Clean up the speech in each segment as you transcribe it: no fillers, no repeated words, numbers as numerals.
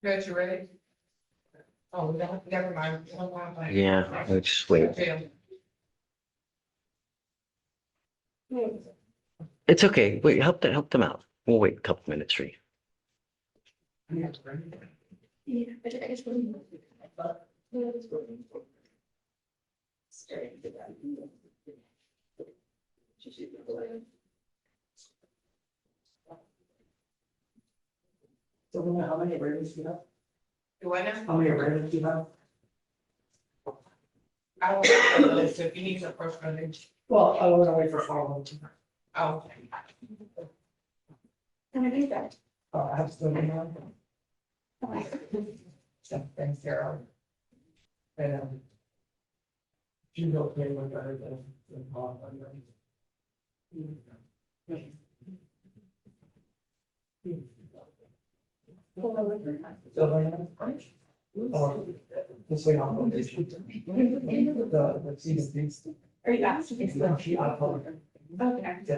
Good, you ready? Oh, no, never mind. Yeah, let's just wait. It's okay. Wait, help them out. We'll wait a couple minutes for you. So how many ratings do you have? Do I know? How many ratings do you have? I don't know, so if you need to approach my Well, I want to wait for follow-up. oh, Can I do that? I have to go now. So, thanks, Sarah. And, she's okay with better than Paul. Or this way on the season. Are you asking? It's not she, I told her. Okay. Yeah.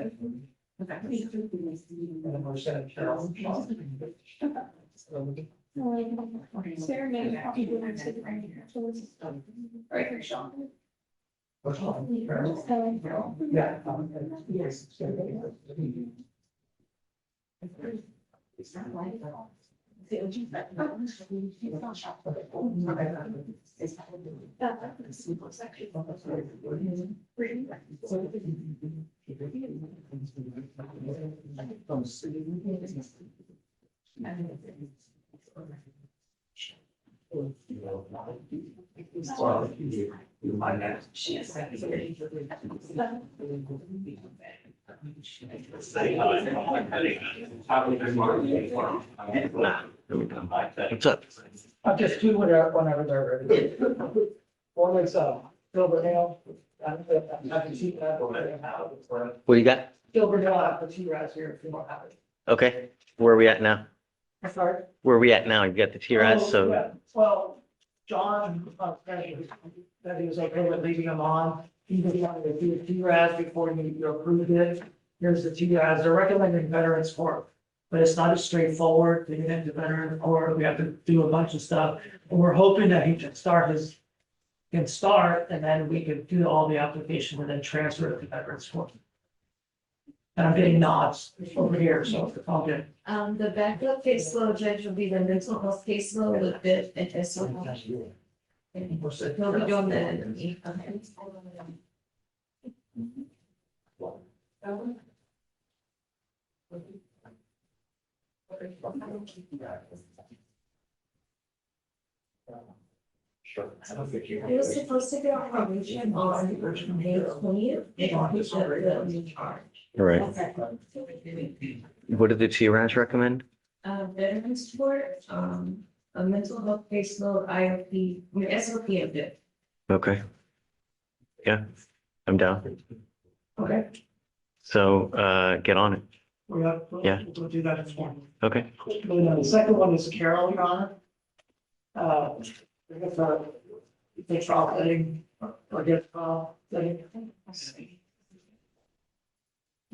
And then we're setting Carol. Sarah, maybe I'll do that too, right here. So this is right here, Sean. What's wrong? Carol? Yeah. Yes. It's not like that. It's not shop. It's the simple section. Nah, there we go. What's up? I'll just do whenever they're ready. One is, Silverdale. I can see that. What do you got? Silverdale, I have the T-Raz here if you don't have it. Okay, where are we at now? Sorry? Where are we at now? You got the TRS, Oh, so, yeah. Well, John, that he was okay with leaving them on. He just wanted to do a T-Raz before you approved it. Here's the T-Raz. They're recommending veterans court. But it's not as straightforward to get into veteran court. We have to do a bunch of stuff. And we're hoping that he can start and then we can do all the application and then transfer it to veterans court. And I'm getting nods over here, so I'll get. The backup caseload judge will be the mental health caseload with BIP and SO. He'll be doing the. It was supposed to go on May 20th. right. What did the TRS recommend? Veterans court, a mental health caseload, IOP, SOP and BIP. Okay. Yeah, I'm down. Okay. So, get on it. Yeah. We'll do that this morning. Okay. And then the second one is Carol, Your Honor. I guess, the trial setting, or get trial setting.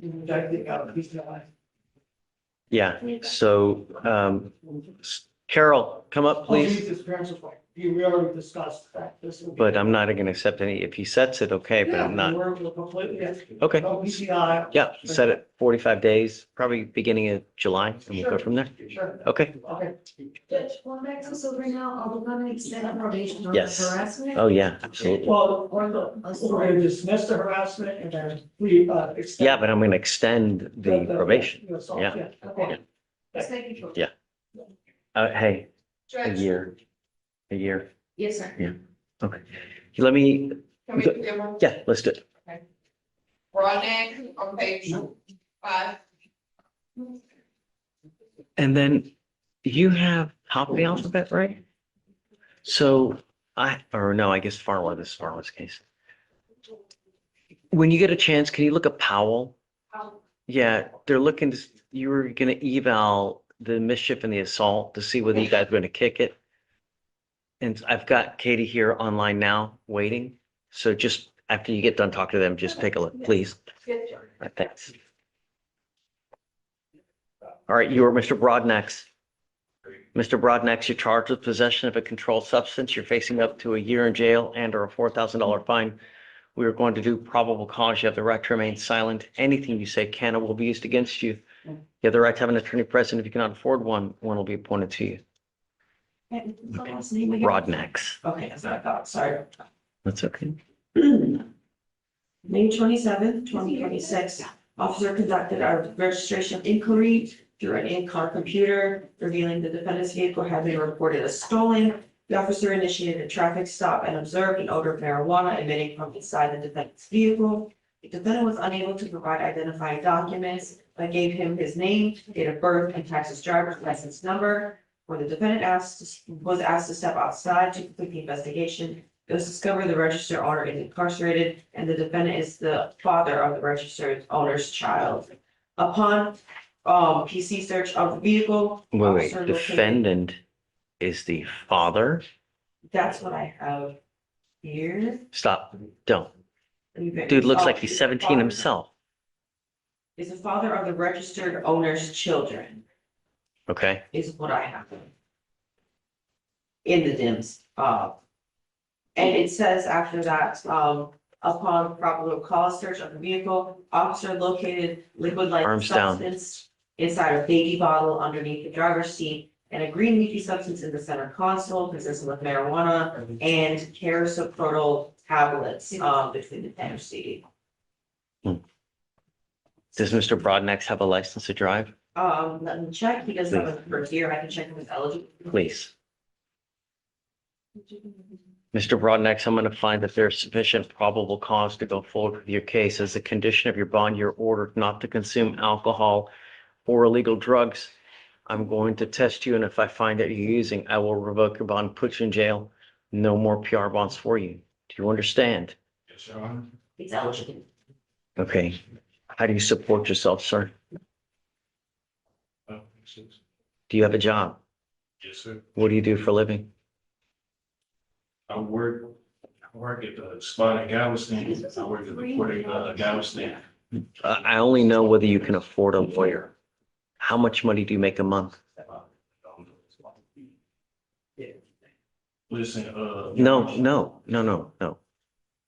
Rejecting out of PCI. Yeah, so, Carol, come up, please. His parents was like, we already discussed that. This will be- But I'm not gonna accept any, if he sets it, okay, but I'm not. We're completely. Okay. No PCI. Yeah, set it 45 days, probably beginning of July, and we'll go from there. Sure. Okay. Okay. Judge, one back to so right now, are we gonna extend probation on Yes. harassment? Oh, yeah, absolutely. Well, we're gonna dismiss the harassment and then we, extend. Yeah, but I'm gonna extend the probation. the assault, Yeah. Okay. Just making sure. Yeah. Hey, a Judge, year, a year. Yes, sir. Okay. Let me, can we do them? yeah, let's do it. Broadneck on page 5. And then you have top of the alphabet, right? So I guess Farwa, this is Farwa's case. When you get a chance, can you look at Powell? Yeah, they're looking, you were gonna eval the mischief and the assault to see whether you guys are gonna kick it. And I've got Katie here online now, waiting. So just after you get done talking to them, just take a look, please. All right, thanks. All right, you are Mr. Broadnax. Mr. Broadnax, you're charged with possession of a controlled substance. You're facing up to a year in jail and or a $4,000 fine. We are going to do probable cause. You have the right to remain silent. Anything you say can or will be used against you. You have the right to have an attorney present. If you cannot afford one, one will be appointed to you. Broadnax. Okay, that's what I thought, sorry. That's okay. May 27th, 2026, officer conducted a registration inquiry through an in-car computer, revealing the defendant's vehicle had been reported as stolen. The officer initiated a traffic stop and observed an odor of marijuana emitting from inside the defendant's vehicle. The defendant was unable to provide identifying documents, but gave him his name, date of birth, and Texas driver's license number. When the defendant was asked to step outside to complete the investigation, it was discovered the registered owner is incarcerated and the defendant is the father of the registered owner's child. Upon PC search of the vehicle. Wait, officer located- defendant is the father. That's what I have here. Stop, don't. Dude, Dude looks like he's 17 himself. Is the father of the registered owner's children, Okay, is what I have. In the DIMS, and it says after that, upon probable cause search of the vehicle, officer located liquid-like Arms down. substance inside a baby bottle underneath the driver's seat, and a green leafy substance in the center console consisting of marijuana and carisoprodol tablets, between the center seat. does Mr. Broadnax have a license to drive? Let me check, he doesn't have a first year, I can check if he's eligible. Please. Mr. Broadnax, I'm going to find that there's sufficient probable cause to go forward with your case. As a condition of your bond, you're ordered not to consume alcohol or illegal drugs. I'm going to test you, and if I find that you're using, I will revoke your bond, put you in jail. No more PR bonds for you. Do you understand? Yes, Your Honor. He's eligible. Okay. How do you support yourself, sir? Do you have a job? Yes, sir. What do you do for a living? I work at the spot in Galveston. I work at the court in Galveston. I only know whether you can afford a lawyer. How much money do you make a month? Listen, No.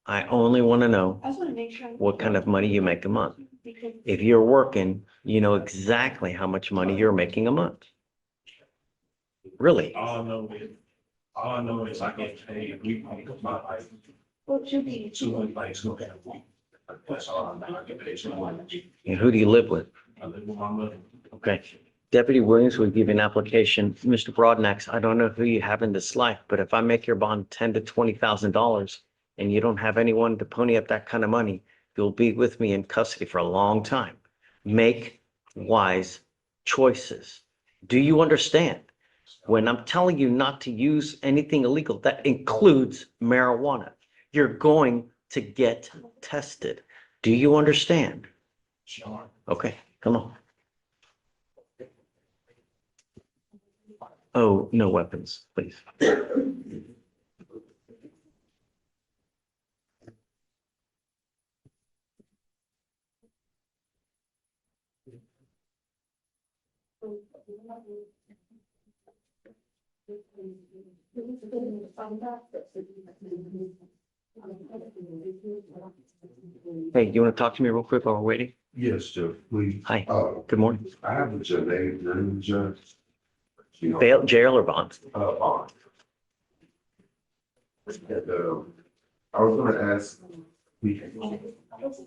I only want to know I just wanna make sure. what kind of money you make a month. If you're working, you know exactly how much money you're making a month. Really? all I know is I get paid weekly, my like What should be? 200 nights go a week. That's all I know. I get paid so much. And who do you live with? I live with my mother. Okay. Deputy Williams will give you an application. Mr. Broadnax, I don't know who you have in this life, but if I make your bond $10,000 to $20,000 and you don't have anyone to pony up that kind of money, you'll be with me in custody for a long time. Make wise choices. Do you understand? When I'm telling you not to use anything illegal, that includes marijuana. You're going to get tested. Do you understand? Sure. Okay, come on. Oh, no weapons, please. Hey, you want to talk to me real quick while we're waiting? Yes, Jeff, please. Hi, Uh, good morning. I have a Janae, Judge. Bail, jail or bond? Bond. And, I was gonna ask.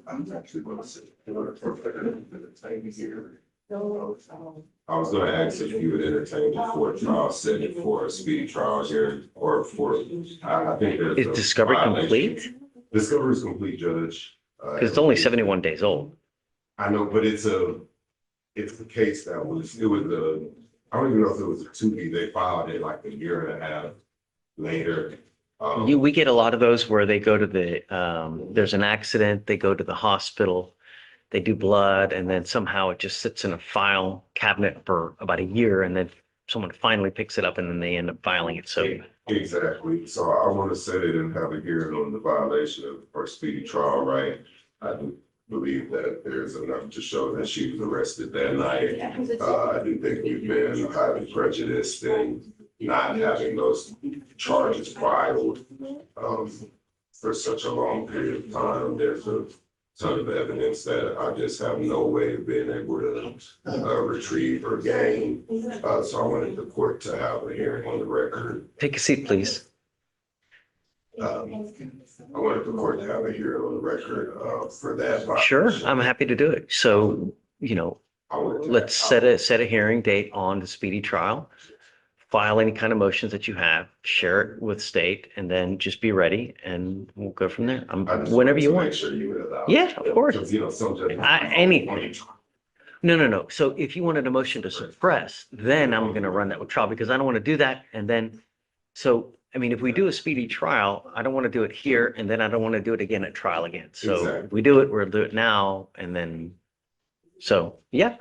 I'm actually gonna say, entertain here. I was gonna ask if you would entertain before trial setting for a speedy trial here or for, I think there's. Is a discovery violation. complete? Discovery is complete, Judge. Because it's only 71 days old. I know, but it's a case that I don't even know if it was a 2B, they filed it like a year and a half later. We get a lot of those where they go to there's an accident, they go to the hospital, they do blood, and then somehow it just sits in a file cabinet for about a year, and then someone finally picks it up and then they end up filing it. So Exactly, so I want to set it and have a hearing on the violation of her speedy trial, right? I do believe that there's enough to show that she was arrested that night. I do think we've been highly prejudiced in not having those charges filed for such a long period of time. There's a ton of evidence that I just have no way of being able to retrieve or gain. So I wanted the court to have a hearing on the record. take a seat, please. I wanted the court to have a hearing on the record for that. Sure, I'm happy to do it. So, I wanted to- let's set a hearing date on the speedy trial. File any kind of motions that you have, share it with state, and then just be ready and we'll go from there. I just Whenever wanted you to want. make sure you would allow. Yeah, of course. Because, some judges. Anything. No. So if you wanted a motion to suppress, then I'm going to run that with trial because I don't want to do that. And then, if we do a speedy trial, I don't want to do it here and then I don't want to do it again at trial again. So Exactly. if we do it, we'll do it now and then, yeah.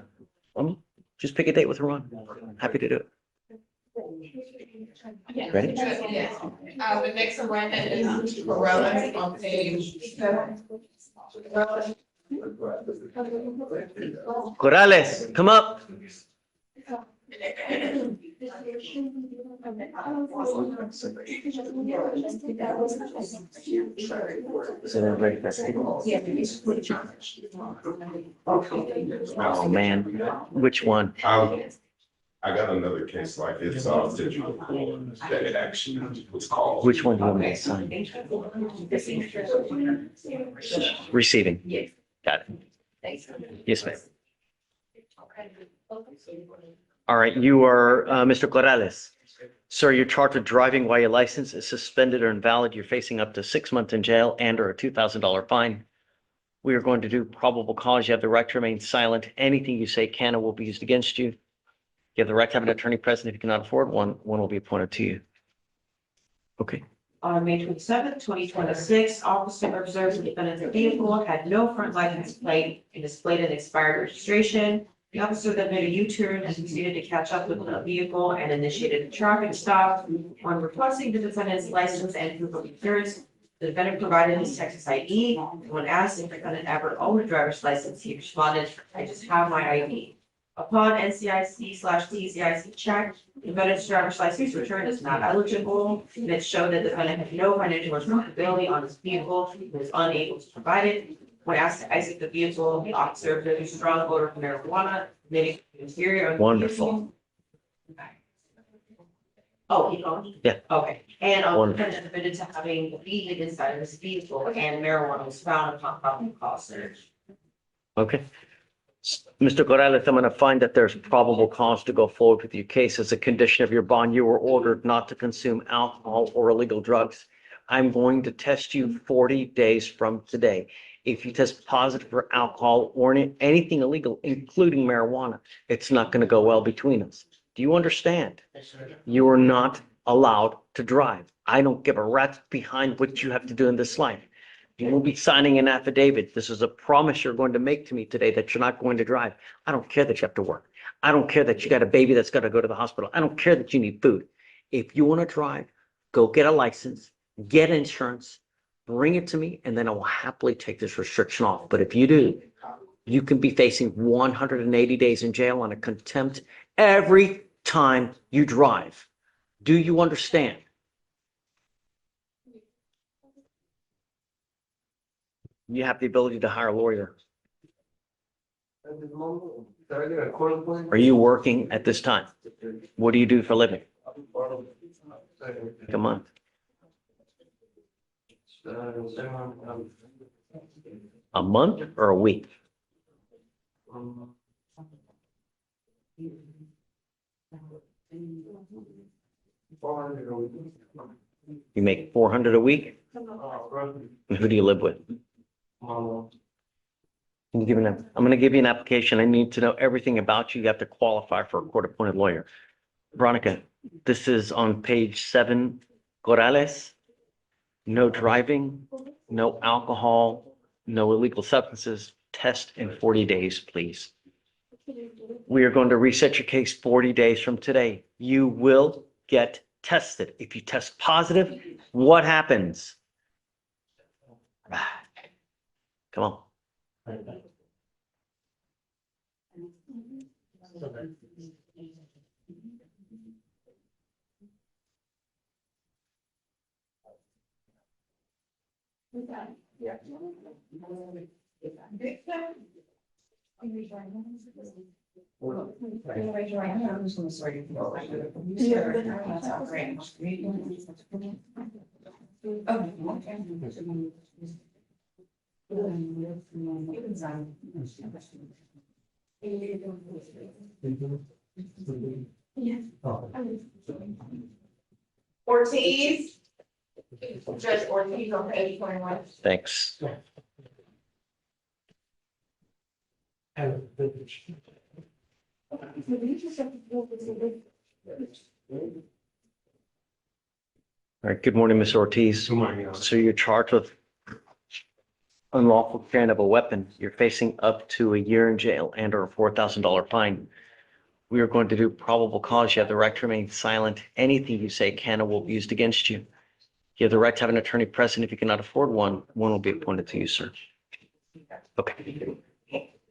Just pick a date with Ron. Happy to do it. Ready? Yes. The next amendment is Corella on page 7. Corrales, come up. Oh, man. Which one? I got another case like it, so I'll send you the form that it actually was called. Which one do you want me to sign? Receiving. Yes. Got it. Thanks. Yes, ma'am. All right, you are Mr. Corrales. Sir, you're charged with driving while your license is suspended or invalid. You're facing up to 6 months in jail and or a $2,000 fine. We are going to do probable cause. You have the right to remain silent. Anything you say can and will be used against you. You have the right to have an attorney present. If you cannot afford one will be appointed to you. Okay. On May 27th, 2026, officer observed the defendant's vehicle had no front license plate and displayed an expired registration. The officer then made a U-turn and proceeded to catch up with the vehicle and initiated a traffic stop. When requesting the defendant's license and proof of insurance, the defendant provided his Texas ID. When asked if the defendant ever owned a driver's license, he responded, "I just have my ID." Upon NCIC/TCIC check, the defendant's driver's license return is not eligible, and it showed that the defendant had no financial responsibility on his vehicle and was unable to provide it. When asked to exit the vehicle, the officer observed a strong odor of marijuana emitting from the interior of the Wonderful. vehicle. Oh, he owned? Yeah. Okay, and Wonderful. defendant admitted to having weed inside of his vehicle and marijuana was found upon probable cause search. Okay. Mr. Corrales, I'm going to find that there's probable cause to go forward with your case. As a condition of your bond, you were ordered not to consume alcohol or illegal drugs. I'm going to test you 40 days from today. If you test positive for alcohol or anything illegal, including marijuana, it's not going to go well between us. Do you understand? You are not allowed to drive. I don't give a rat's behind what you have to do in this life. You will be signing an affidavit. This is a promise you're going to make to me today that you're not going to drive. I don't care that you have to work. I don't care that you got a baby that's got to go to the hospital. I don't care that you need food. If you want to drive, go get a license, get insurance, bring it to me, and then I will happily take this restriction off. But if you do, you can be facing 180 days in jail on a contempt every time you drive. Do you understand? You have the ability to hire a lawyer. Are you working at this time? What do you do for a living? Come on. A month or a week? You make 400 a week? And who do you live with? I'm gonna give you an application. I need to know everything about you. You have to qualify for a court-appointed lawyer. Veronica, this is on page 7, Corrales. No driving, no alcohol, no illegal substances. Test in 40 days, please. We are going to reset your case 40 days from today. You will get tested. If you test positive, what happens? Come on. Ortiz. Judge Ortiz on page 21. Thanks. All right, good morning, Ms. Ortiz. Good morning, Your Honor. So you're charged with unlawful carrying of a weapon. You're facing up to a year in jail and or a $4,000 fine. We are going to do probable cause. You have the right to remain silent. Anything you say can or will be used against you. You have the right to have an attorney present. If you cannot afford one, one will be appointed to you, sir. Okay.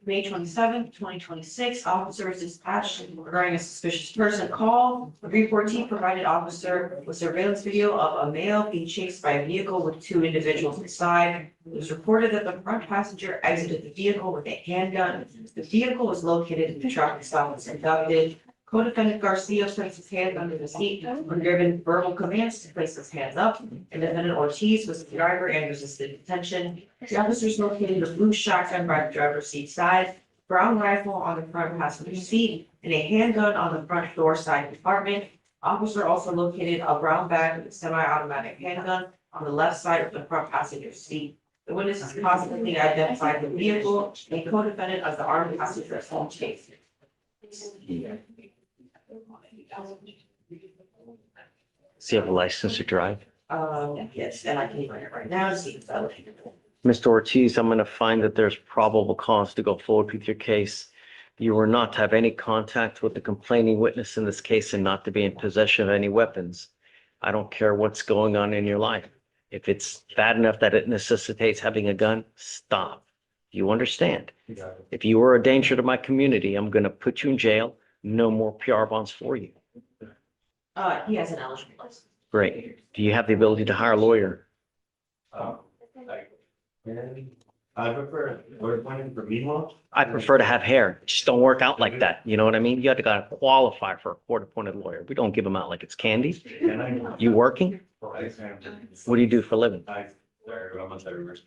May 27th, 2026, officer is dispatched regarding a suspicious person call. The report team provided officer with surveillance video of a male being chased by a vehicle with 2 individuals inside. It was reported that the front passenger exited the vehicle with a handgun. The vehicle was located and the traffic stop was conducted. Co-defendant Garcia placed his hands under the seat when given verbal commands to place his hands up. And defendant Ortiz was the driver and resisted detention. The officers located a blue shotgun by the driver's seat side, brown rifle on the front passenger seat, and a handgun on the front door side compartment. Officer also located a brown bag with a semi-automatic handgun on the left side of the front passenger seat. The witnesses positively identified the vehicle and co-defendant as the armed passenger home chase. Does he have a license to drive? Yes, and I can bring it right now to see if that. Mr. Ortiz, I'm going to find that there's probable cause to go forward with your case. You were not to have any contact with the complaining witness in this case and not to be in possession of any weapons. I don't care what's going on in your life. If it's bad enough that it necessitates having a gun, stop. You understand? If you are a danger to my community, I'm going to put you in jail. No more PR bonds for you. He has an eligible license. Great. Do you have the ability to hire a lawyer? I prefer, we're planning for meanwhile. I prefer to have hair. It just don't work out like that. You know what I mean? You have to gotta qualify for a court-appointed lawyer. We don't give them out like it's candy. Can I? You working? What do you do for a living? I'm a server.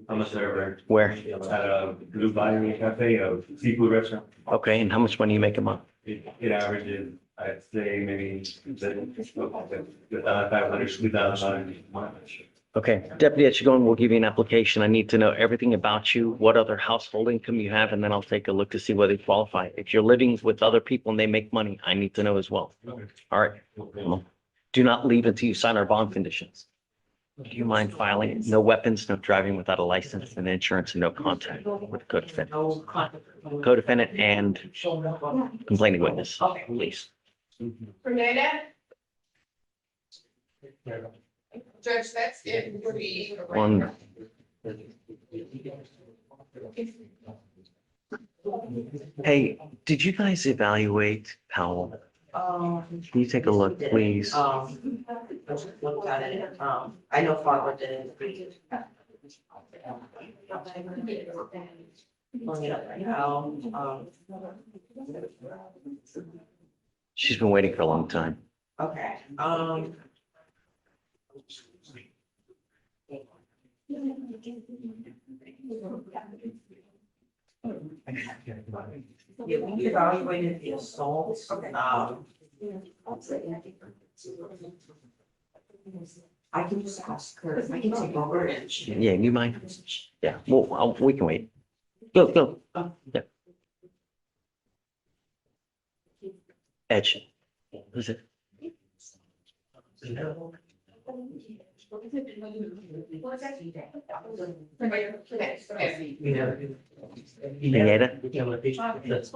I'm a server Where? at a Blue Bayou Cafe, a seafood restaurant. Okay, and how much money you make a month? It averages, I'd say maybe 500, 2,000 a month. Okay, Deputy Etchigon will give you an application. I need to know everything about you, what other household income you have, and then I'll take a look to see whether you qualify. If you're living with other people and they make money, I need to know as well. All right, come on. Do not leave until you sign our bond conditions. Do you mind filing? No weapons, no driving without a license, and insurance, and no contact with the co-defendant. No conflict. Co-defendant and complaining witness, Okay. please. Renee? Judge, that's it for the. One. Hey, did you guys evaluate Powell? Can you take a look, please? Looked at it, I know Father didn't. Pulling it up right now, She's been waiting for a long time. okay, yeah, we evaluated the assault, I can just ask her, I can take over and she. Yeah, you mind? Yeah, well, we can wait. Go. Yeah. Edge. Who's it? Pineda?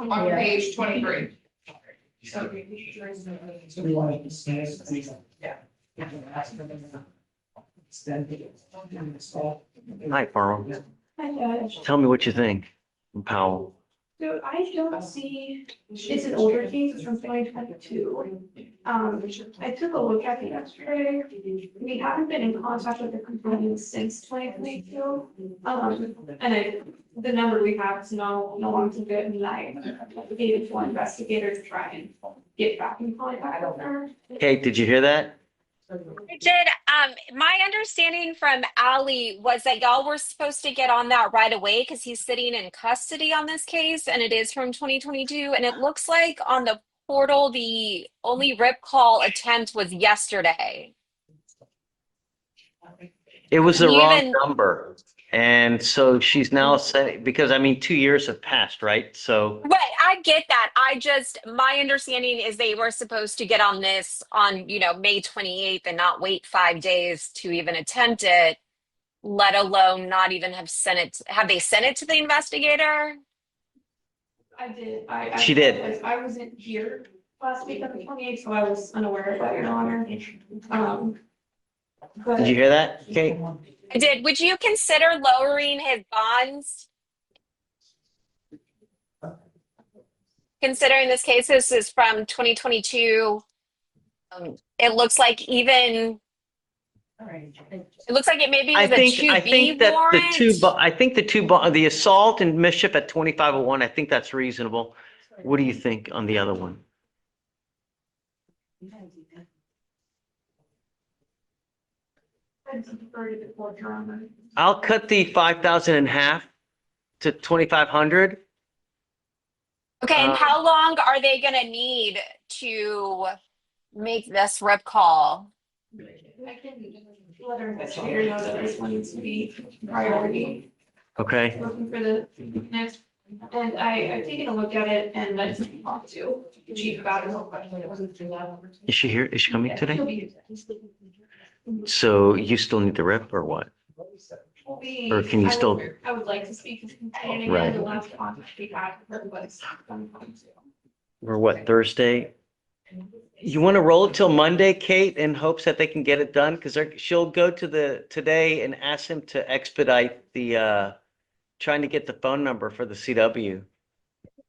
On page 23. Hi, Farrell. Hi, Judge. Tell me what you think, Powell. So I don't see, it's an older case, it's from 2022. I took a look at it yesterday. We haven't been in contact with the complainant since 2022. The number we have is no longer good, and I gave it to an investigator to try and get back in contact with her. Kate, did you hear that? I did. My understanding from Ali was that y'all were supposed to get on that right away because he's sitting in custody on this case and it is from 2022. And it looks like on the portal, the only rip call attempt was yesterday. It was the You wrong even- number. And so she's now saying, because I mean, 2 years have passed, right? So, Right, I get that. My understanding is they were supposed to get on this on, May 28th and not wait 5 days to even attempt it, let alone not even have sent it. Have they sent it to the investigator? I did, She did. I wasn't here last week on the 28th, so I was unaware of that, Your Honor. did you hear that, Kate? I did. Would you consider lowering his bonds? Considering this case, this is from 2022. It looks like it maybe was a 2B warrant. The assault and mischief at 2501, I think that's reasonable. What do you think on the other one? I'll cut the 5,000 in half to 2,500. Okay, and how long are they gonna need to make this rip call? I can let our investigator know that this one needs to be priority, Okay, looking for the next. And I've taken a look at it and I just talked to the chief about it. is she here? Is she coming He'll today? be- So you still need the rep or what? he'll be- Or can you still- I would like to speak to the complainant Right. again, the last contact we had with her was. Or what, Thursday? You want to roll it till Monday, Kate, in hopes that they can get it done? Because she'll go to today and ask him to expedite the, trying to get the phone number for the CW.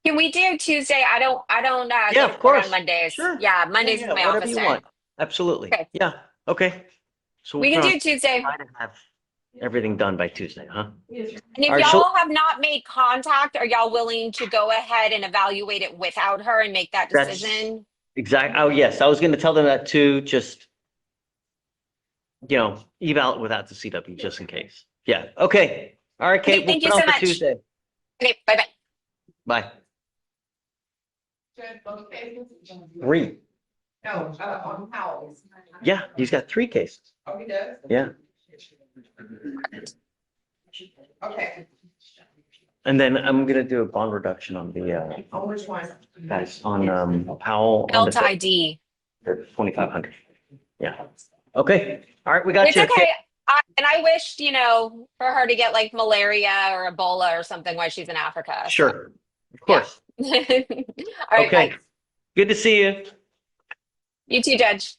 Can we do Tuesday? I don't. Yeah, get of course. on Mondays. Sure. Yeah, Mondays is my Whatever office you day. want. Absolutely. Okay. Yeah, okay. So We can we'll do Tuesday. try to have everything done by Tuesday, huh? And if All right, y'all have not made contact, are y'all willing to go ahead and evaluate it without her and make that That's- decision? Exactly. Oh, yes, I was going to tell them that too, just, eval it without the CW, just in case. Yeah, okay. All right, Kate, we'll Thank you put so on for much. Tuesday. Okay, bye-bye. Bye. Judge, both cases? 3. No, on Powell's. Yeah, he's got 3 cases. Oh, he does? Yeah. Okay, And then I'm going to do a bond reduction on the, on which one? guys, on Powell. on the Delta ID. 2,500. Yeah. Okay. All right, we got It's you. okay. And I wished, for her to get like malaria or Ebola or something while she's in Africa. Sure. Of course. All right, Okay. bye. Good to see you. You too, Judge.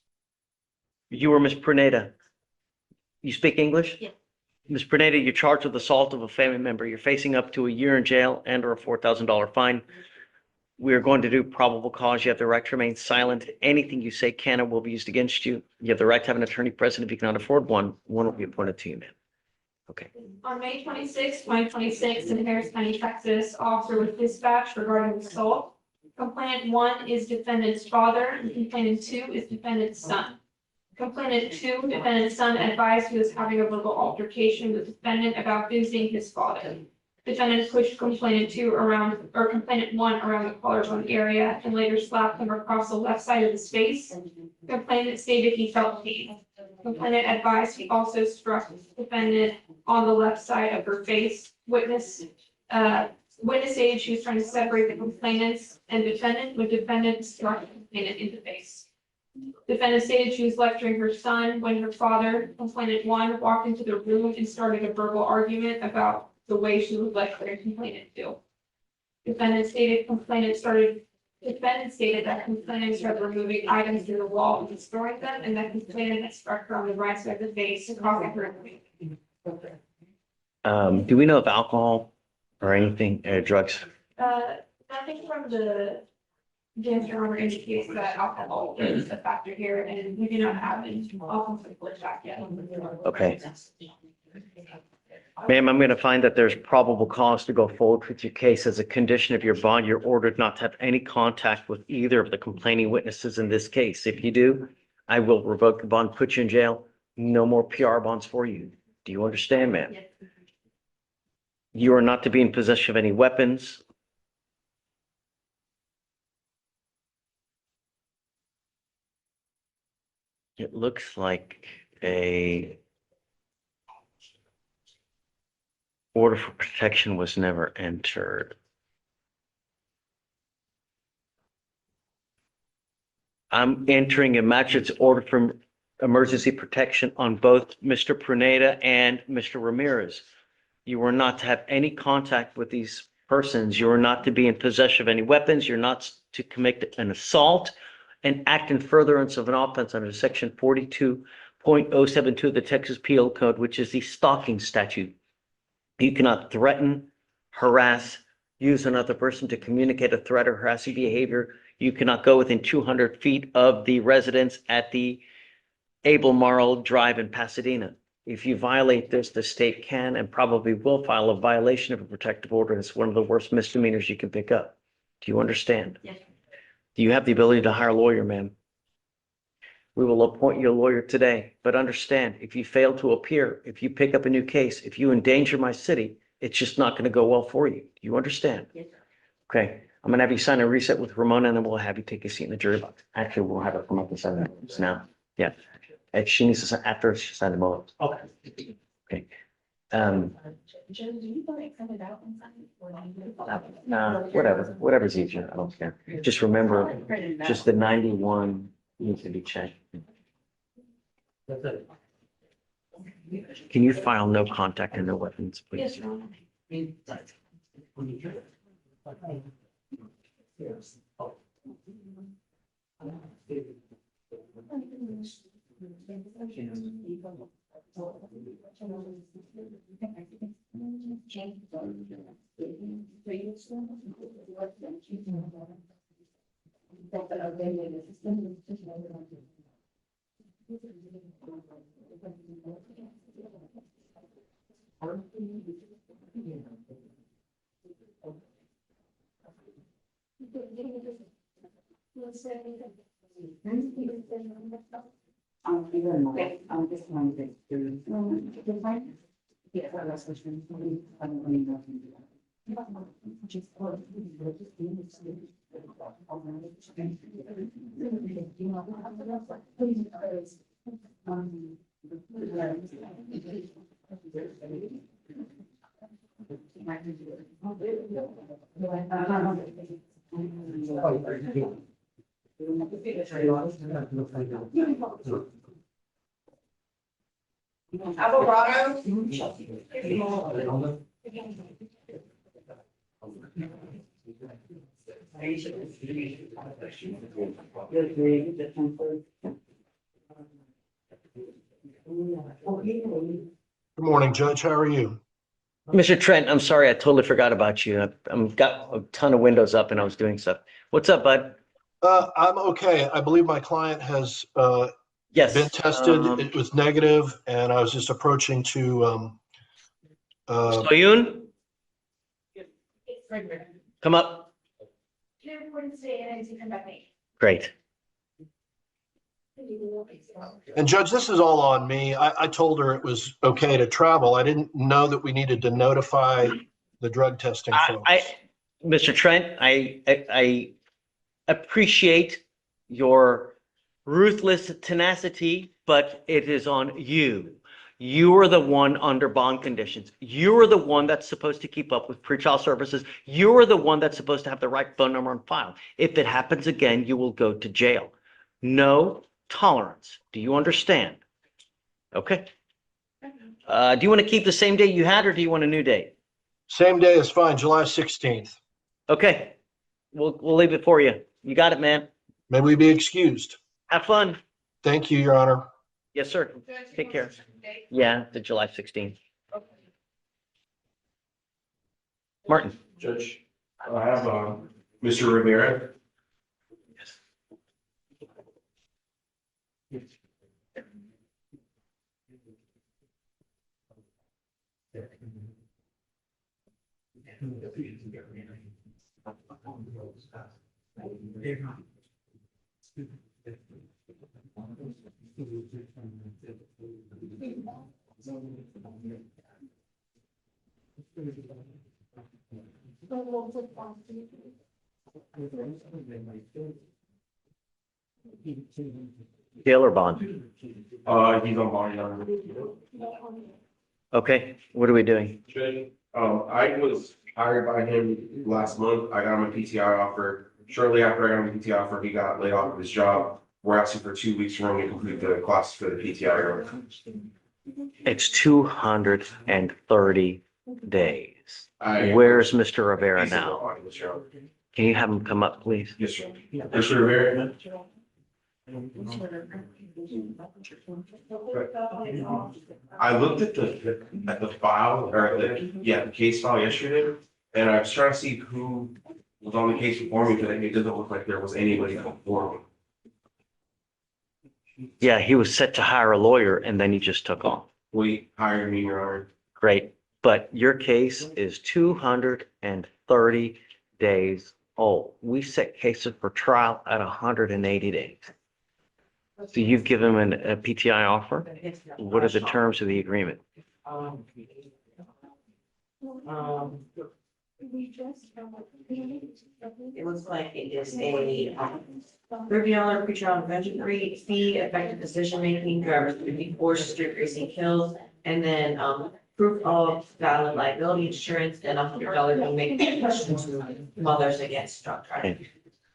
You were Miss Perneda. You speak English? Yeah. Miss Perneda, you're charged with assault of a family member. You're facing up to a year in jail and or a $4,000 fine. We are going to do probable cause. You have the right to remain silent. Anything you say can and will be used against you. You have the right to have an attorney present. If you cannot afford one, one will be appointed to you, ma'am. Okay. On May 26, 2026, in Harris County, Texas, officer was dispatched regarding assault. Complainant 1 is defendant's father, and complainant 2 is defendant's son. Complainant 2, defendant's son, advised he was having a verbal altercation with defendant about visiting his father. Defendant pushed complainant 1 around the collarbone area and later slapped him across the left side of his face. Complainant stated he felt pain. Complainant advised he also struck defendant on the left side of her face. Witness stated she was trying to separate the complainants and defendant when defendant struck the complainant in the face. Defendant stated she was lecturing her son when her father, complainant 1, walked into the room and started a verbal argument about the way she was lecturing complainant 2. Defendant stated that complainant started removing items from the wall and destroying them, and that complainant had struck her on the right side of the face, causing her to Do we know of alcohol or anything, drugs? Nothing from the dance drummer indicates that alcohol is a factor here, and we do not have any alcohol back yet. Okay. Ma'am, I'm going to find that there's probable cause to go forward with your case. As a condition of your bond, you're ordered not to have any contact with either of the complaining witnesses in this case. If you do, I will revoke the bond, put you in jail. No more PR bonds for you. Do you understand, ma'am? Yes. You are not to be in possession of any weapons. It looks like a order for protection was never entered. I'm entering a magistrate's order for emergency protection on both Mr. Pruneda and Mr. Ramirez. You are not to have any contact with these persons. You are not to be in possession of any weapons. You're not to commit an assault and act in furtherance of an offense under section 42.072 of the Texas Penal Code, which is the stalking statute. You cannot threaten, harass, use another person to communicate a threat or harassing behavior. You cannot go within 200 feet of the residence at the Abel Marl Drive in Pasadena. If you violate this, the state can and probably will file a violation of a protective order. It's one of the worst misdemeanors you can pick up. Do you understand? Yes. Do you have the ability to hire a lawyer, ma'am? We will appoint you a lawyer today, but understand, if you fail to appear, if you pick up a new case, if you endanger my city, it's just not going to go well for you. Do you understand? Yes. Okay, I'm going to have you sign a reset with Ramona, and then we'll have you take a seat in the jury box. Actually, we'll have her come up and sign it now. Yeah. And she needs to sign after she signed the moment. Okay. Okay. Joe, do you want to cut it out and sign it, or do you- Nah, whatever's easier. I don't care. Just remember, just the 91 needs to be checked. That's it. Can you file no contact and no weapons, please? Yes, Your Honor. Alvarado? Good morning, Judge. How are you? Mr. Trent, I'm sorry, I totally forgot about you. I've got a ton of windows up and I was doing stuff. What's up, bud? I'm okay. I believe my client has Yes. been tested. It was negative, and I was just approaching to Soyun, come up. Great. and Judge, this is all on me. I told her it was okay to travel. I didn't know that we needed to notify the drug testing folks. Mr. Trent, I appreciate your ruthless tenacity, but it is on you. You are the one under bond conditions. You are the one that's supposed to keep up with pretrial services. You are the one that's supposed to have the right phone number on file. If it happens again, you will go to jail. No tolerance. Do you understand? Okay. Do you want to keep the same date you had, or do you want a new date? Same day is fine, July 16th. Okay. We'll leave it for you. You got it, man. May we be excused. Have fun. Thank you, Your Honor. Yes, sir. Take care. Yeah, the July 16th. Martin. Judge, I have, Mr. Rivera. Jail or bond? He's on bond. Okay, what are we doing? I was hired by him last month. I got him a PTI offer. Shortly after I got him a PTI offer, he got laid off of his job. We're asking for 2 weeks for him to complete the classes for the PTI. It's 230 days. I- Where's Mr. Rivera He's in the now? audience, Your Honor. Can you have him come up, please? Yes, sir. Mr. Rivera? I looked at the file or the case file yesterday, and I was trying to see who was on the case before me, but it doesn't look like there was anybody before me. Yeah, he was set to hire a lawyer and then he just took off. We hired me, Your Honor. Great, but your case is 230 days old. We set cases for trial at 180 days. So you've given him a PTI offer? What are the terms of the agreement? It looks like it is a $30 pretrial intervention fee, effective decision making, driver's 54, street racing kills, and then proof of valid liability insurance and $100 donation to Mothers Against Drug Trafficking.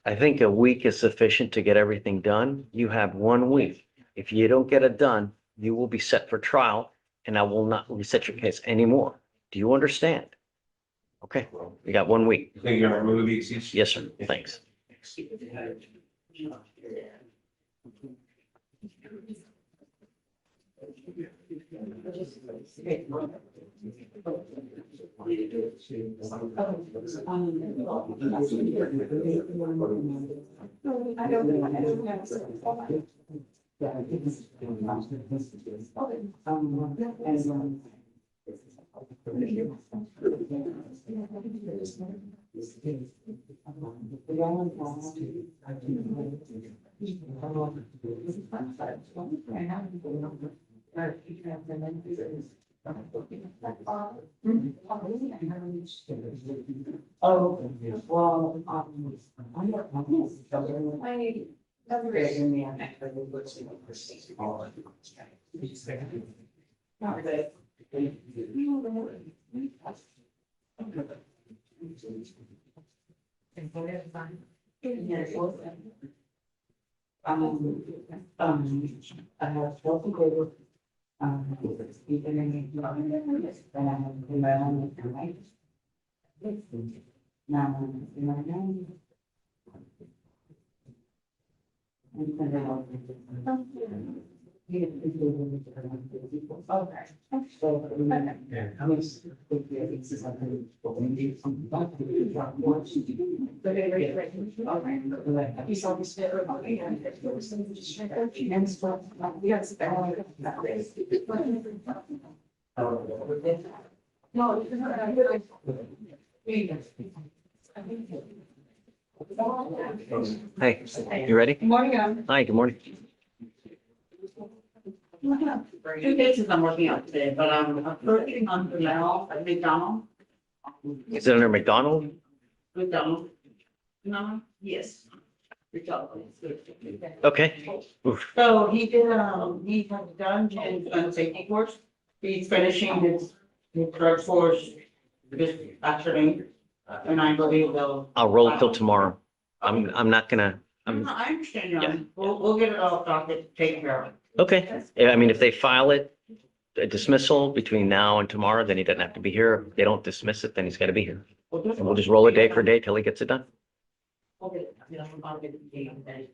I think a week is sufficient to get everything done. You have 1 week. If you don't get it done, you will be set for trial and I will not reset your case anymore. Do you understand? Okay, we got 1 week. Thank you, Your Honor. Move the excuse. Yes, sir. Thanks. Oh, well, I have spoken to speaking in the and I have been my own tonight. Now, my name. Hey, you ready? Morning. Hi, good morning. Two cases I'm working on today, but I'm working on the now at McDonald. Is it under McDonald? McDonald. No, yes. McDonald. Okay. Oof. So he did, he has done his gun safety course. He's finishing his drug course this afternoon. And I believe they'll. I'll roll it till tomorrow. I'm not gonna, I'm, I understand, Yeah. we'll get it all docket taken care of. okay. I mean, if they file it, a dismissal between now and tomorrow, then he doesn't have to be here. If they don't dismiss it, then he's gotta be here. And we'll just roll it day for day till he gets it done. We'll get it. I'll get it today. And then.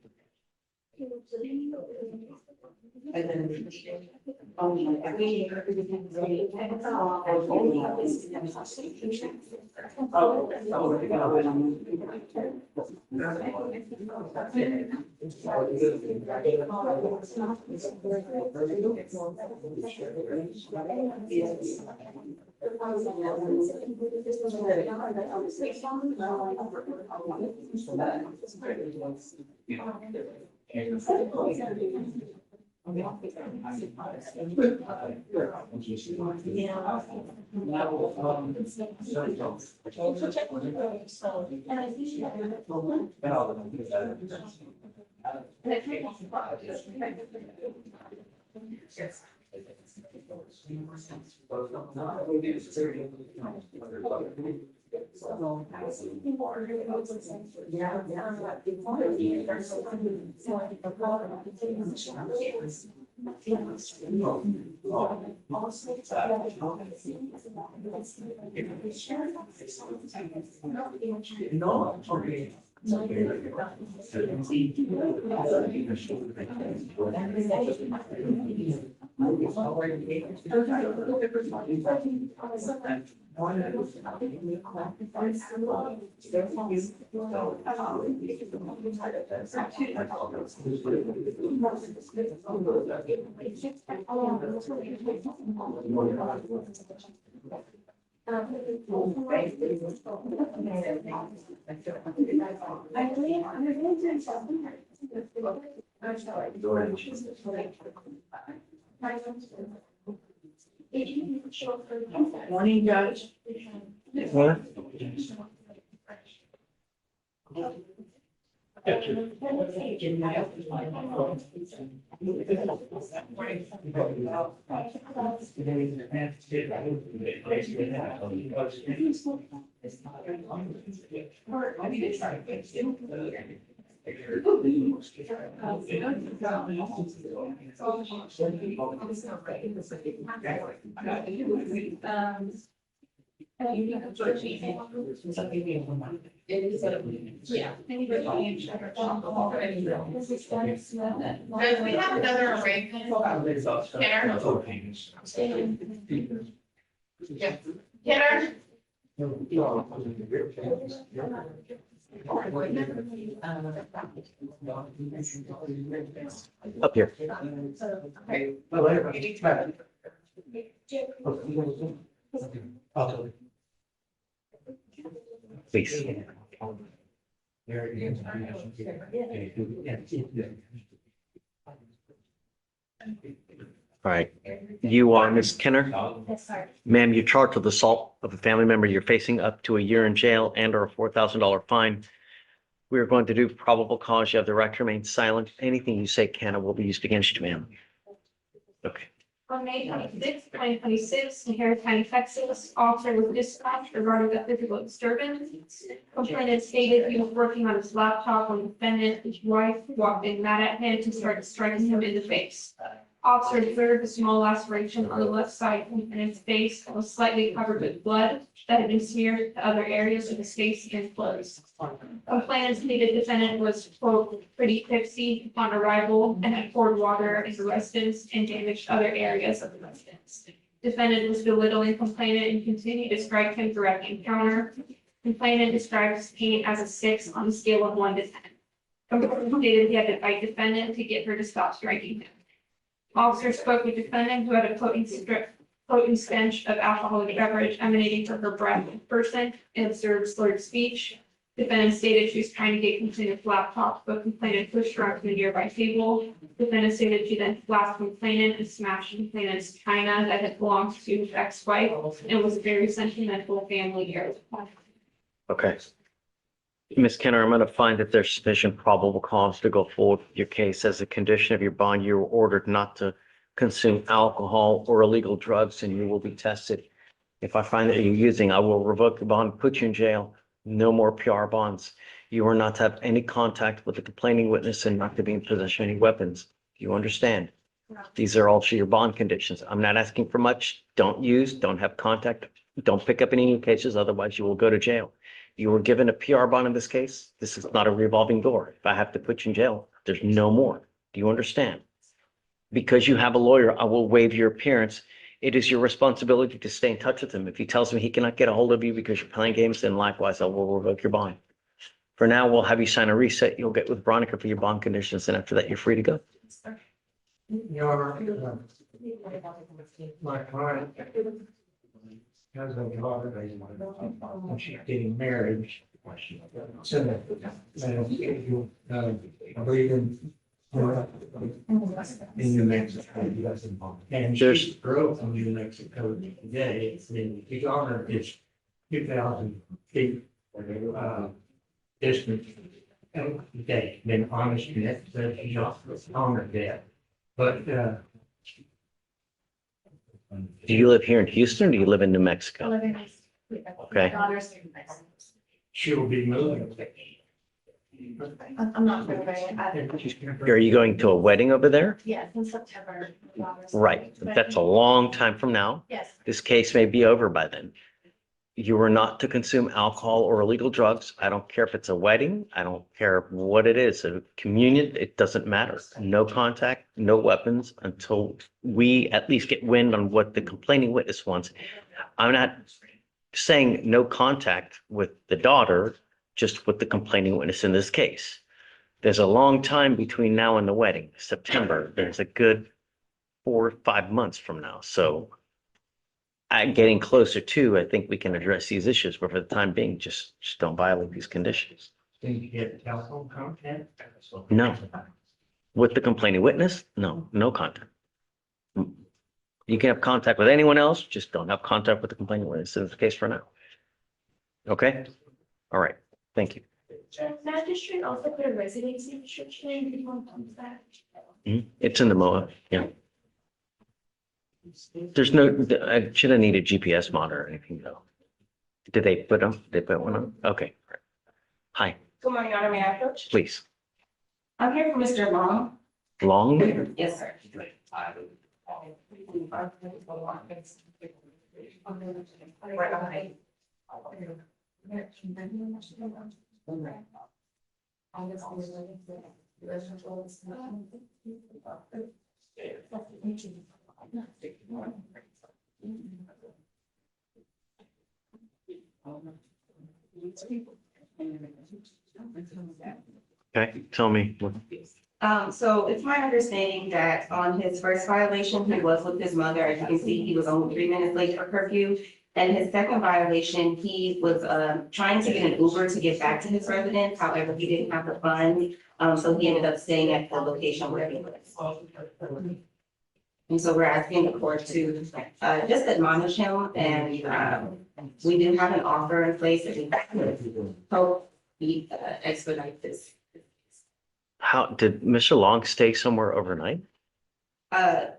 Morning, Judge. What? Does we have another arrangement? Yeah. Kenner? Up here, please. All right. You are Ms. Kenner? Ma'am, you're charged with assault of a family member. You're facing up to a year in jail and or a $4,000 fine. We are going to do probable cause. You have the right to remain silent. Anything you say can and will be used against you, ma'am. Okay. On May 26th, 2026, in Harris County, Texas, officer was dispatched regarding the physical disturbance. Complainant stated he was working on his laptop when the defendant, his wife, walked in mad at him and started striking him in the face. Officer observed a small laceration on the left side of his face that was slightly covered with blood that had been smeared to other areas of his face and clothes. Complainant stated defendant was, quote, pretty tipsy upon arrival and had poured water in the residence and damaged other areas of the residence. Defendant was belittling complainant and continued to strike him throughout the encounter. Complainant described his pain as a 6 on a scale of 1 to 10. Complainant stated he had to fight defendant to get her to stop striking him. Officer spoke with defendant who had a potent stench of alcoholic beverage emanating from her breath and person and observed slurred speech. Defendant stated she was trying to get complainant's laptop, but complainant pushed her onto a nearby table. Defendant stated she then slapped complainant and smashed complainant's china that had belonged to his ex-wife and was a very sentimental family heirloom. Okay. Ms. Kenner, I'm going to find that there's sufficient probable cause to go forward with your case. As a condition of your bond, you were ordered not to consume alcohol or illegal drugs, and you will be tested. If I find that you're using, I will revoke your bond, put you in jail. No more PR bonds. You are not to have any contact with the complaining witness and not to be in possession of any weapons. You understand? These are also your bond conditions. I'm not asking for much. Don't use, don't have contact, don't pick up any new cases, otherwise you will go to jail. You were given a PR bond in this case. This is not a revolving door. If I have to put you in jail, there's no more. Do you understand? Because you have a lawyer, I will waive your appearance. It is your responsibility to stay in touch with him. If he tells me he cannot get a hold of you because you're playing games, then likewise, I will revoke your bond. For now, we'll have you sign a reset. You'll get with Veronica for your bond conditions, and after that, you're free to go. Your, my client has a daughter, and she's getting married. So, you, I believe in New Mexico. And she drove from New Mexico today, and the honor is 2,000 feet, distance. Today, been honest, and that says she's also honored that. But, Do you live here in Houston or do you live in New Mexico? Okay. she'll be moving. I'm not sure, Are you going to a wedding over there? yes, in September. Right. That's a long time from now. Yes. This case may be over by then. You are not to consume alcohol or illegal drugs. I don't care if it's a wedding. I don't care what it is. A communion, it doesn't matter. No contact, no weapons until we at least get wind on what the complaining witness wants. I'm not saying no contact with the daughter, just with the complaining witness in this case. There's a long time between now and the wedding, September. There's a good 4 or 5 months from now. So getting closer to, I think we can address these issues, but for the time being, just don't violate these conditions. Did you get telephone contact? No. With the complaining witness? No, no contact. You can have contact with anyone else, just don't have contact with the complaining witness in this case for now. Okay? All right, thank you. Magistrate also put a residency restriction on that. It's in the MOA, yeah. There's no, I shouldn't need a GPS monitor or anything though. Did they put them? They put one on? Okay. Hi, Good morning, Your Honor, may I approach? please. I'm here for Mr. Long. Long? Yes, sir. Right behind. Okay, tell me. So it's my understanding that on his first violation, he was with his mother. As you can see, he was only 3 minutes late for curfew. And his second violation, he was trying to get an Uber to get back to his residence. However, he didn't have the funds. So he ended up staying at the location where he was. And so we're asking the court to just admonish him, and we do have an offer in place that we hope we expedite this. How, did Mr. Long stay somewhere overnight? From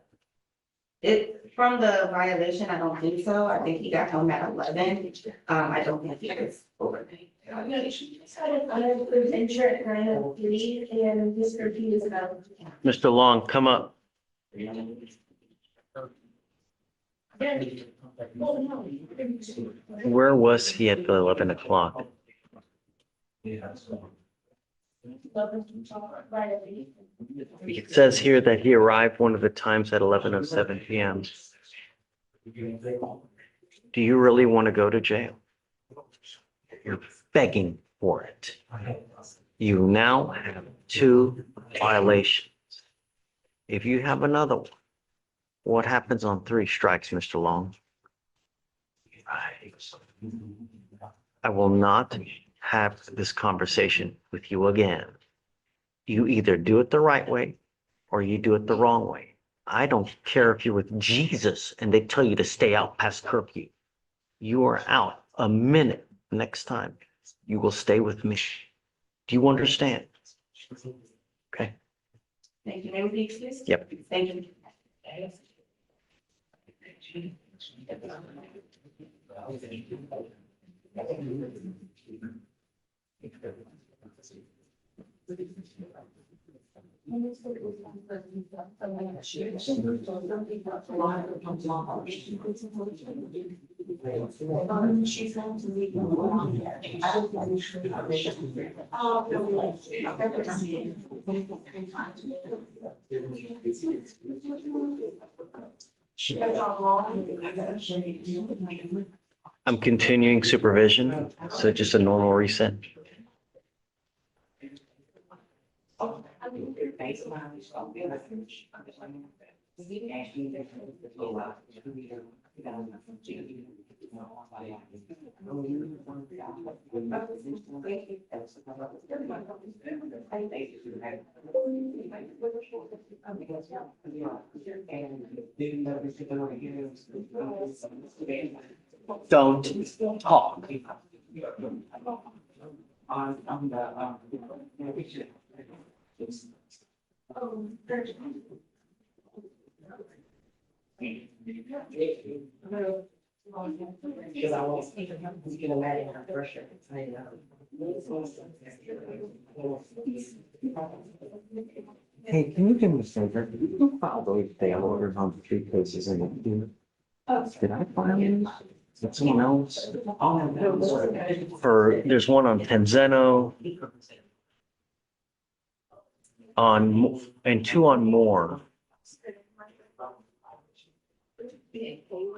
the violation, I don't think so. I think he got home at 11. I don't think he was overnight. Mr. Long, come up. Where was he at the 11 o'clock? It says here that he arrived one of the times at 11:07 p.m. Do you really want to go to jail? You're begging for it. You now have 2 violations. If you have another one, what happens on 3 strikes, Mr. Long? I will not have this conversation with you again. You either do it the right way or you do it the wrong way. I don't care if you're with Jesus and they tell you to stay out past curfew. You are out a minute next time. You will stay with me. Do you understand? Okay. Thank you. May we be excused? Yep. Thank you. I'm continuing supervision, so just a normal reset. Don't talk. Hey, can you do me a favor? Can you file those bail orders on the 3 cases in the queue? Did I file them? Did someone else? There's one on Penzeno. And 2 on Moore.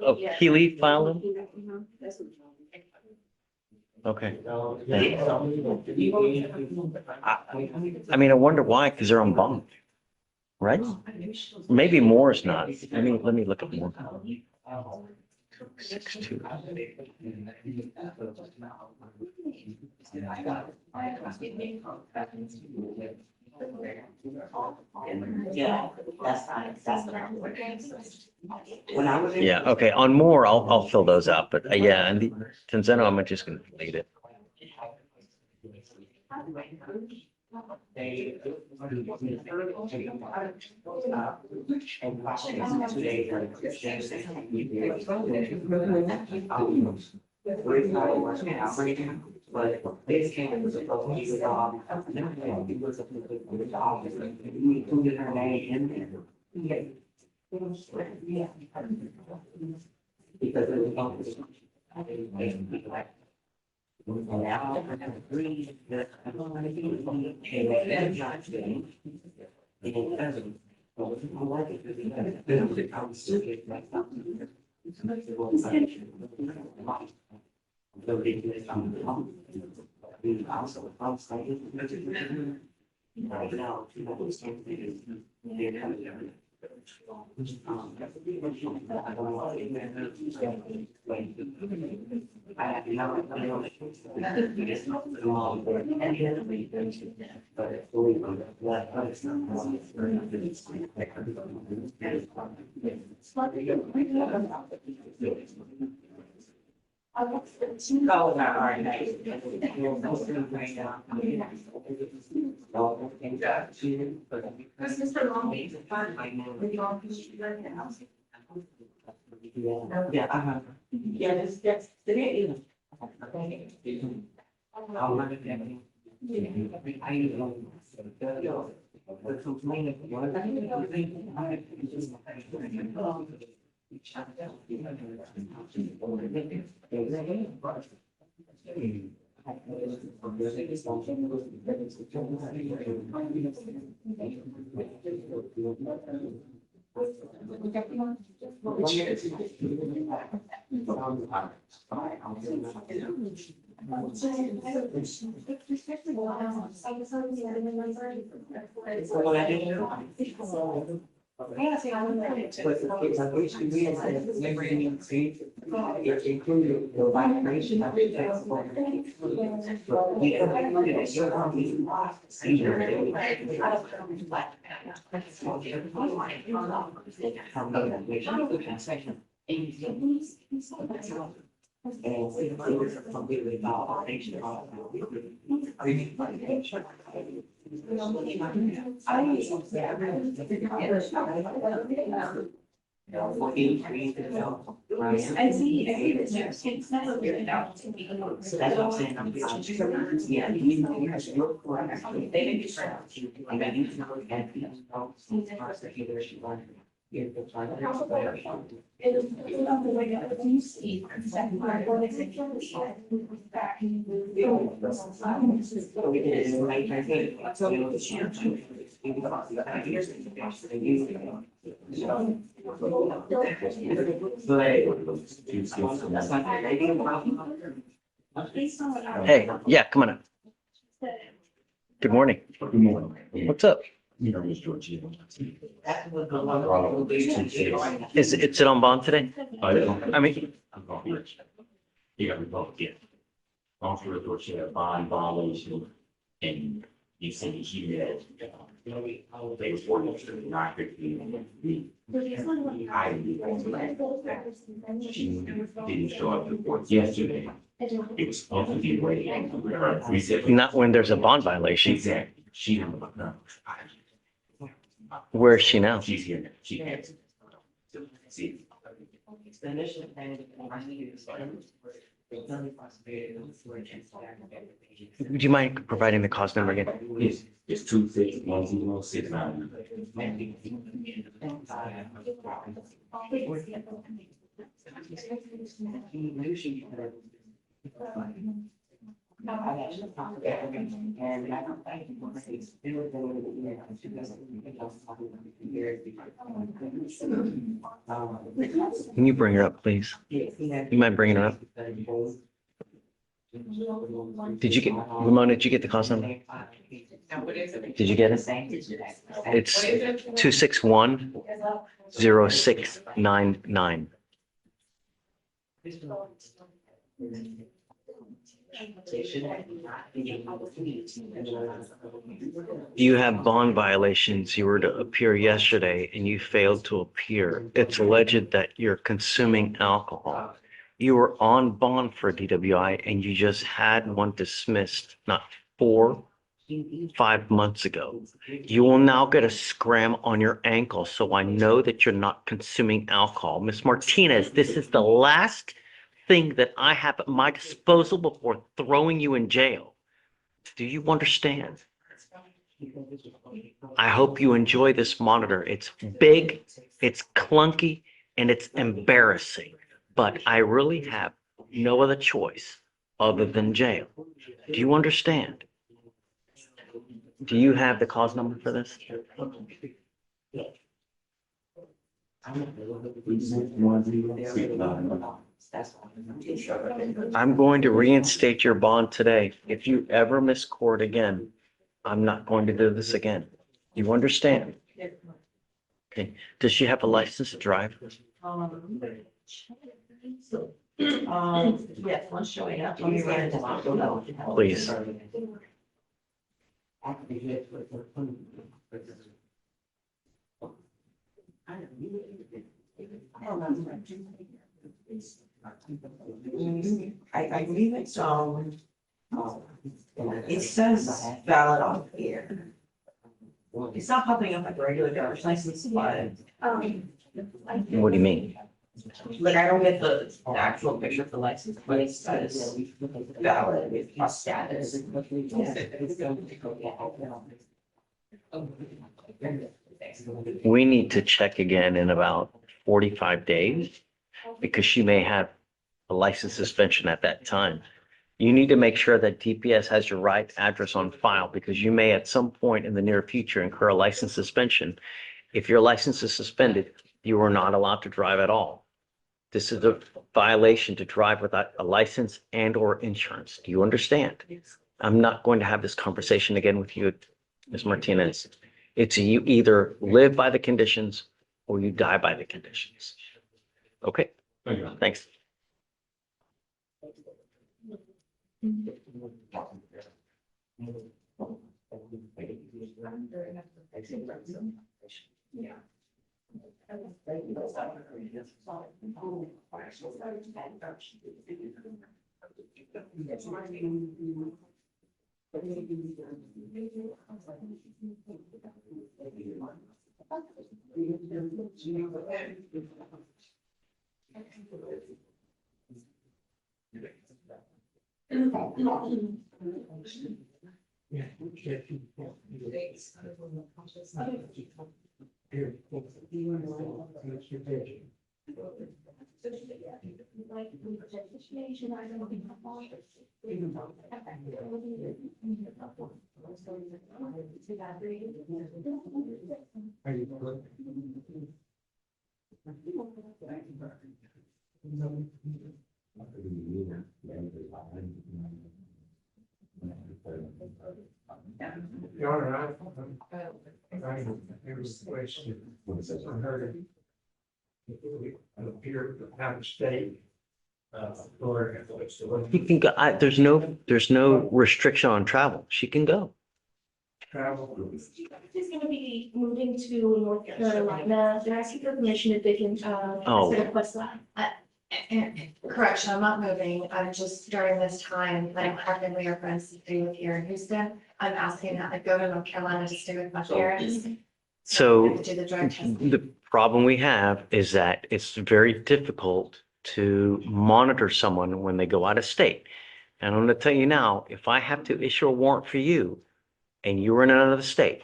Oh, Keely filed them? Okay. I mean, I wonder why, because they're on bond, right? Maybe Moore's not. Let me look at Moore. 6-2. Yeah, okay, on Moore, I'll fill those out, but yeah, and the Tenzeno, I'm just gonna delete it. I see, it's never really out to me. So that's what I'm saying, I'm yeah, you know, you have to look for it. They didn't try to, I mean, you know, and you know, sometimes they either she wanted. If the plan. We did it in like, I think, so it was huge. Hey, yeah, come on up. Good morning. Good morning. What's up? You know, Miss Georgia. Is it on bond today? I mean, I'm going to. You got me both, yeah. Long story short, she had a bond violation and you sent an email. They was working to not fifteen. She didn't show up to court yesterday. It was supposed to be ready. We said. not when there's a bond violation. Exactly. She didn't look up. Where is she now? She's here. She has. See. The initial plan. Do you mind providing the cost number again? It's 2610669. Can you bring her up, please? You mind bringing her up? Did you get, Ramona, did you get the cost number? Now, what is it? Did you get it? It's 2610699. You have bond violations. You were to appear yesterday and you failed to appear. It's alleged that you're consuming alcohol. You were on bond for DWI and you just had one dismissed, not 5 months ago. You will now get a scram on your ankle, so I know that you're not consuming alcohol. Miss Martinez, this is the last thing that I have at my disposal before throwing you in jail. Do you understand? I hope you enjoy this monitor. It's big, it's clunky, and it's embarrassing. But I really have no other choice other than jail. Do you understand? Do you have the cause number for this? I'm going to reinstate your bond today. If you ever miss court again, I'm not going to do this again. You understand? Okay. Does she have a license to drive? Yes, one showing up. Let me write it down. Please. I believe it's, it says valid on here. It's not popping up like a regular driver's license, but, What do you mean? Like, I don't get the actual picture of the license, but it says valid with my status. We need to check again in about 45 days because she may have a license suspension at that time. You need to make sure that DPS has your right address on file because you may at some point in the near future incur a license suspension. If your license is suspended, you are not allowed to drive at all. This is a violation to drive without a license and or insurance. Do you understand? I'm not going to have this conversation again with you, Ms. Martinez. It's you either live by the conditions or you die by the conditions. Okay, thanks. Your Honor, I have a question. I heard it appear to have a state. Or. You can go, there's no restriction on travel. She can go. Travel. She's gonna be moving to North Carolina. They're asking for permission if they can, Oh. set a quest lab. Correction, I'm not moving. I'm just during this time, like having we are friends to stay with here in Houston. I'm asking that I go to North Carolina to stay with my parents. So I have to do the drug test. the problem we have is that it's very difficult to monitor someone when they go out of state. And I'm going to tell you now, if I have to issue a warrant for you and you're in another state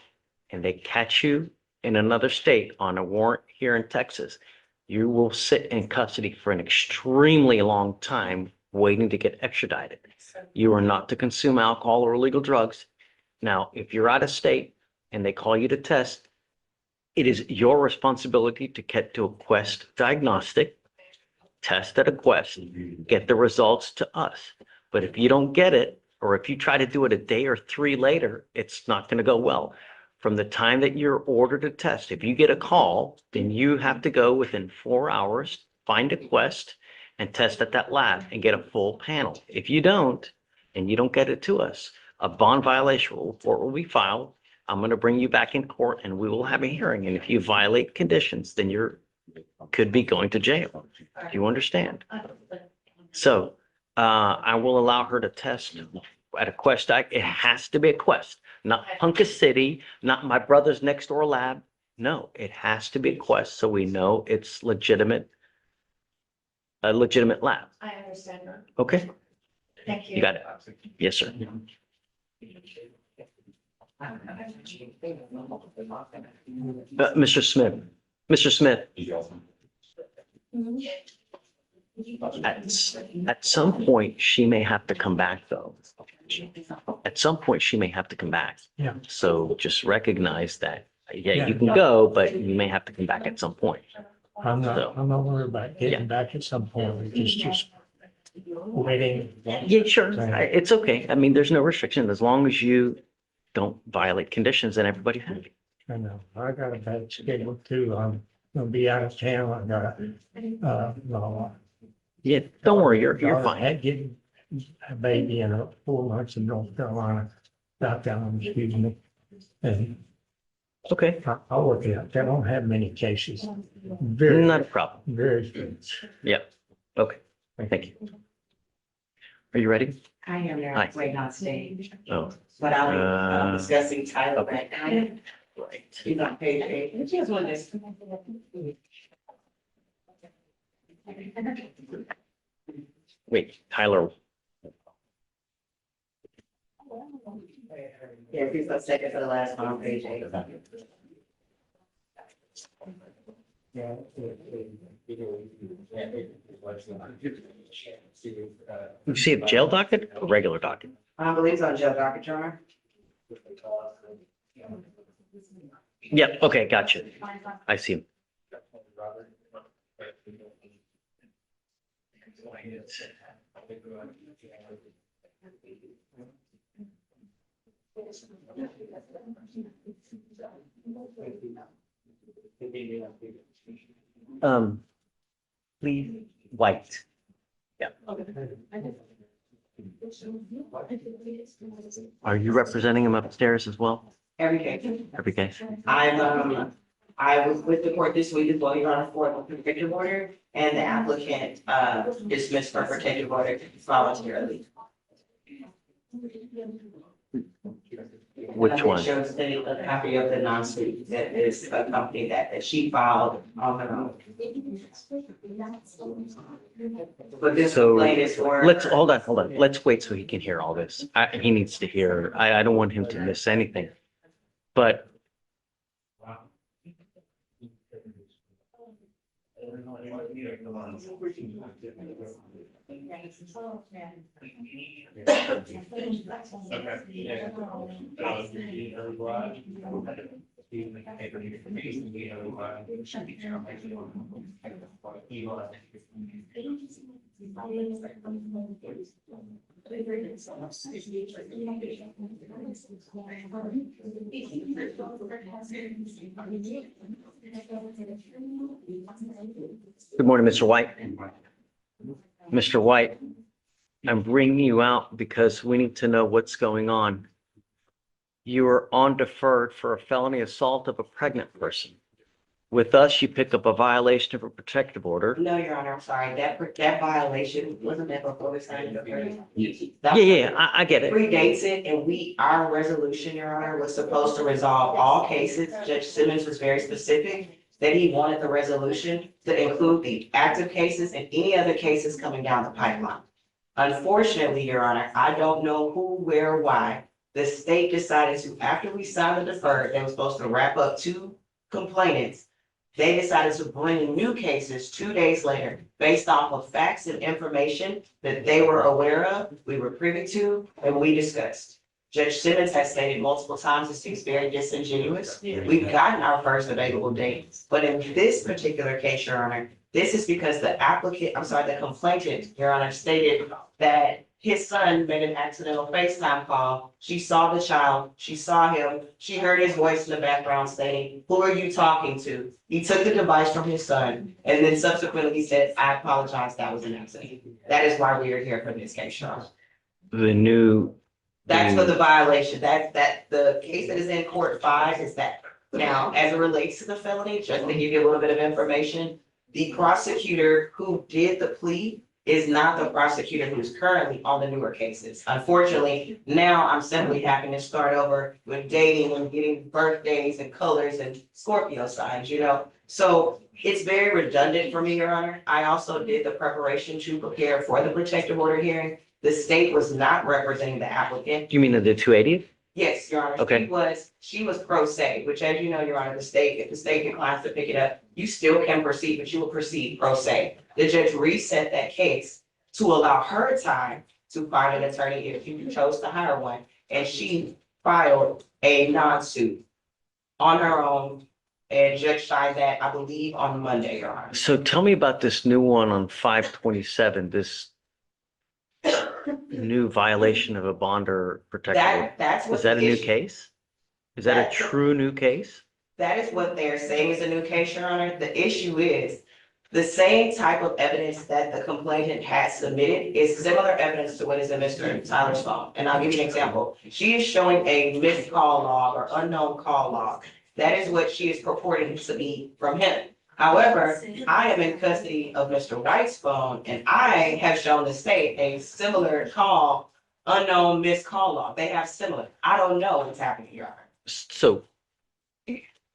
and they catch you in another state on a warrant here in Texas, you will sit in custody for an extremely long time waiting to get extradited. You are not to consume alcohol or illegal drugs. Now, if you're out of state and they call you to test, it is your responsibility to get to a Quest diagnostic, test at a Quest, get the results to us. But if you don't get it, or if you try to do it a day or 3 later, it's not going to go well. From the time that you're ordered a test, if you get a call, then you have to go within 4 hours, find a Quest and test at that lab and get a full panel. If you don't, and you don't get it to us, a bond violation report will be filed. I'm going to bring you back in court and we will have a hearing. And if you violate conditions, then you're could be going to jail. Do you understand? So I will allow her to test at a Quest. It has to be a Quest, not Punkus City, not my brother's next door lab. No, it has to be a Quest so we know it's legitimate, a legitimate lab. I understand. Okay, Thank you. you got it. Yes, sir. Mr. Smith, Mr. Smith, at some point, she may have to come back though. At some point, she may have to come back. Yeah. So just recognize that, yeah, you can go, but you may have to come back at some point. I'm So- not worried about Yeah. getting back at some point. It's just waiting. Yeah, sure. It's okay. I mean, there's no restriction as long as you don't violate conditions and everybody's happy. I know, I got a bad schedule too. I'm gonna be out of town. I got, no. Yeah, don't worry, you're daughter fine. Had getting a baby in 4 months in North Carolina, South Carolina, excuse me. And Okay, I'll work it out. They don't have many cases. Very, not a problem. very few. Yep. Okay, thank you. Are you ready? I am Hi. now waiting on stage, Oh, but I'll be Uh, discussing Tyler right now. right. He's on page 8. Which is one this. Wait, Tyler, Yeah, if he's gonna second for the last one on page 8. you see a jail docket or regular docket? I believe it's on jail docket, Your Honor. Yep, okay, gotcha. I see him. Please, White. Yeah. Are you representing him upstairs as well? Every case. Every case? I was with the court this week as well, Your Honor, for the protective order, and the applicant, dismissed her protective order voluntarily. Which one? It shows a copy of the non-suit that is a company that she filed on her own. But this So complaint is for. let's, hold on. Let's wait so he can hear all this. He needs to hear, I don't want him to miss anything. But good morning, Mr. White. Mr. White, I'm bringing you out because we need to know what's going on. You are on deferred for a felony assault of a pregnant person. With us, you pick up a violation of a protective order. No, Your Honor, I'm sorry, that violation wasn't that before we signed the. Yeah, I get it. Predates it, and our resolution, Your Honor, was supposed to resolve all cases. Judge Simmons was very specific that he wanted the resolution to include the active cases and any other cases coming down the pipeline. Unfortunately, Your Honor, I don't know who, where, why. The state decided to, after we signed the deferred, they were supposed to wrap up 2 complainants. They decided to bring new cases 2 days later, based off of facts and information that they were aware of, we were privy to, and we discussed. Judge Simmons has stated multiple times, it seems very disingenuous. We've gotten our first available date, but in this particular case, Your Honor, this is because the complainant, Your Honor, stated that his son made an accidental FaceTime call. She saw the child, she saw him, she heard his voice in the background saying, "Who are you talking to?" He took the device from his son, and then subsequently he said, "I apologize, that was an accident." That is why we are here for this case, Your Honor. That's for the violation, that the case that is in court 5 is that. Now, as it relates to the felony, just to give you a little bit of information, the prosecutor who did the plea is not the prosecutor who's currently on the newer cases. Unfortunately, now I'm simply having to start over with dating and getting birthdays and colors and Scorpio signs, you know? So it's very redundant for me, Your Honor. I also did the preparation to prepare for the protective order hearing. The state was not representing the applicant. You mean the 280th? Yes, Your Honor. Okay. She was pro se, which, as you know, Your Honor, if the state declines to pick it up, you still can proceed, but you will proceed pro se. The judge reset that case to allow her time to find an attorney if you chose to hire one. And she filed a non-suit on her own, and Judge signed that, I believe, on Monday, Your Honor. So tell me about this new one on 527, this new violation of a bond or protective order. That's what. Is that a the new issue- case? Is that a true new case? That is what they're saying is a new case, Your Honor. The issue is the same type of evidence that the complainant has submitted is similar evidence to what is in Mr. Tyler's phone. And I'll give you an example. She is showing a missed call log or unknown call log. That is what she is purporting to be from him. However, I am in custody of Mr. White's phone, and I have shown the state a similar call, unknown missed call log. They have similar. I don't know what's happening, Your Honor. So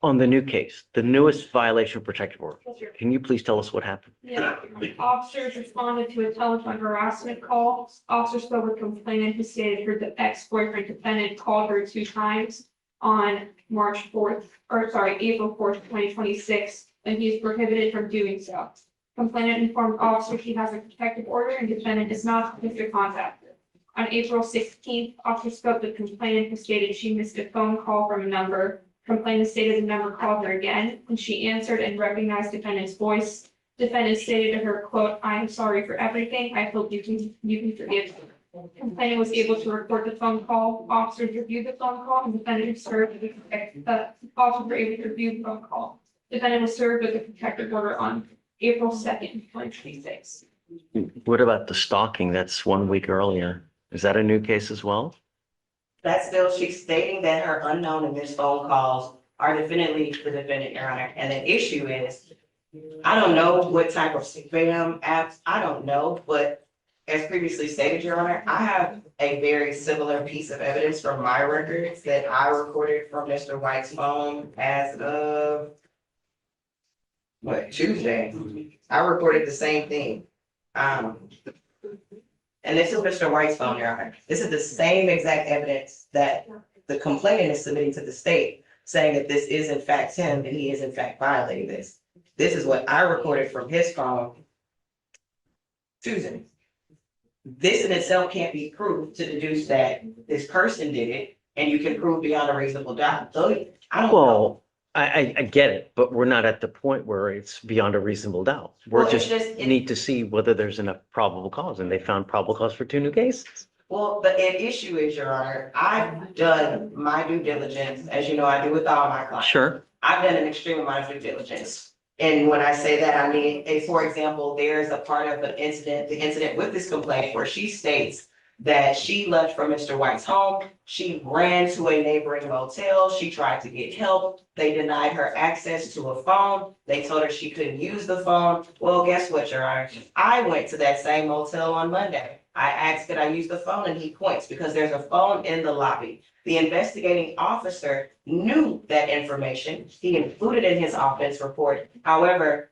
On the new case, the newest violation of protective order, can you please tell us what happened? Yeah, officers responded to a telephone harassment call. Officers spoke with complainant who stated her ex-boyfriend defendant called her 2 times on April 4th, 2026, and he is prohibited from doing so. Complainant informed officers he has a protective order and defendant is not to contact her. On April 16th, officers spoke with complainant who stated she missed a phone call from a number. Complainant stated the number called her again, and she answered and recognized defendant's voice. Defendant stated to her, quote, "I am sorry for everything. I hope you can forgive me." Complainant was able to report the phone call. Officers reviewed the phone call and defendant was served with officers were able to review the phone call. Defendant was served with a protective order on April 2nd, 2026. What about the stalking? That's 1 week earlier. Is that a new case as well? That's still, she's stating that her unknown and missed phone calls are definitely the defendant, Your Honor. And the issue is, I don't know what type of spam apps, I don't know, but as previously stated, Your Honor, I have a very similar piece of evidence from my records that I recorded from Mr. White's phone as of Tuesday. I recorded the same thing. And this is Mr. White's phone, Your Honor. This is the same exact evidence that the complainant is submitting to the state, saying that this is in fact him and he is in fact violating this. This is what I recorded from his phone Tuesday. This in itself can't be proved to deduce that this person did it, and you can prove beyond a reasonable doubt. So I don't know. Well, I get it, but we're not at the point where it's beyond a reasonable doubt. We're Well, it's just it- need to see whether there's enough probable cause, and they found probable cause for 2 new cases. Well, the issue is, Your Honor, I've done my due diligence, as you know, I do with all my clients. Sure. I've done an extreme amount of due diligence. And when I say that, I mean, for example, there's a part of the incident with this complaint where she states that she left from Mr. White's home. She ran to a neighboring motel. She tried to get help. They denied her access to a phone. They told her she couldn't use the phone. Well, guess what, Your Honor? I went to that same motel on Monday. I asked, could I use the phone? And he points because there's a phone in the lobby. The investigating officer knew that information. He included in his offense report. However,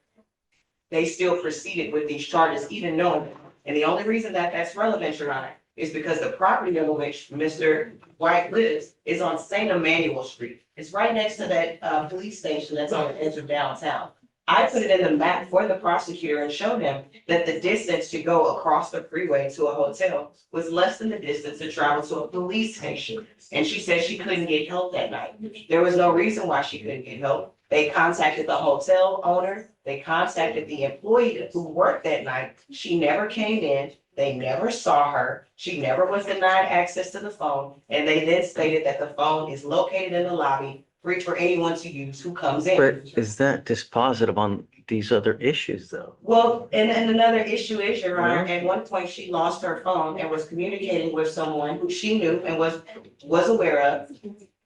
they still proceeded with these charges, even knowing it. And the only reason that that's relevant, Your Honor, is because the property on which Mr. White lives is on St. Emmanuel Street. It's right next to that police station that's on the edge of downtown. I put it in the map for the prosecutor and showed him that the distance to go across the freeway to a hotel was less than the distance to travel to a police station. And she said she couldn't get help that night. There was no reason why she couldn't get help. They contacted the hotel owner. They contacted the employee who worked that night. She never came in. They never saw her. She never was denied access to the phone. And they then stated that the phone is located in the lobby, free for anyone to use who comes in. But is that dispositive on these other issues, though? Well, and another issue is, Your Honor, at one point she lost her phone and was communicating with someone who she knew and was aware of.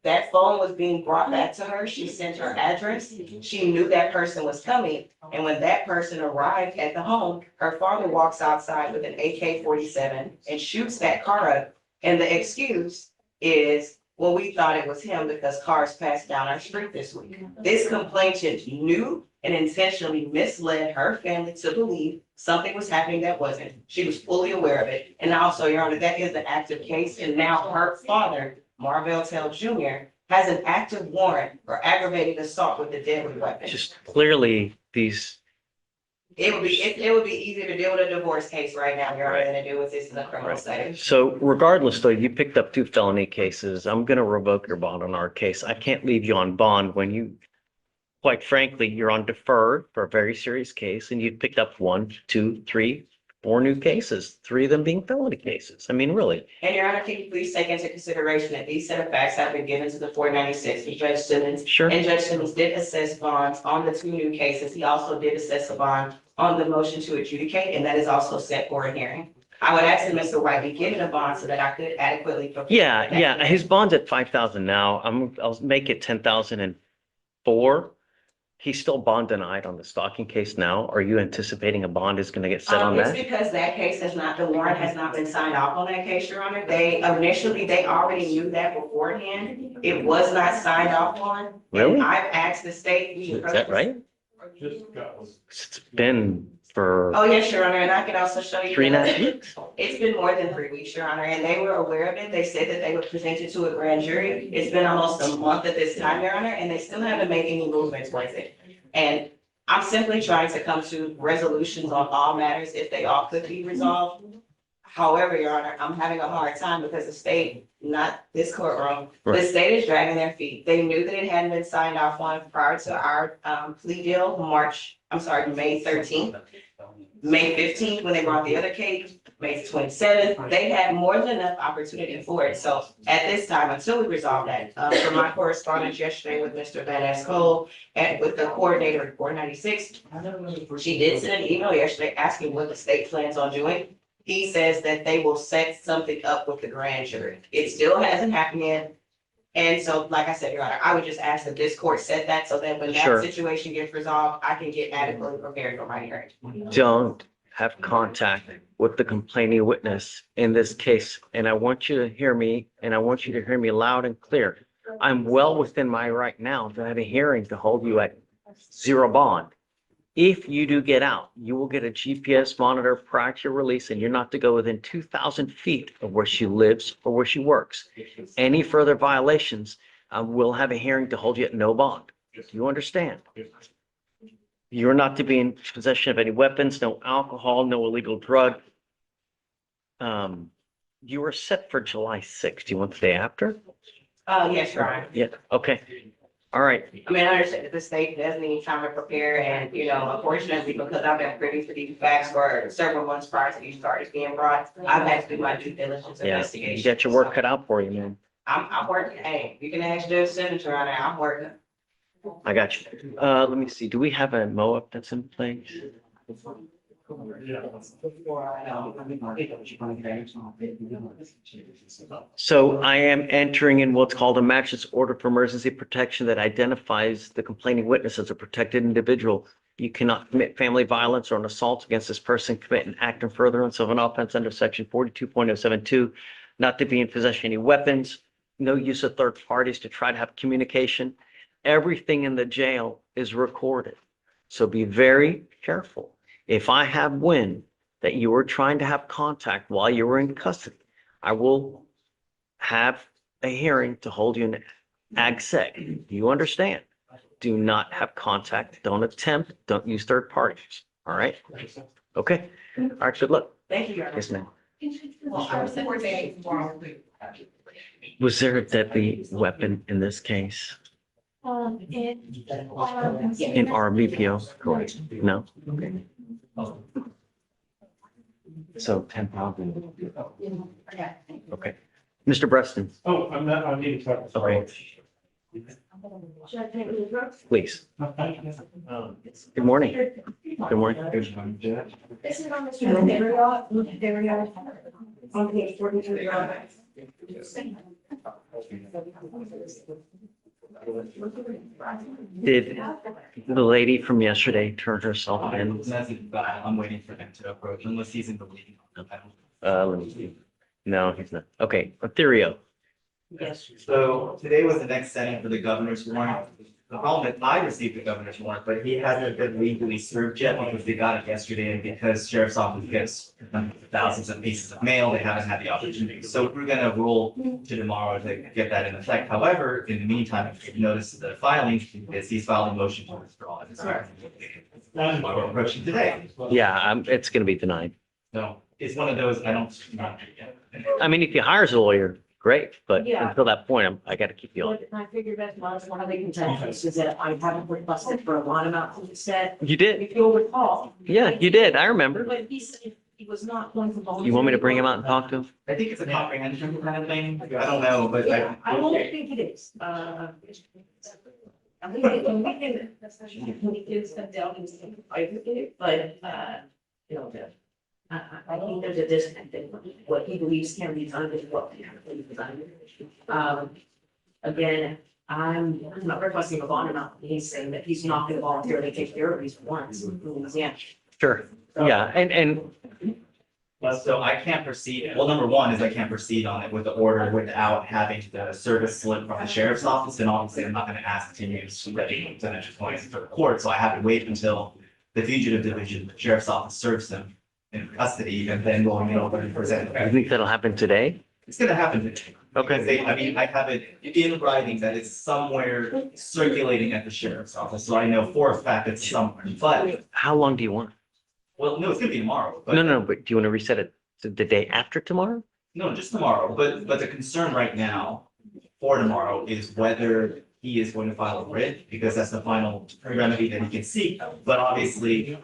That phone was being brought back to her. She sent her address. She knew that person was coming. And when that person arrived at the home, her father walks outside with an AK-47 and shoots that car up. And the excuse is, well, we thought it was him because cars passed down our street this week. This complainant knew and intentionally misled her family to believe something was happening that wasn't. She was fully aware of it. And also, Your Honor, that is an active case. And now her father, Marvell Tell Jr., has an active warrant for aggravated assault with a deadly weapon. Just clearly these, It would be easier to deal with a divorce case right now, Your Honor, than to deal with this in a criminal setting. so regardless, though, you picked up 2 felony cases. I'm going to revoke your bond on our case. I can't leave you on bond when you, quite frankly, you're on deferred for a very serious case and you picked up 1, 2, 3, 4 new cases, 3 of them being felony cases. I mean, really. And Your Honor, can you please take into consideration that these set of facts have been given to the 496 with Judge Simmons? Sure. And Judge Simmons did assess bonds on the 2 new cases. He also did assess a bond on the motion to adjudicate, and that is also set for a hearing. I would ask that Mr. White be given a bond so that I could adequately. prepare that Yeah. hearing. His bond's at 5,000 now. I'll make it 10,004. He's still bond denied on the stalking case now. Are you anticipating a bond is gonna get set on It's that? because that case has not, the warrant has not been signed off on that case, Your Honor. They initially, they already knew that beforehand. It was not signed off on. And Really? I've asked the state. Is that right? It's been for Oh, yes, Your Honor, and I can also show you. 3.5 weeks. It's been more than 3 weeks, Your Honor, and they were aware of it. They said that they would present it to a grand jury. It's been almost a month at this time, Your Honor, and they still haven't made any movement towards it. And I'm simply trying to come to resolutions on all matters if they all could be resolved. However, Your Honor, I'm having a hard time because the state, not this courtroom, the Right. state is dragging their feet. They knew that it hadn't been signed off on prior to our plea deal, May 13th. May 15th, when they brought the other case, May 27th, they had more than enough opportunity for it. So at this time, until we resolve that, from my correspondence yesterday with Mr. Van S. Cole and with the coordinator at 496, she did send an email yesterday asking what the state plans on doing. He says that they will set something up with the grand jury. It still hasn't happened yet. And so, like I said, Your Honor, I would just ask that this court set that so that when Sure. that situation gets resolved, I can get adequately prepared for my hearing. Don't have contact with the complaining witness in this case. And I want you to hear me, and I want you to hear me loud and clear. I'm well within my right now to have a hearing to hold you at 0 bond. If you do get out, you will get a GPS monitor prior to your release, and you're not to go within 2,000 feet of where she lives or where she works. Any further violations, we'll have a hearing to hold you at no bond. Do you understand? You're not to be in possession of any weapons, no alcohol, no illegal drug. You were set for July 6th. Do you want the day after? Yes, Your Honor. Yeah, okay. All right. I mean, I understand that the state does need time to prepare and, unfortunately, because I've been privy to these facts for several months prior to these charges being brought, I've had to do my due diligence Yeah, investigation. you got your work cut out for you, man. I'm working. Hey, you can ask Judge Senator on that. I'm working. I got you. Let me see. Do we have a MOAB that's in place? So I am entering in what's called a mattress order for emergency protection that identifies the complaining witness as a protected individual. You cannot commit family violence or an assault against this person, commit an act in furtherance of an offense under section 42.072, not to be in possession of any weapons, no use of third parties to try to have communication. Everything in the jail is recorded. So be very careful. If I have wind that you were trying to have contact while you were in custody, I will have a hearing to hold you in ag sec. Do you understand? Do not have contact. Don't attempt. Don't use third parties. All right? Okay. All right. Good luck. Thank you, Your Honor. Yes, ma'am. Well, I was coordinating tomorrow. Was there a deadly weapon in this case? In our BPO? Correct. No? Okay. So 10,000. Okay. Mr. Preston, Oh, I need to talk. Okay. please. Good morning. Good morning. This is on Mr. Devereaux. On page 42. Did the lady from yesterday turn herself in? I'm waiting for them to approach unless he's in the meeting. Let me see. No, he's not. Okay, Ethereal. Yes. So today was the next setting for the governor's warrant. The problem is I received the governor's warrant, but he hasn't been legally served yet because they got it yesterday and because sheriff's office gets thousands of pieces of mail, they haven't had the opportunity. So we're gonna rule to tomorrow to get that in effect. However, in the meantime, if you've noticed the filing is he's filed a motion to withdraw it. We're approaching today. Yeah, it's gonna be denied. So it's one of those, I don't. I mean, if he hires a lawyer, great, but Yeah. until that point, I gotta keep you on. I figured that's one of the contentions is that I haven't requested for a lot amount of said, You did. if you'll recall. Yeah, you did. I remember. But he said he was not going to volunteer. You want me to bring him out and talk to him? I think it's a comprehension kind of thing. I don't know, but Yeah, I don't think it is. I think we can step down and fight with it, but, I think there's a disconnect in what he believes can be done with what can be done. Again, I'm not requesting a bond amount. He's saying that he's not gonna voluntarily take care of these warrants. Yeah. Sure. Yeah, and So I can't proceed, well, number one is I can't proceed on it with the order without having the service slip from the sheriff's office, and obviously I'm not gonna ask to use ready to point to the court, so I have to wait until the fugitive division, the sheriff's office serves them in custody, and then going it over and present. I think that'll happen today. It's gonna happen today. Okay. Because I mean, I have it in writing that it's somewhere circulating at the sheriff's office, so I know for a fact it's somewhere, but, How long do you want? well, no, it's gonna be tomorrow, but. No, but do you want to reset it to the day after tomorrow? No, just tomorrow, but the concern right now for tomorrow is whether he is going to file a writ, because that's the final remedy that he can seek, but obviously.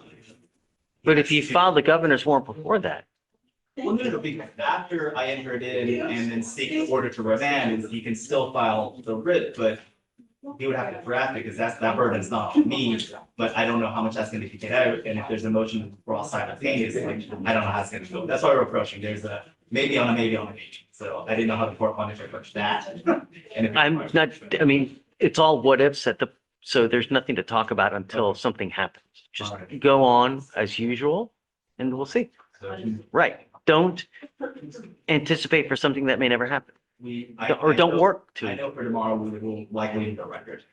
But if you file the governor's warrant before that, Well, no, because after I enter it in and then seek the order to remand, he can still file the writ, but he would have to draft it, because that burden's not on me, but I don't know how much that's gonna get out, and if there's a motion for all simultaneously, I don't know how it's gonna go. That's why we're approaching, there's a maybe on a maybe on a maybe, so I didn't know how the court wanted to approach that. And if- I'm not, I mean, it's all what ifs at the, so there's nothing to talk about until something happens. Just go on as usual and we'll see. So Right. Don't anticipate for something that may never happen. Or I don't know- work I to. know for tomorrow, we will likely need a record.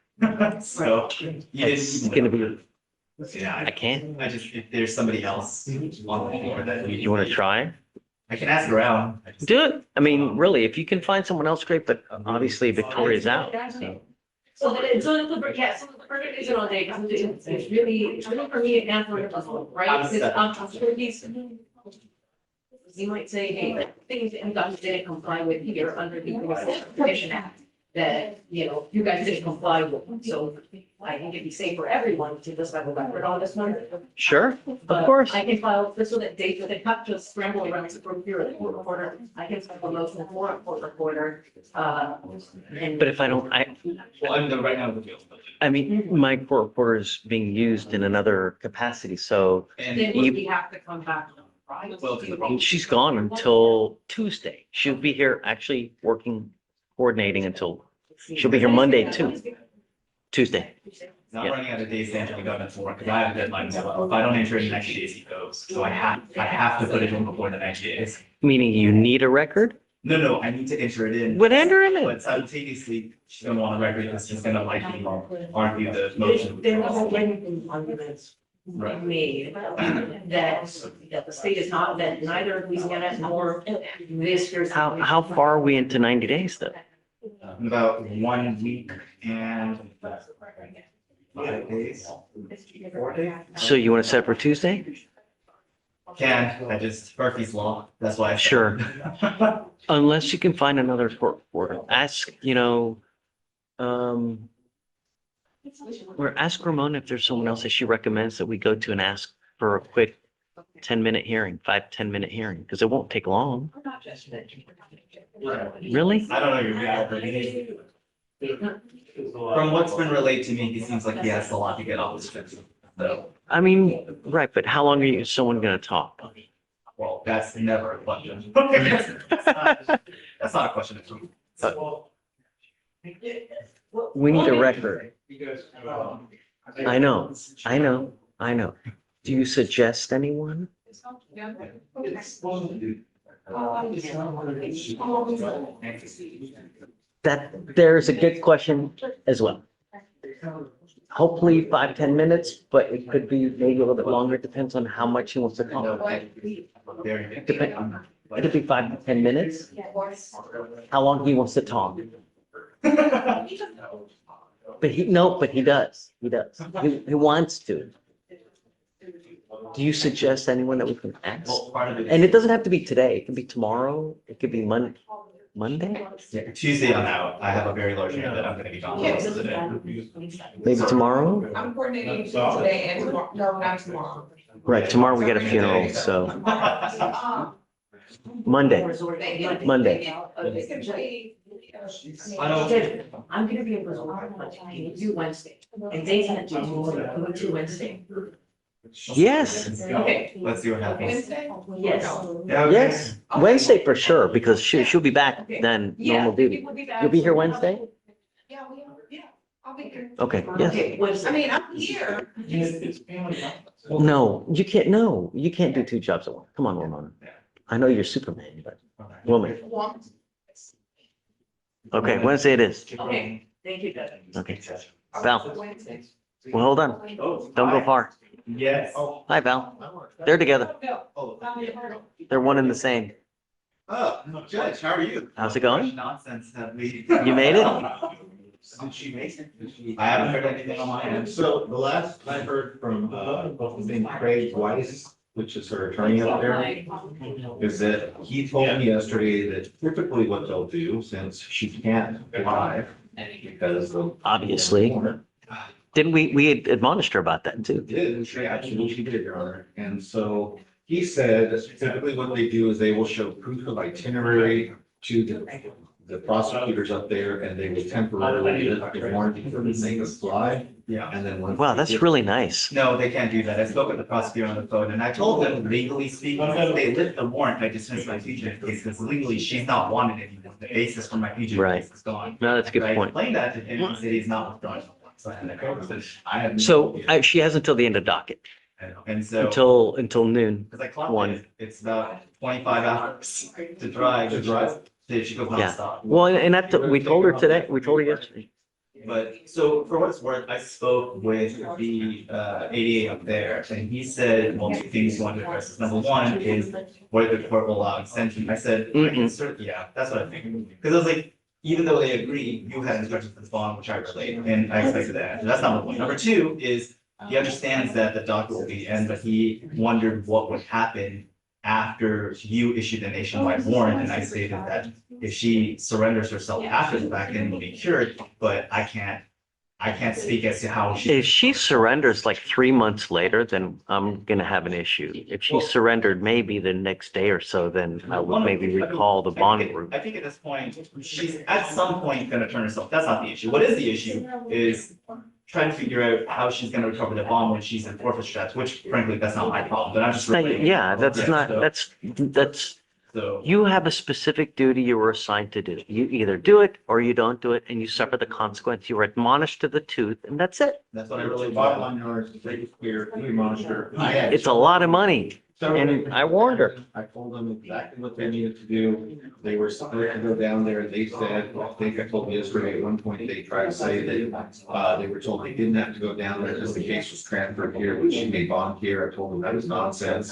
So. you It's didn't- gonna be, Yeah, I can't. I just, if there's somebody else on the floor that. You want to try? I can ask around. I just- Do it. I mean, really, if you can find someone else, great, but obviously Victoria's out. So. So the verdict isn't on date. It's really for me and for the husband, right? Because I'm sure you might say, hey, things that you guys didn't comply with here under the Commission Act, that, you guys didn't comply with. So I think it'd be safe for everyone to just have a record on this one. Sure, of But course. I can file this with a date, but they have to scramble around to procure a court reporter. I can file a motion for a court reporter. And. But if I don't, Well, I'm the right now the field. I mean, my court reporter is being used in another capacity, so And Then would we have to come back, right? well, to the problem. she's gone until Tuesday. She'll be here actually working, coordinating until, she'll be here Monday too. Tuesday. Not Yeah. running out of days to enter the government for, because I have a deadline as well. If I don't enter in the 90 days, he goes. So I have to put it in before the 90 days. Meaning you need a record? No, I need to enter it in. Would enter him in. But simultaneously, she's gonna want a record because she's gonna likely argue the motion. There was already arguments Right. made that the state is not, that neither Louisiana nor this here's. How far are we into 90 days though? In about 1 week and 5 days. 4 days. So you want to set for Tuesday? I just, Murphy's Law, that's why. Sure. Unless you can find another court reporter. Ask, or ask Ramona if there's someone else that she recommends that we go to and ask for a quick 10-minute hearing, 5-10-minute hearing, because it won't take long. Really? I don't know your guy, but from what's been relayed to me, he seems like he has a lot to get off his chest. So, I mean, right, but how long are you, someone gonna talk? well, that's never a question. That's not a question. We need a record. I know. Do you suggest anyone? That, there's a good question as well. Hopefully 5-10 minutes, but it could be maybe a little bit longer. It depends on how much he wants to talk. It could be 5 to 10 minutes. How long he wants to talk. But he does. He does. He wants to. Do you suggest anyone that we can ask? Well, part of it. And it doesn't have to be today. It could be tomorrow. It could be Monday. Yeah, Tuesday I'm out. I have a very large area that I'm gonna be gone most of the day. Maybe tomorrow? I'm coordinating today and tomorrow, no, not tomorrow. Right, tomorrow we got a funeral, so Monday. Monday. I'm gonna be in Brazil, can you do Wednesday? And they can't do Wednesday. Yes, Okay. Let's see what happens. Wednesday? Yes. Yeah, okay. yes. Wednesday for sure, because she'll be back then, normal duty. We'll be back. You'll be here Wednesday? Yeah, we are. I'll be here. Okay, yes. Okay, what is I it? mean, I'm here. It's family. No, you can't do two jobs at once. Come on, woman. I know you're Superman, but woman. Okay, Wednesday it is. Okay, thank you, Judge. Okay. Val, well, hold on. Oh, Don't go hi. far. Yes. Hi, Val. They're together. They're one and the same. Oh, Judge, how are you? How's it going? Nonsense have we? You made it? Did she make it? I haven't heard anything on my end. So the last I heard from, Craig Weiss, which is her attorney up there, is that he told me yesterday that typically what they'll do, since she can't drive, because of. Obviously. Didn't we admonished her about that too? Did, she absolutely did, Your Honor. And so he said typically what they do is they will show proof of itinerary to the prosecutors up there, and they will temporarily lift the warranty for the thing to fly. Yeah. And then once. Wow, that's really nice. No, they can't do that. I spoke with the prosecutor on the phone and I told them legally speaking, if they lift the warrant, I dismiss my fugitive case because legally she's not wanted anymore. The basis for my fugitive Right. case is gone. No, that's a good I point. explained that to him, he said he's not withdrawing. I have. So she has until the end of docket, And so, until noon. because I clocked One. it, it's about 25 hours to drive. To drive? So she goes Yeah. nonstop. Well, and that, we told her today, we told her yesterday. But so for what it's worth, I spoke with the ADA up there and he said, well, two things he wanted to address. Number one is whether the court will allow extension. I said, I can yeah, that's what I think. Because I was like, even though they agree, you had instructions for the bond, which I relayed, and I expected that. That's number one. Number two is he understands that the docket will be end, but he wondered what would happen after you issued a nationwide warrant. And I stated that if she surrenders herself after the fact, then it'll be cured, but I can't speak as to how she. If she surrenders like 3 months later, then I'm gonna have an issue. If she surrendered maybe the next day or so, then I would maybe recall the bond group. I think at this point, she's at some point gonna turn herself. That's not the issue. What is the issue is trying to figure out how she's gonna recover the bond when she's in forfeiture status, which frankly, that's not my problem, but I'm just. Yeah, that's not, so- that's, So, you have a specific duty you were assigned to do. You either do it or you don't do it and you suffer the consequence. You were admonished to the tooth and that's it. that's what I really. Bottom line, Your Honor, is to make it clear, we monitor. It's a lot of money. And I warned her. I told them exactly what they needed to do. They were supposed to go down there and they said, I think I told you yesterday, at one point, they tried to say that, they were told they didn't have to go down there because the case was transferred here, which she made bond here. I told them that was nonsense.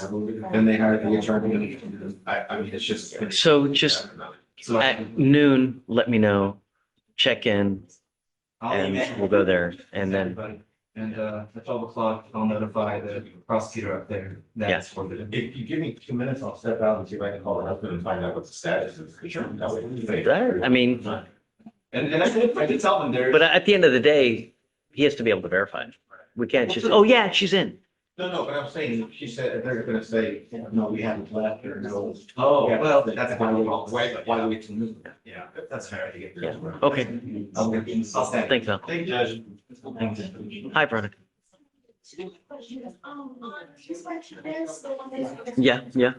Then they hired the attorney. I mean, it's just. So just at noon, let me know, check in and we'll go there and then. And at 12 o'clock, I'll notify the prosecutor up there. That's for the. If you give me 2 minutes, I'll step out and see if I can call her husband and find out what the status is. Sure. I mean, And I did tell them there. but at the end of the day, he has to be able to verify it. We can't just, oh yeah, she's in. No, but I'm saying, she said, they're gonna say, no, we haven't left or no. Oh, Yeah, well, that's why fine. why wait till noon? Yeah, that's fair. I get Yeah, that. okay. I'll stand. Thanks, Val. Thank you, Judge. Thanks. Hi, Veronica. Yeah, yeah,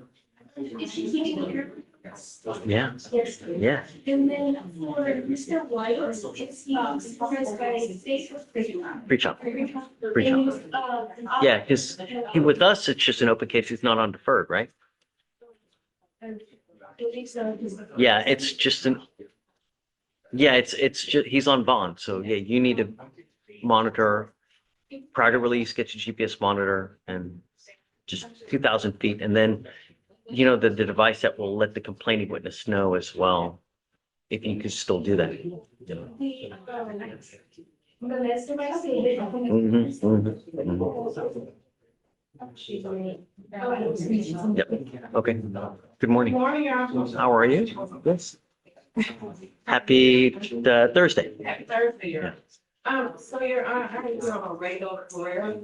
Is she keeping here? yeah, Yes. yeah. And then for Mr. White, it's authorized by Facebook. Preach on. Preach And, on. Yeah, because with us, it's just an open case. It's not on deferred, right? Yeah, it's just yeah, it's just, he's on bond. So yeah, you need to monitor prior to release, get your GPS monitor and just 2,000 feet. And then, you know, the device that will let the complaining witness know as well, if you could still do that. Yep. Okay. Good morning. Good morning, Your Honor. How are you? Yes. Happy Thursday. Happy Thursday, Your Honor. So Your Honor, I think we're on a regular career.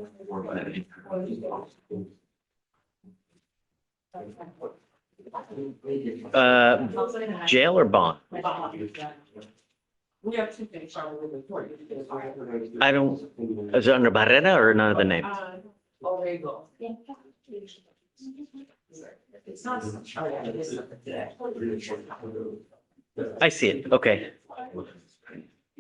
Jail or bond? We have two things. I don't, is it under Barrera or none of the names? Orego. It's not. I see it. Okay.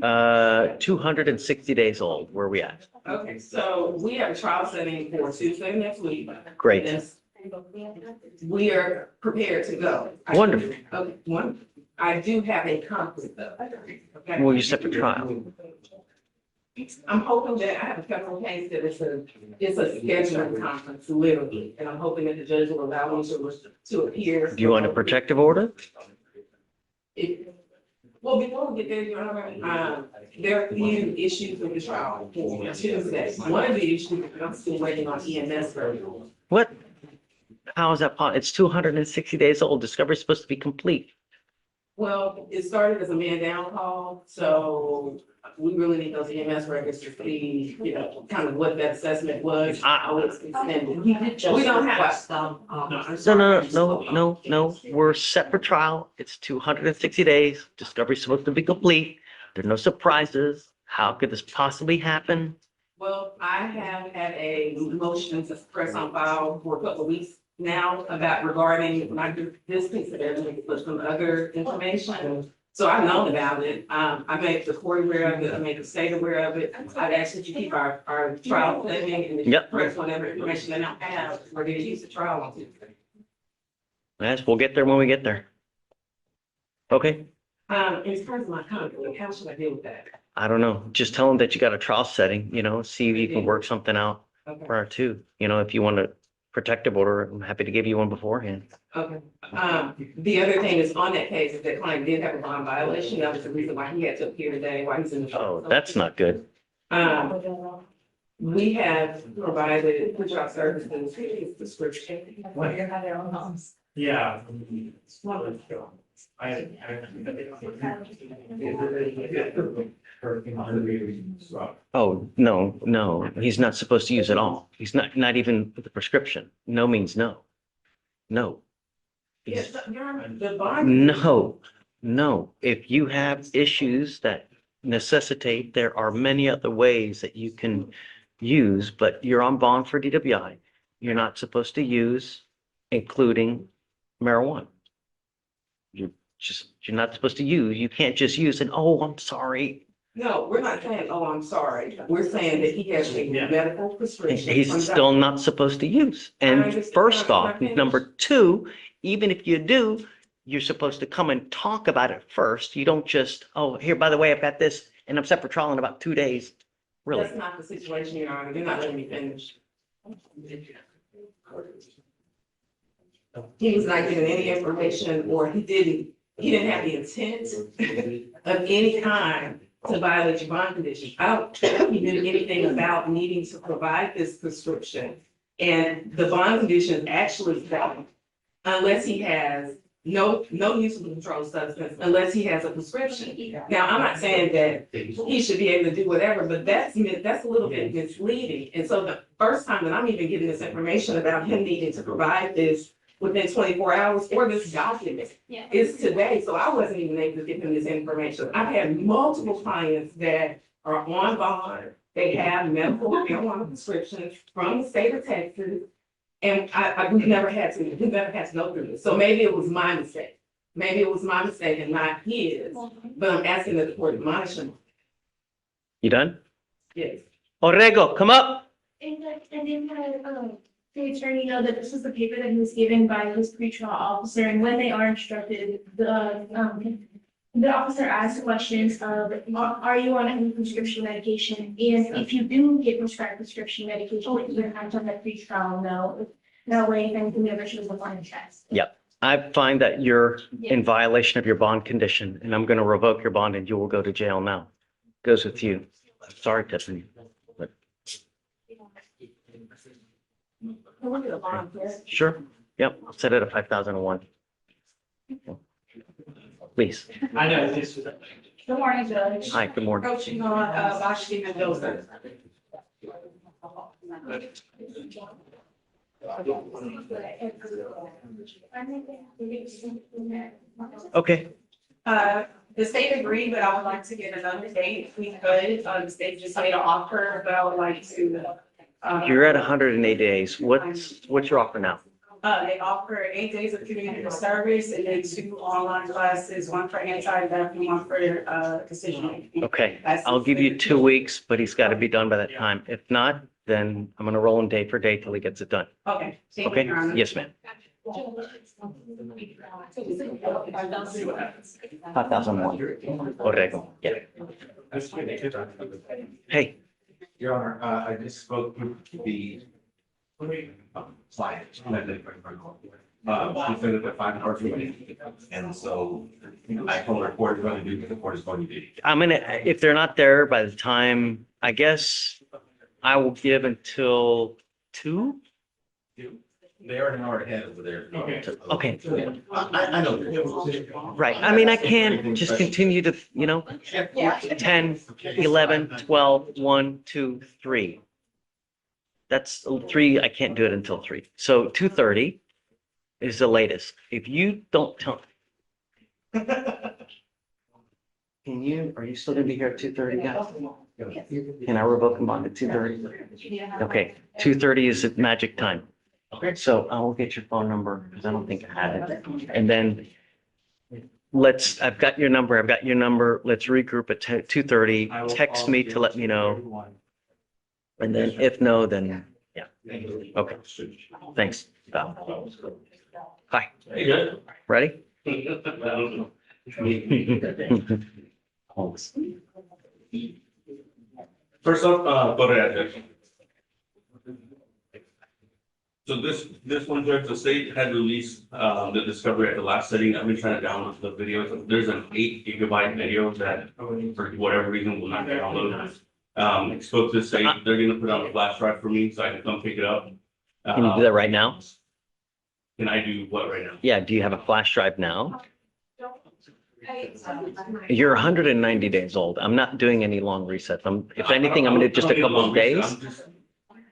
260 days old. Where are we at? Okay, so we have a trial setting for Tuesday next week. Great. Yes. We are prepared to go. Wonderful. Okay, one, I do have a conflict though. Okay? Well, you set for trial. I'm hoping that I have a federal case that it's a scheduling conference, literally, and I'm hoping that the judge will allow me to appear. Do you want a protective order? Well, before we get there, Your Honor, there are a few issues with the trial for Tuesday. One of the issues is I'm still waiting on EMS verdict. What? How is that possible? It's 260 days old. Discovery is supposed to be complete. Well, it started as a man down call, so we really need those EMS records to see, you know, kind of what that assessment was. How it's extended. We don't have. No. We're set for trial. It's 260 days. Discovery is supposed to be complete. There are no surprises. How could this possibly happen? Well, I have had a motion to suppress on file for a couple of weeks now about regarding not just this piece of evidence, but some other information. So I've known about it. I made the court aware of it. I made the state aware of it. I've asked that you keep our trial pending and Yep. press whatever information they don't have, or they use the trial on Tuesday. Yes, we'll get there when we get there. Okay. In terms of my conflict, how should I deal with that? I don't know. Just tell them that you got a trial setting, see if you can work something out Okay. prior to, if you want a protective order, I'm happy to give you one beforehand. Okay. The other thing is on that case, is that client did have a bond violation. That was the reason why he had to appear today, why he's in the trial. Oh, that's not good. We have provided without services, his prescription. Yeah. Oh, no, he's not supposed to use it all. He's not even with the prescription. No means no. No. Yes, the bond. No. If you have issues that necessitate, there are many other ways that you can use, but you're on bond for DWI. You're not supposed to use, including marijuana. You're not supposed to use. You can't just use and, oh, I'm sorry. No, we're not saying, oh, I'm sorry. We're saying that he has a medical prescription. He's still not supposed to use. And first off, number two, even if you do, you're supposed to come and talk about it first. You don't just, oh, here, by the way, I've got this and I'm set for trial in about 2 days. Really? That's not the situation, Your Honor. You're not letting me finish. He was not giving any information, or he didn't have the intent of any kind to violate your bond conditions. I don't think he knew anything about needing to provide this prescription. And the bond conditions actually say, unless he has no use of a controlled substance, unless he has a prescription. Now, I'm not saying that he should be able to do whatever, but that's a little bit misleading. And so the first time that I'm even getting this information about him needing to provide this within 24 hours or this document is today. So I wasn't even able to give him this information. I've had multiple clients that are on bond. They have medical marijuana prescriptions from the state of Texas. And we've never had to go through this. So maybe it was my mistake. Maybe it was my mistake and not his, but I'm asking that the court admonish him. You done? Yes. Orrego, come up. And then the attorney know that this is the paper that he was given by his pretrial officer, and when they are instructed, the officer asks questions of, are you on any prescription medication? And if you do get prescribed prescription medication, you have to let pretrial know. No way, if anything ever shows up on the test. Yep. I find that you're in violation of your bond condition, and I'm going to revoke your bond and you will go to jail now. Goes with you. Sorry, Tiffany. But Look at the bond here. sure. Yep. I'll set it at 5,001. Please. I know this was. Good morning, Judge. Hi, good morning. Coaching on, Vashti Mendoza. Okay. The state agreed, but I would like to get another date if we could. The state just made an offer, but I would like to. You're at 108 days. What's your offer now? They offer 8 days of community service and then 2 online classes, one for anti-theft and one for decision making. Okay, I'll give you 2 weeks, but he's got to be done by that time. If not, then I'm gonna roll him day for day till he gets it done. Okay. Thank you, Okay? Your Honor. Yes, ma'am. 5,001. Borrego, yeah. Hey, Your Honor, I just spoke with the client. She said that the 5 hours remaining, and so I told her court is going to do what the court is going to do. I'm gonna, if they're not there by the time, I guess I will give until 2. They are an hour ahead over there. Okay. I know. Right. I mean, I can't just continue to, 10, 11, 12, 1, 2, 3. That's 3. I can't do it until 3. So 2:30 is the latest. If you don't tell. Are you still gonna be here at 2:30, guys? Can I revoke them on at 2:30? Okay, 2:30 is the magic time. Okay. So I will get your phone number because I don't think I had it. And then I've got your number. Let's regroup at 2:30. Text me to let me know. And then if no, then yeah. Okay. Thanks. Hi. Hey, good. Ready? First off, photo address. So this one, Judge, the state had released, the discovery at the last setting. I've been trying to download the videos. There's an 8 gigabyte video that for whatever reason will not download. Spoke to the state, they're gonna put on a flash drive for me so I can come pick it up. Can you do that right now? Can I do what right now? Yeah. Do you have a flash drive now? You're 190 days old. I'm not doing any long resets. If anything, I'm gonna do just a couple of days.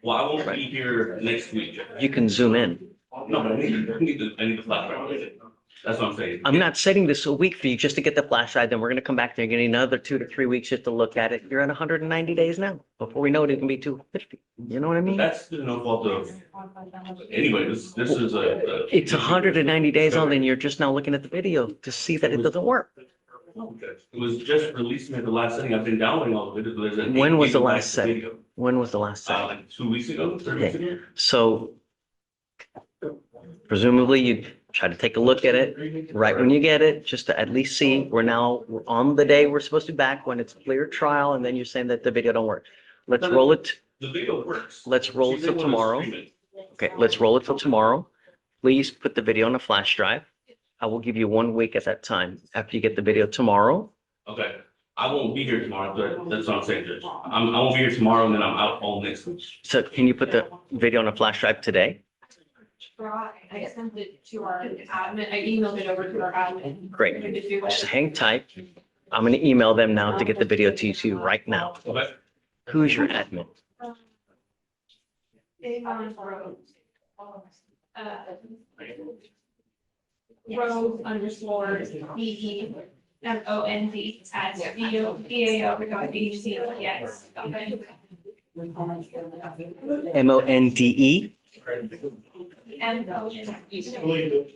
Well, I won't be here next week. You can zoom in. No, but I need the flash drive with it. That's what I'm saying. I'm not setting this a week for you just to get the flash drive. Then we're gonna come back there. You're gonna need another 2 to 3 weeks just to look at it. You're at 190 days now. Before we know it, it can be 250. You know what I mean? That's no fault of. Anyway, this is a. It's 190 days on, and you're just now looking at the video to see that it doesn't work. It was just released at the last setting. I've been downloading all the videos. When was the last setting? When was the last setting? Like 2 weeks ago, 3 weeks ago. So presumably you try to take a look at it right when you get it, just to at least see. We're on the day we're supposed to be back when it's clear trial, and then you're saying that the video don't work. Let's roll it. The video works. Let's roll it She till didn't wanna tomorrow. stream it. Okay, let's roll it till tomorrow. Please put the video on a flash drive. I will give you 1 week at that time after you get the video tomorrow. Okay, I won't be here tomorrow, but that's what I'm saying, Judge. I won't be here tomorrow and then I'm out all next week. So can you put the video on a flash drive today? I sent it to our admin, I emailed it over to our admin. Great. To do Just it. hang tight. I'm gonna email them now to get the video to you right now. Okay. Who's your admin? Avon Rose. Rose underscore BE MOND at VAO.HCLEX. MONDE? MOND.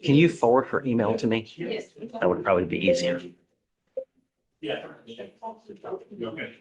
Can you forward her email to me? Yes. That would probably be easier. Yeah. Okay.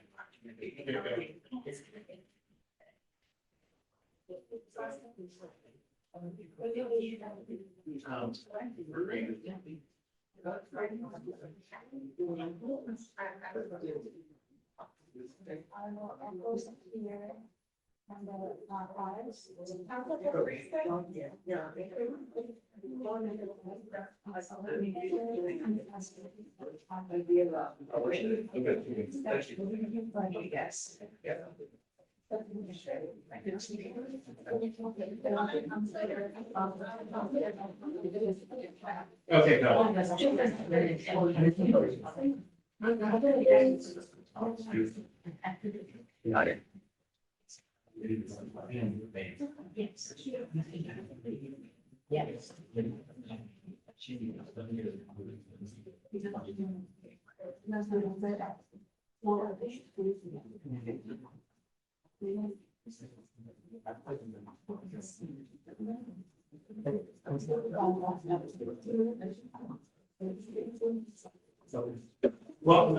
Okay, go. Got it. Yes. Well,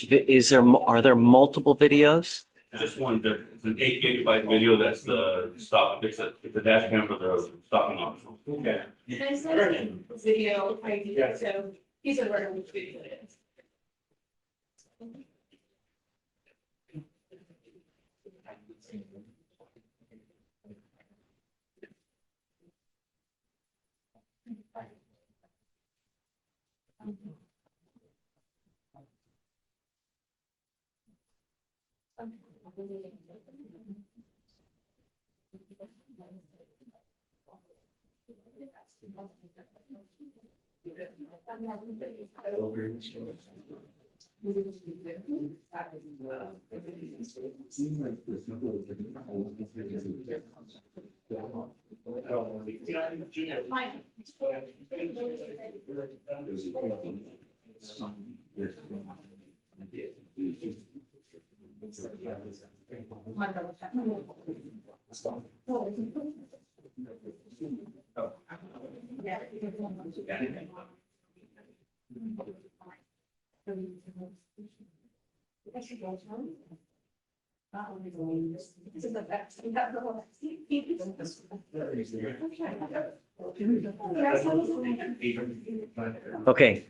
Is there, are there multiple videos? Just one, it's an 8 GB video, that's the stop, it's the dash cam for the stopping on. okay. There's a video ID, so he's aware of which video it is. Okay.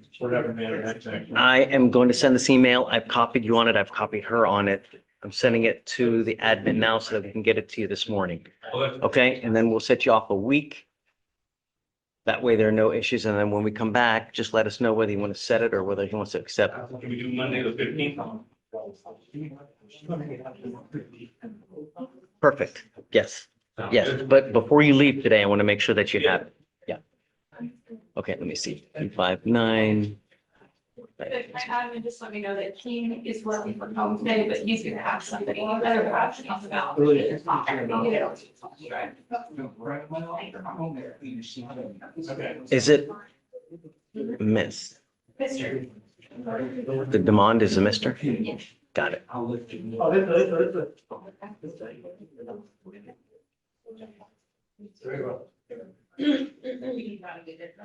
I am going to send this email. I've copied you on it. I've copied her on it. I'm sending it to the admin now so that we can get it to you this morning. Okay, and then we'll set you off a week. That way there are no issues. And then when we come back, just let us know whether you want to set it or whether he wants to accept it. Can we do Monday the 15th? Perfect. Yes. Yes. But before you leave today, I want to make sure that you have it. Yeah. Okay, let me see. 259. Admin just let me know that he is working from home today, but he's gonna have somebody, other option talk about. Is it Miss? Mr. The demand is a mister? Got it. Oh, very well.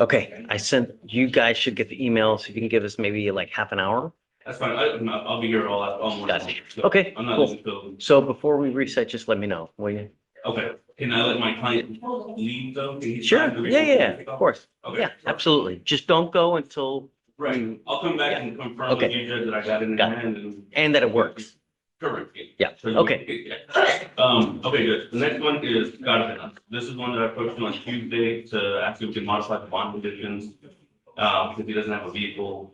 Okay, I sent, you guys should get the email, so you can give us maybe like half an hour. That's fine, I'll be here all morning. Got it. So Okay, I'm not cool. leaving till, So before we reset, just let me know, will you? okay, can I let my client leave though? Can he Sure, sign the yeah, receipt? of course. Okay. Yeah, absolutely. Just don't go until, Right, I'll come back and confirm with Okay. you, Judge, that I got it in Got it. hand and that it works. Correct. Yeah, So you- okay. yeah. Okay, good. The next one is gotta be done. This is one that I posted on Tuesday to ask if we can modify the bond conditions. Because he doesn't have a vehicle,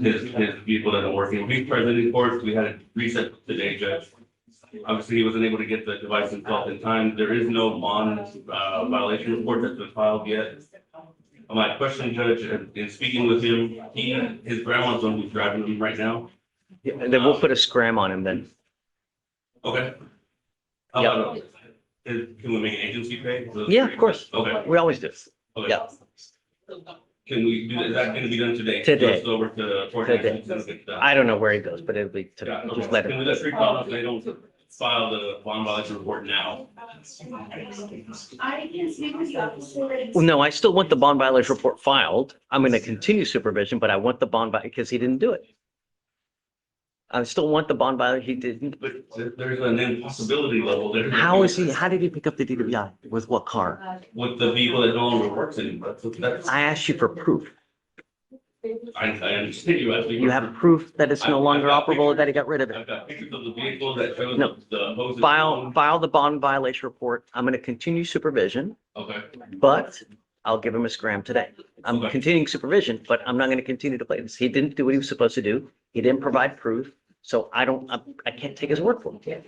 his vehicle doesn't work. He'll be present in court. We had it reset today, Judge. Obviously, he wasn't able to get the device installed in time. There is no bond, violation report that's been filed yet. My question, Judge, in speaking with him, his grandma's the one who's driving him right now. Yeah, and then we'll put a scram on him then. Okay. How Yeah. about, can we make an agency pay? Yeah, of course. Okay. We always do. Okay. Yeah. Can we do that? Is that gonna be done today? Today. Just over to court Today. next week, so it's done. I don't know where he goes, but it'll be today. Yeah, okay. Just let Can we him. let Street call if they don't file the bond violation report now? I can speak with you. Well, no, I still want the bond violation report filed. I'm going to continue supervision, but I want the bond because he didn't do it. I still want the bond violation. He didn't. But there's an impossibility level there. How did he pick up the DWI? With what car? With the vehicle that no longer works anymore. That's, I asked you for proof. I understand you asking. You have proof that it's no longer I've got operable, pictures. that he got rid of I've it. got pictures of the vehicle that shows No. the hoses. File the bond violation report. I'm going to continue supervision, Okay, but I'll give him a scram today. I'm Okay. continuing supervision, but I'm not going to continue to play this. He didn't do what he was supposed to do. He didn't provide proof. So I can't take his word for it.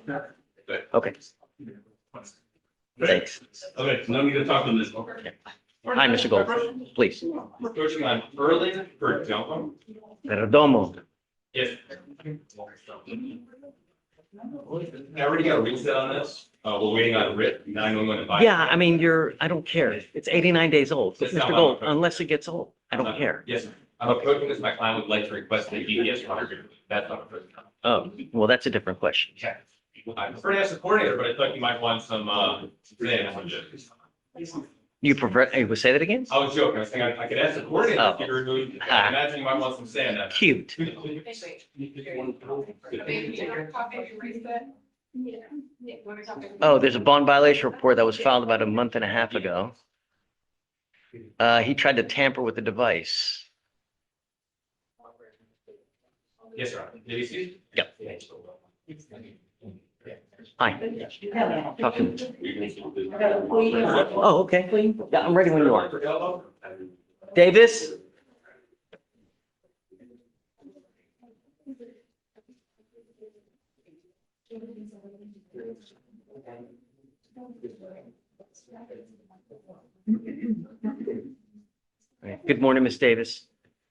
Okay, thanks. Okay, no need to talk to this. Hi, Mr. Gold, please. Coaching on early, for example, Perdomo. if. I already got a reset on this. We're waiting on a writ. Now I know I'm going to buy. Yeah, I mean, I don't care. It's 89 days old. That's not Mr. why Gold, I'm- unless it gets old, I don't care. Yes, sir. I'm approaching this, my client would like to request a DES record. That's not a. Oh, well, that's a different question. Okay. I prefer to ask the coordinator, but I thought you might want some, You prefer, hey, say that again? I was joking. I was saying I could ask the coordinator Oh. if you removed, I imagine you might want some sand. Cute. Oh, there's a bond violation report that was filed about a month and a half ago. He tried to tamper with the device. Yes, sir. Did you see? Yep. Hi. Talk to me. Oh, okay. Yeah, I'm ready when you are. Davis? Good morning, Ms. Davis.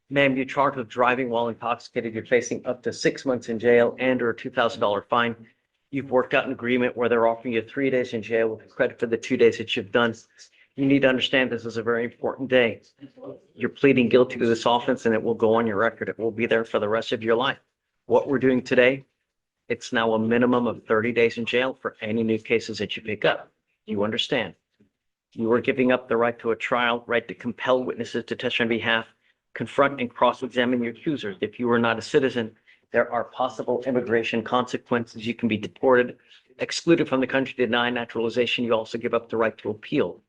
Ma'am, you're charged with driving while intoxicated. You're facing up to 6 months in jail and or a $2,000 fine. You've worked out an agreement where they're offering you 3 days in jail with credit for the 2 days that you've done. You need to understand this is a very important day. You're pleading guilty to this offense and it will go on your record. It will be there for the rest of your life. What we're doing today, it's now a minimum of 30 days in jail for any new cases that you pick up. You understand? You are giving up the right to a trial, right to compel witnesses to testify on behalf, confront and cross-examine your accusers. If you are not a citizen, there are possible immigration consequences. You can be deported, excluded from the country, denied naturalization. You also give up the right to appeal.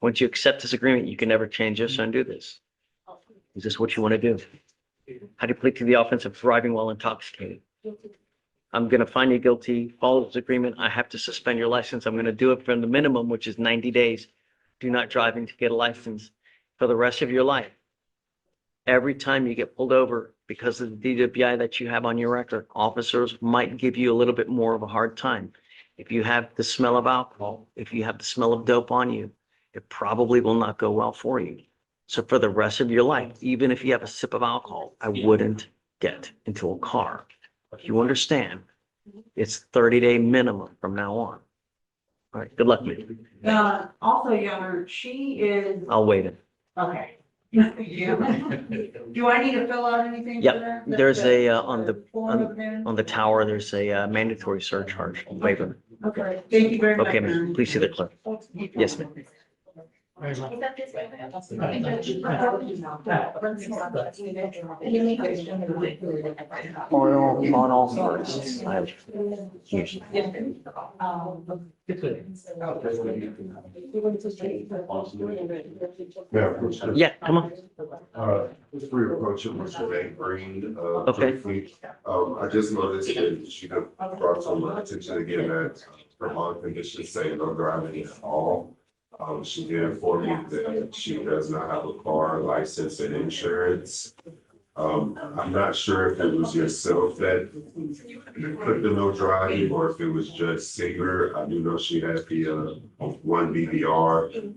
Once you accept this agreement, you can never change this or undo this. Is this what you want to do? How do you plead to the offense of driving while intoxicated? I'm going to find you guilty, follow this agreement. I have to suspend your license. I'm going to do it from the minimum, which is 90 days. Do not driving to get a license for the rest of your life. Every time you get pulled over because of the DWI that you have on your record, officers might give you a little bit more of a hard time. If you have the smell of alcohol, if you have the smell of dope on you, it probably will not go well for you. So for the rest of your life, even if you have a sip of alcohol, I wouldn't get into a car. You understand? It's 30-day minimum from now on. All right, good luck, man. Also, Your Honor, she is, I'll wait it. okay. Do I need to fill out anything for Yep, that? there's a, on Form of them? the tower, there's a mandatory surcharge waiver. Okay, thank you very much. Okay, ma'am, ma'am. please see the clerk. Yes, ma'am. On all firsts, I have usually. Yeah, come on. Just for your approach, Mr. Van Green, Okay. briefly, I just noticed that she got brought to my attention again that her bond conditions say no driving at all. She did inform me that she does not have a car license and insurance. I'm not sure if it was yourself that put the no driving or if it was Judge Singer. I do know she had the one BBR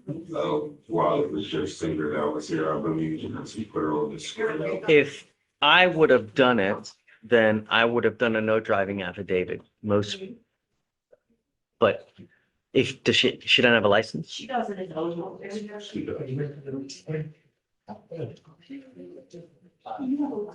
while it was Judge Singer that was here, I believe, because he put her on the screen. If I would have done it, then I would have done a no driving affidavit. But if, does she don't have a license? She doesn't eligible. So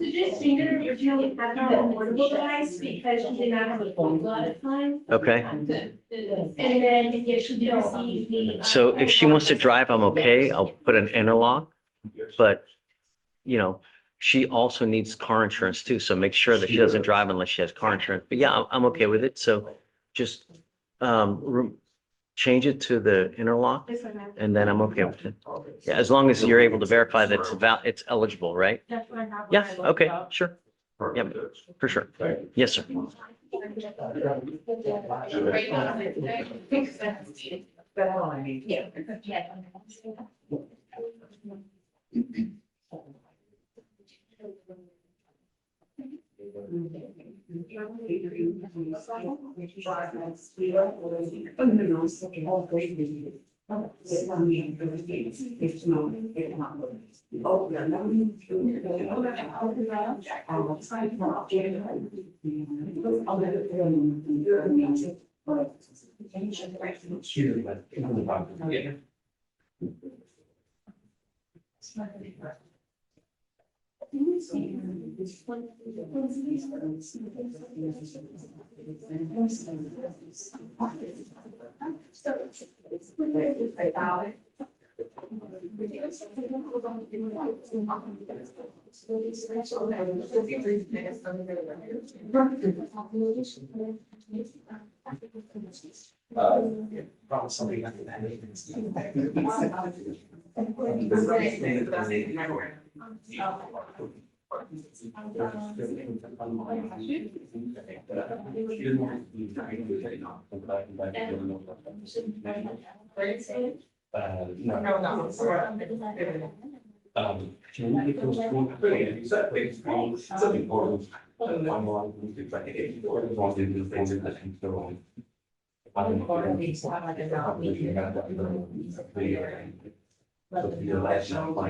just Singer, you're feeling that affordable device because she did not have a phone a lot of time. Okay, And then if she did receive the. so if she wants to drive, I'm okay. I'll put an interlock. But, you know, she also needs car insurance too. So make sure that she doesn't drive unless she has car insurance. But yeah, I'm okay with it. So just change it to the interlock and then I'm okay with it. Yeah, as long as you're able to verify that it's eligible, right? That's what I have. Yeah, okay, sure. Yeah, for sure. Yes, sir.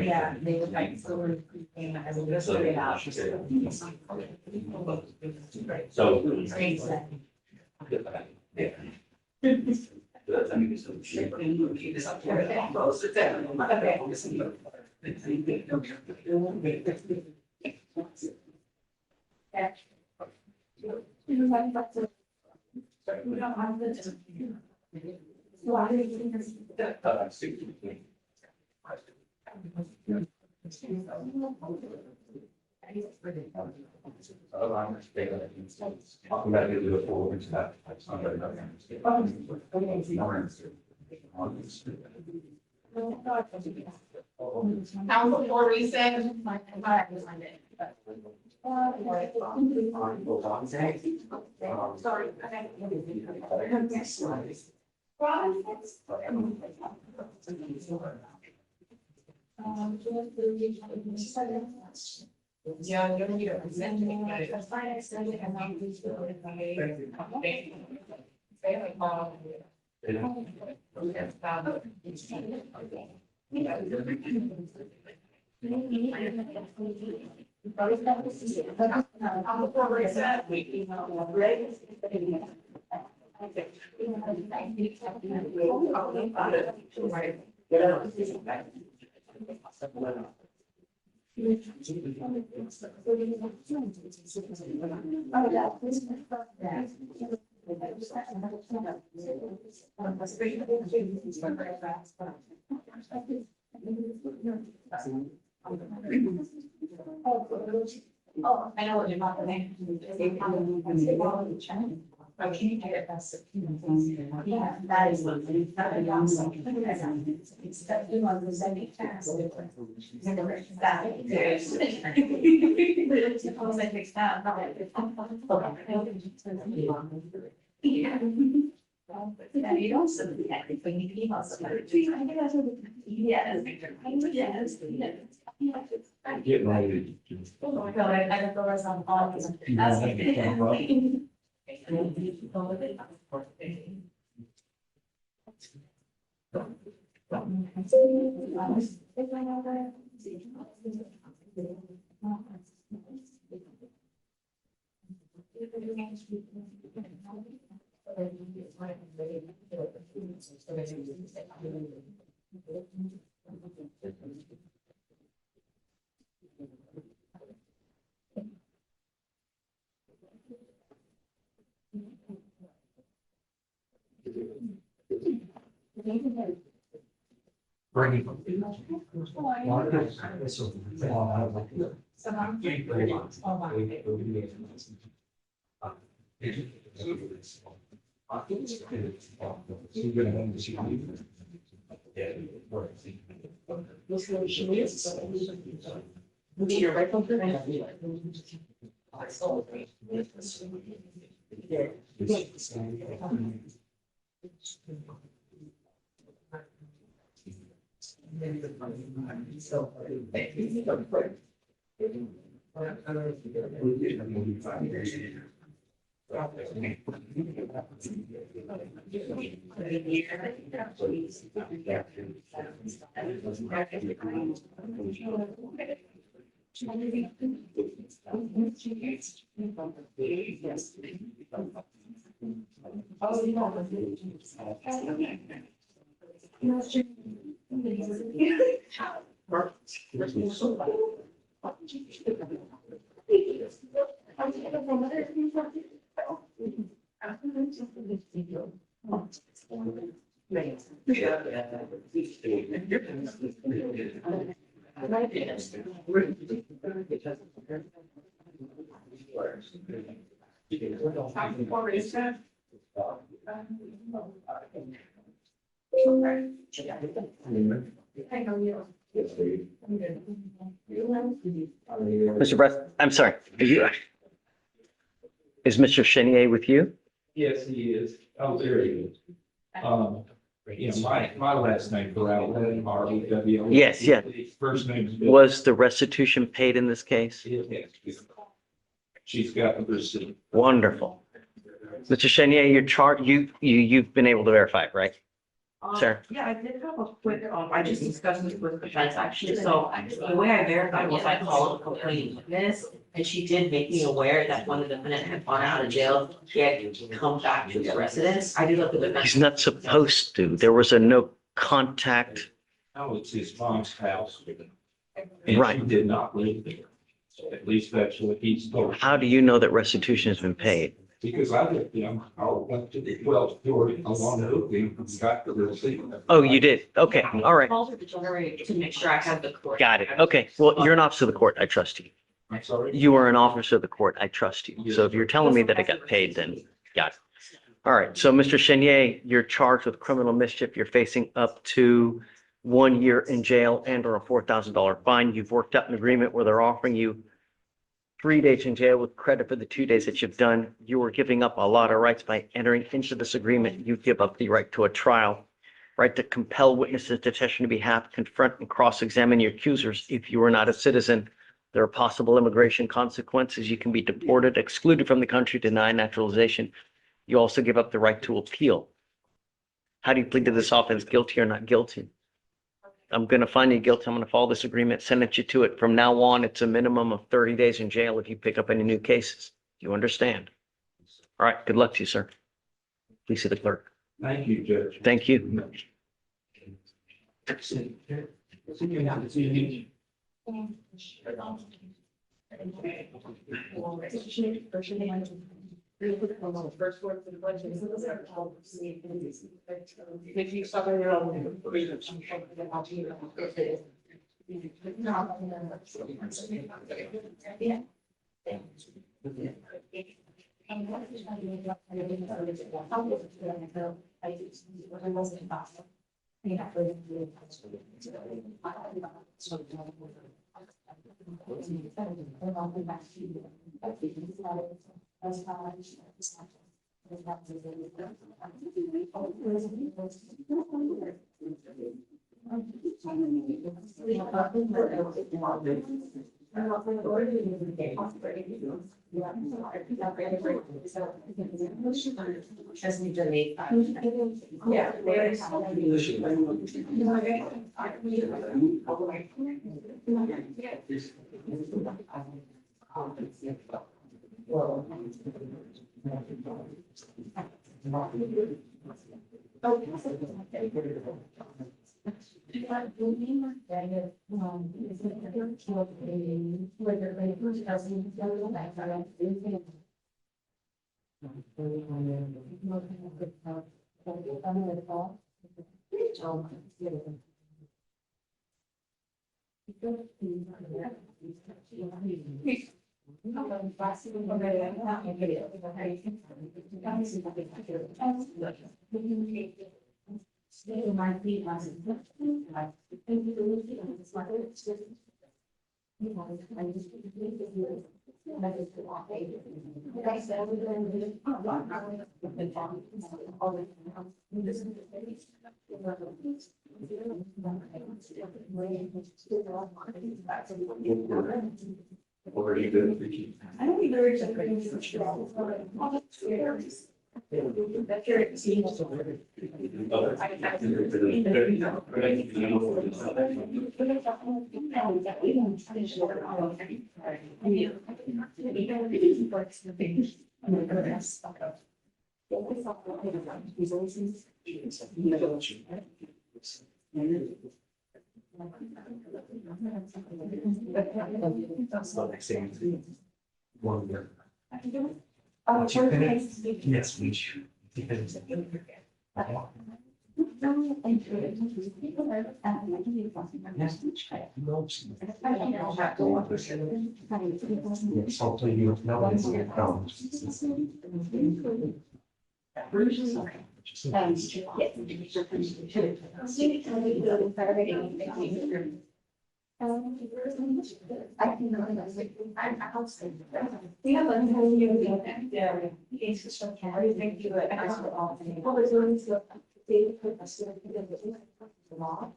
Yeah, they would like so. Now before recess. Yeah, you're gonna need a presenting. Oh, I know what you're not saying. Yeah, that is what. It's that you want to send it fast. Yeah. Yeah, you don't submit that when you email somebody. Yes. Yes. Getting ready. Oh my God, I don't know what's on all this. Mr. Breath, I'm sorry. Is Mr. Chenier with you? Yes, he is. Oh, there he is. My last name, Corral, R-E-W. Yes, yeah. First name is Bill. Was the restitution paid in this case? She's got the receipt. Wonderful. Mr. Chenier, your chart, you've been able to verify it, right? Sir? Yeah, I did have a quick, I just discussed this with the defense actually, so the way I verified was I called a complaining witness. And she did make me aware that when the defendant had gone out of jail, he had come back to his residence. I did look at the. He's not supposed to. There was a no contact. No, it's his mom's house. And Right. she did not live there. At least that's what he's told. How do you know that restitution has been paid? Because I lived, I went to the 12th floor along the hook and got the receipt. Oh, you did? Okay, all right. Called her to generate to make sure I had the correct. Got it. Okay, well, you're an officer of the court. I trust you. I'm sorry? You are an officer of the court. I trust you. So if you're telling me that it got paid, then got it. All right, so Mr. Chenier, you're charged with criminal mischief. You're facing up to 1 year in jail and or a $4,000 fine. You've worked out an agreement where they're offering you 3 days in jail with credit for the 2 days that you've done. You are giving up a lot of rights by entering into this agreement. You give up the right to a trial, right to compel witnesses to testify on your behalf, confront and cross-examine your accusers. If you are not a citizen, there are possible immigration consequences. You can be deported, excluded from the country, denied naturalization. You also give up the right to appeal. How do you plead to this offense, guilty or not guilty? I'm going to find you guilty. I'm going to follow this agreement, sentence you to it. From now on, it's a minimum of 30 days in jail if you pick up any new cases. You understand? All right, good luck to you, sir. Please see the clerk. Thank you, Judge. Thank you. First word for the budget. If you suffer your own. Or you did. I don't think there is a great. One year. Oh, Yes, we should. Something you know is your We have a whole new, yeah, it's just okay, I think you would ask for all. What was doing is the data put us in the law.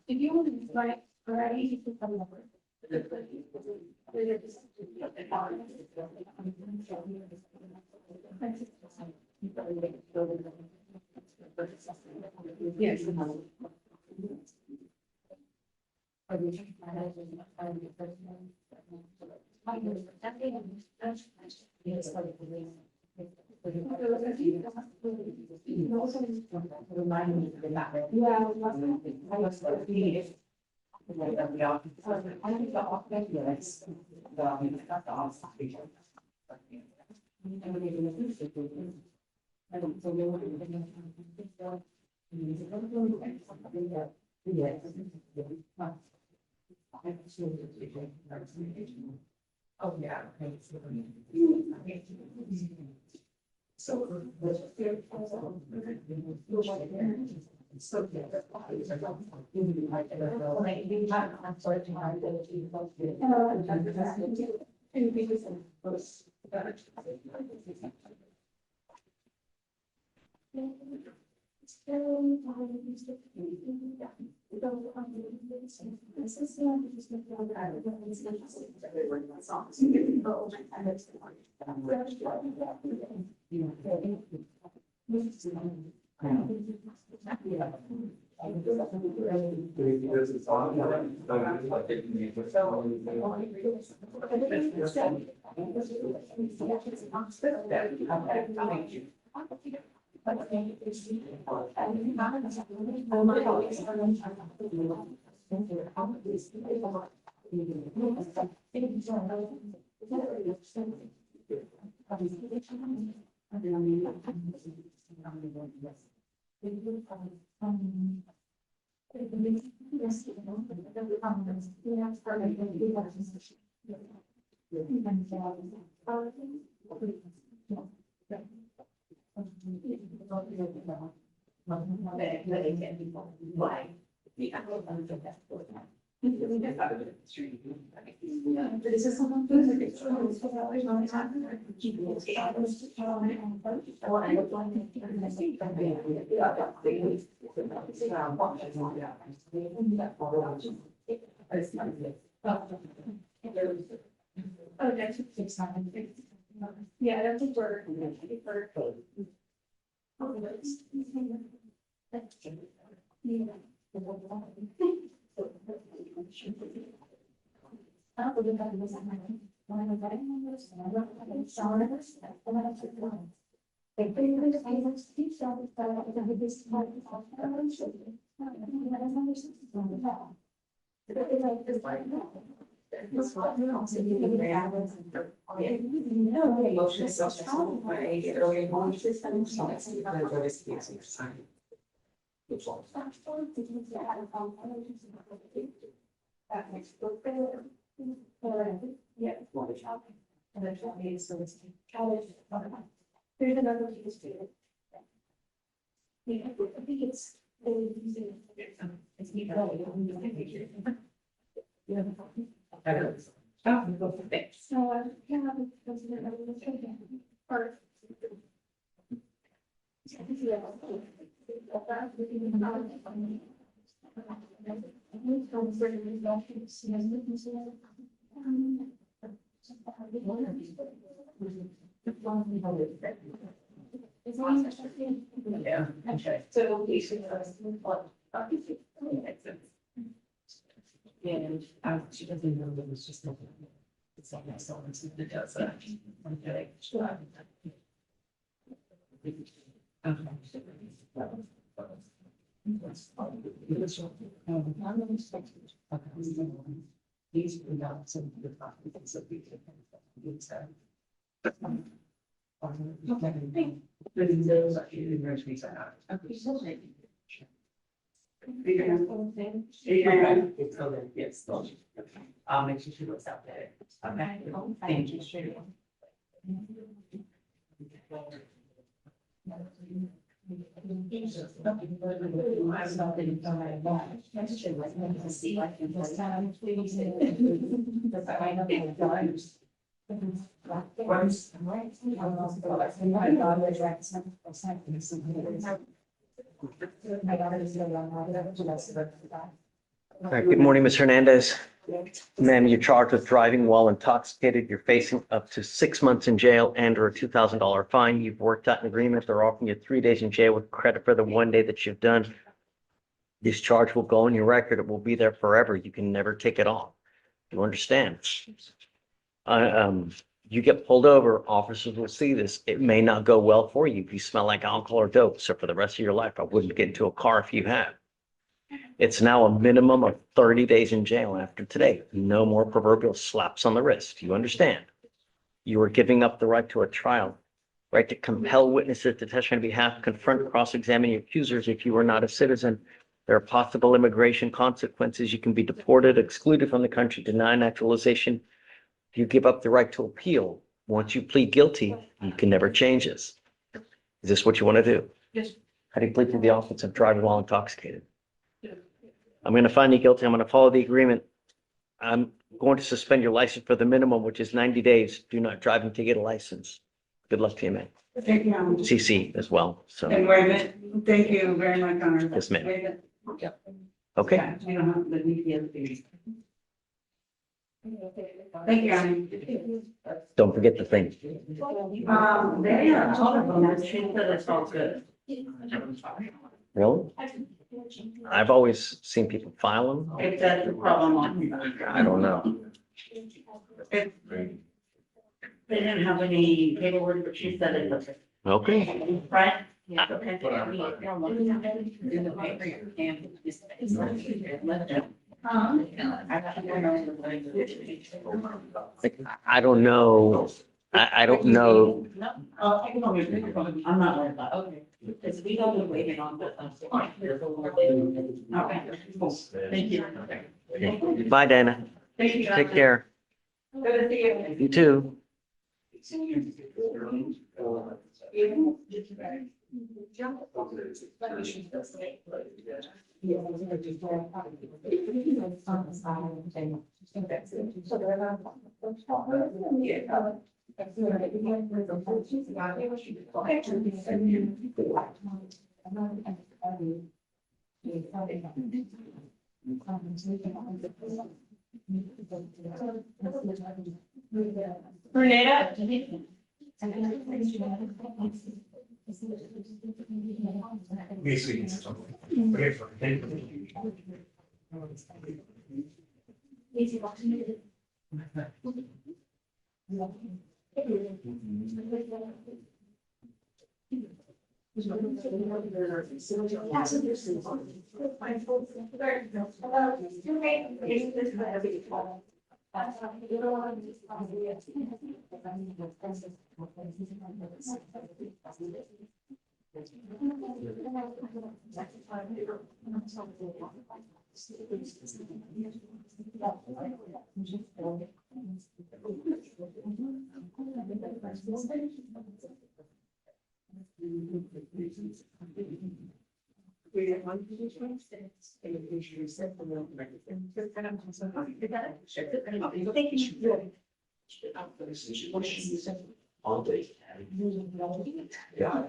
If you want to write, variety, you can come Yes. Oh, yeah. So. So. Oh, that's exciting. Yeah, that's a word. Emotions so strong, right? Early immune system. That makes. Yeah. And then 20 so it's college. There's another piece to it. Yeah, I think it's. It's me. Yeah. Oh, thanks. So, yeah, that's or. Yeah, okay. So we should. And she doesn't know that it's just. It's not myself, it's the does that. Okay. These are not some of the topics that we can. Yes. I'll make sure she looks out there. Okay, thank you. All right, good morning, Ms. Hernandez. Ma'am, you're charged with driving while intoxicated. You're facing up to 6 months in jail and or a $2,000 fine. You've worked out an agreement. They're offering you 3 days in jail with credit for the 1 day that you've done. This charge will go on your record. It will be there forever. You can never take it off. You understand? You get pulled over, officers will see this. It may not go well for you if you smell like alcohol or dope. So for the rest of your life, I wouldn't get into a car if you have. It's now a minimum of 30 days in jail after today. No more proverbial slaps on the wrist. You understand? You are giving up the right to a trial, right to compel witnesses to testify on behalf, confront, cross-examine your accusers if you are not a citizen. There are possible immigration consequences. You can be deported, excluded from the country, denied naturalization. If you give up the right to appeal, once you plead guilty, you can never change this. Is this what you want to do? Yes. How do you plead to the offense of driving while intoxicated? I'm going to find you guilty. I'm going to follow the agreement. I'm going to suspend your license for the minimum, which is 90 days. Do not drive until you get a license. Good luck to you, man. Thank you. CC as well. So, And wait a minute, thank you very much, Honor. Yes, ma'am. Wait a minute. okay. Yeah, we don't have to leave the other things. Thank you, Honor. Don't forget the thing. They are talking about, she said it's all good. Really? I've always seen people file them. If that's the problem. I don't know. If they didn't have any paperwork, but she said it was. Okay. Right? Yeah, okay. In the paper, you can just. I don't know. I don't know. I'm not worried about it. Okay. Because we don't be waiting on the. Okay, cool. Thank you. Bye, Dana. Thank you. Take care. Good to see you. You too. Renata? Yeah.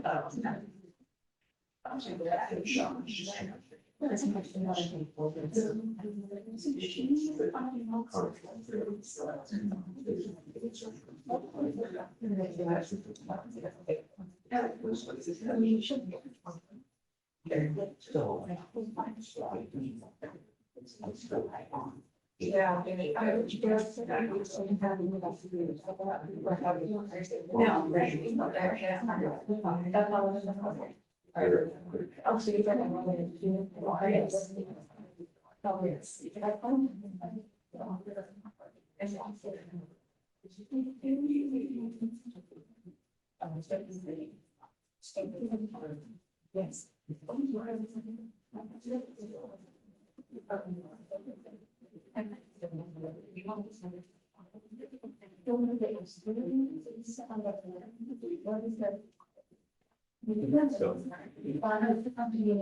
Yes.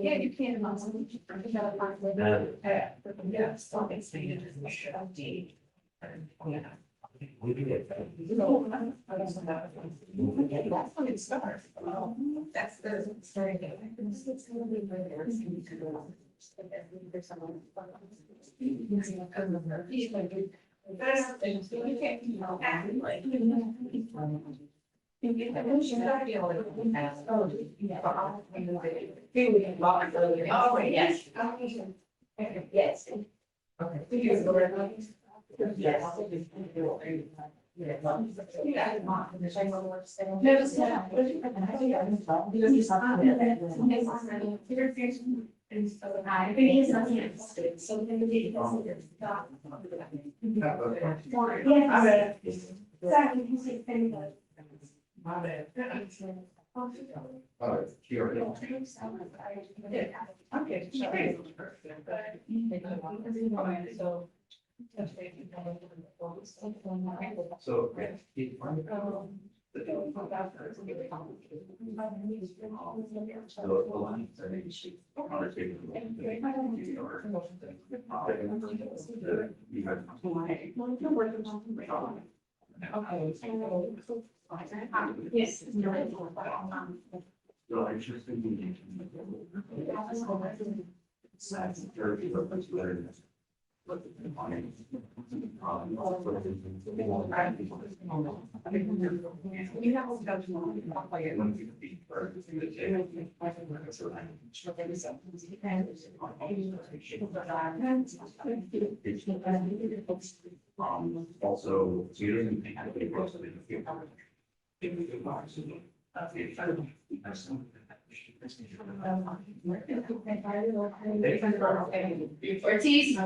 Yeah, you can. That's when it starts. That's the very good. Oh, yes. Yes. Okay. Yes. My bad. Okay, so. So. Yes. Also, so you don't think anybody goes to the field. Ortiz.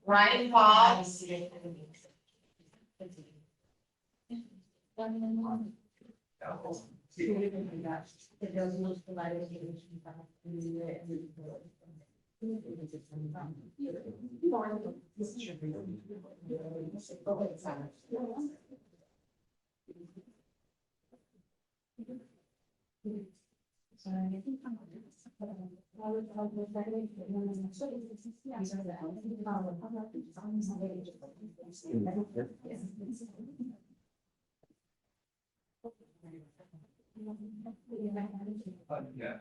Ryan Paul. Yeah.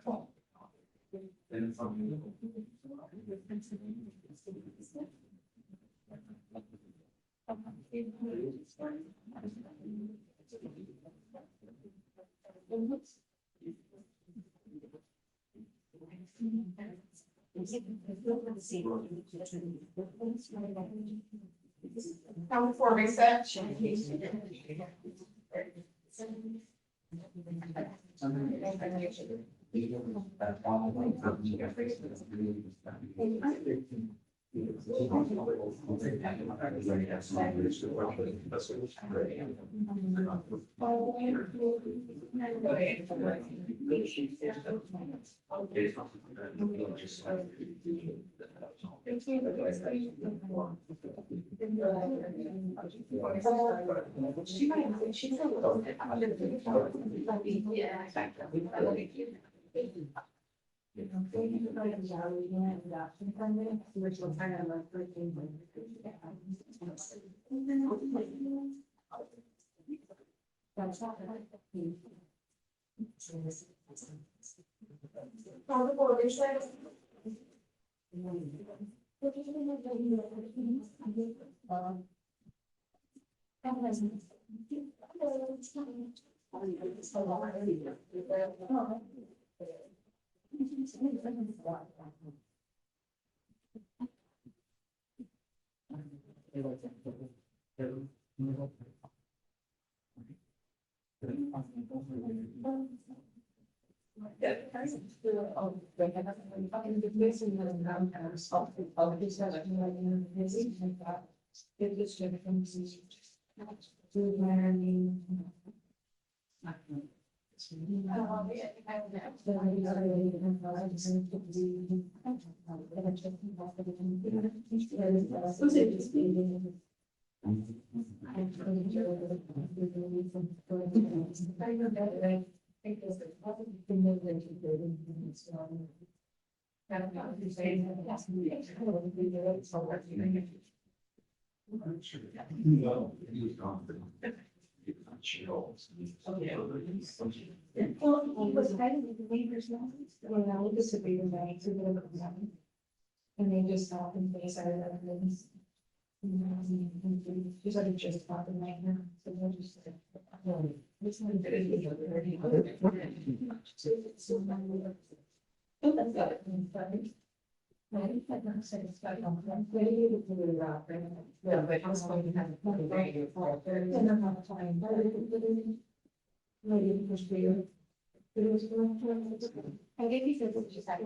And from you. Come for reception. And they just stop and they started everything. Just like just talking right now. So they're just. This one did it. That's good. Right, but not satisfied on that. Very good to do that. Yeah, but I was going to have a point right here for a very long time. Maybe it was weird. But it was going to. I gave you the just that.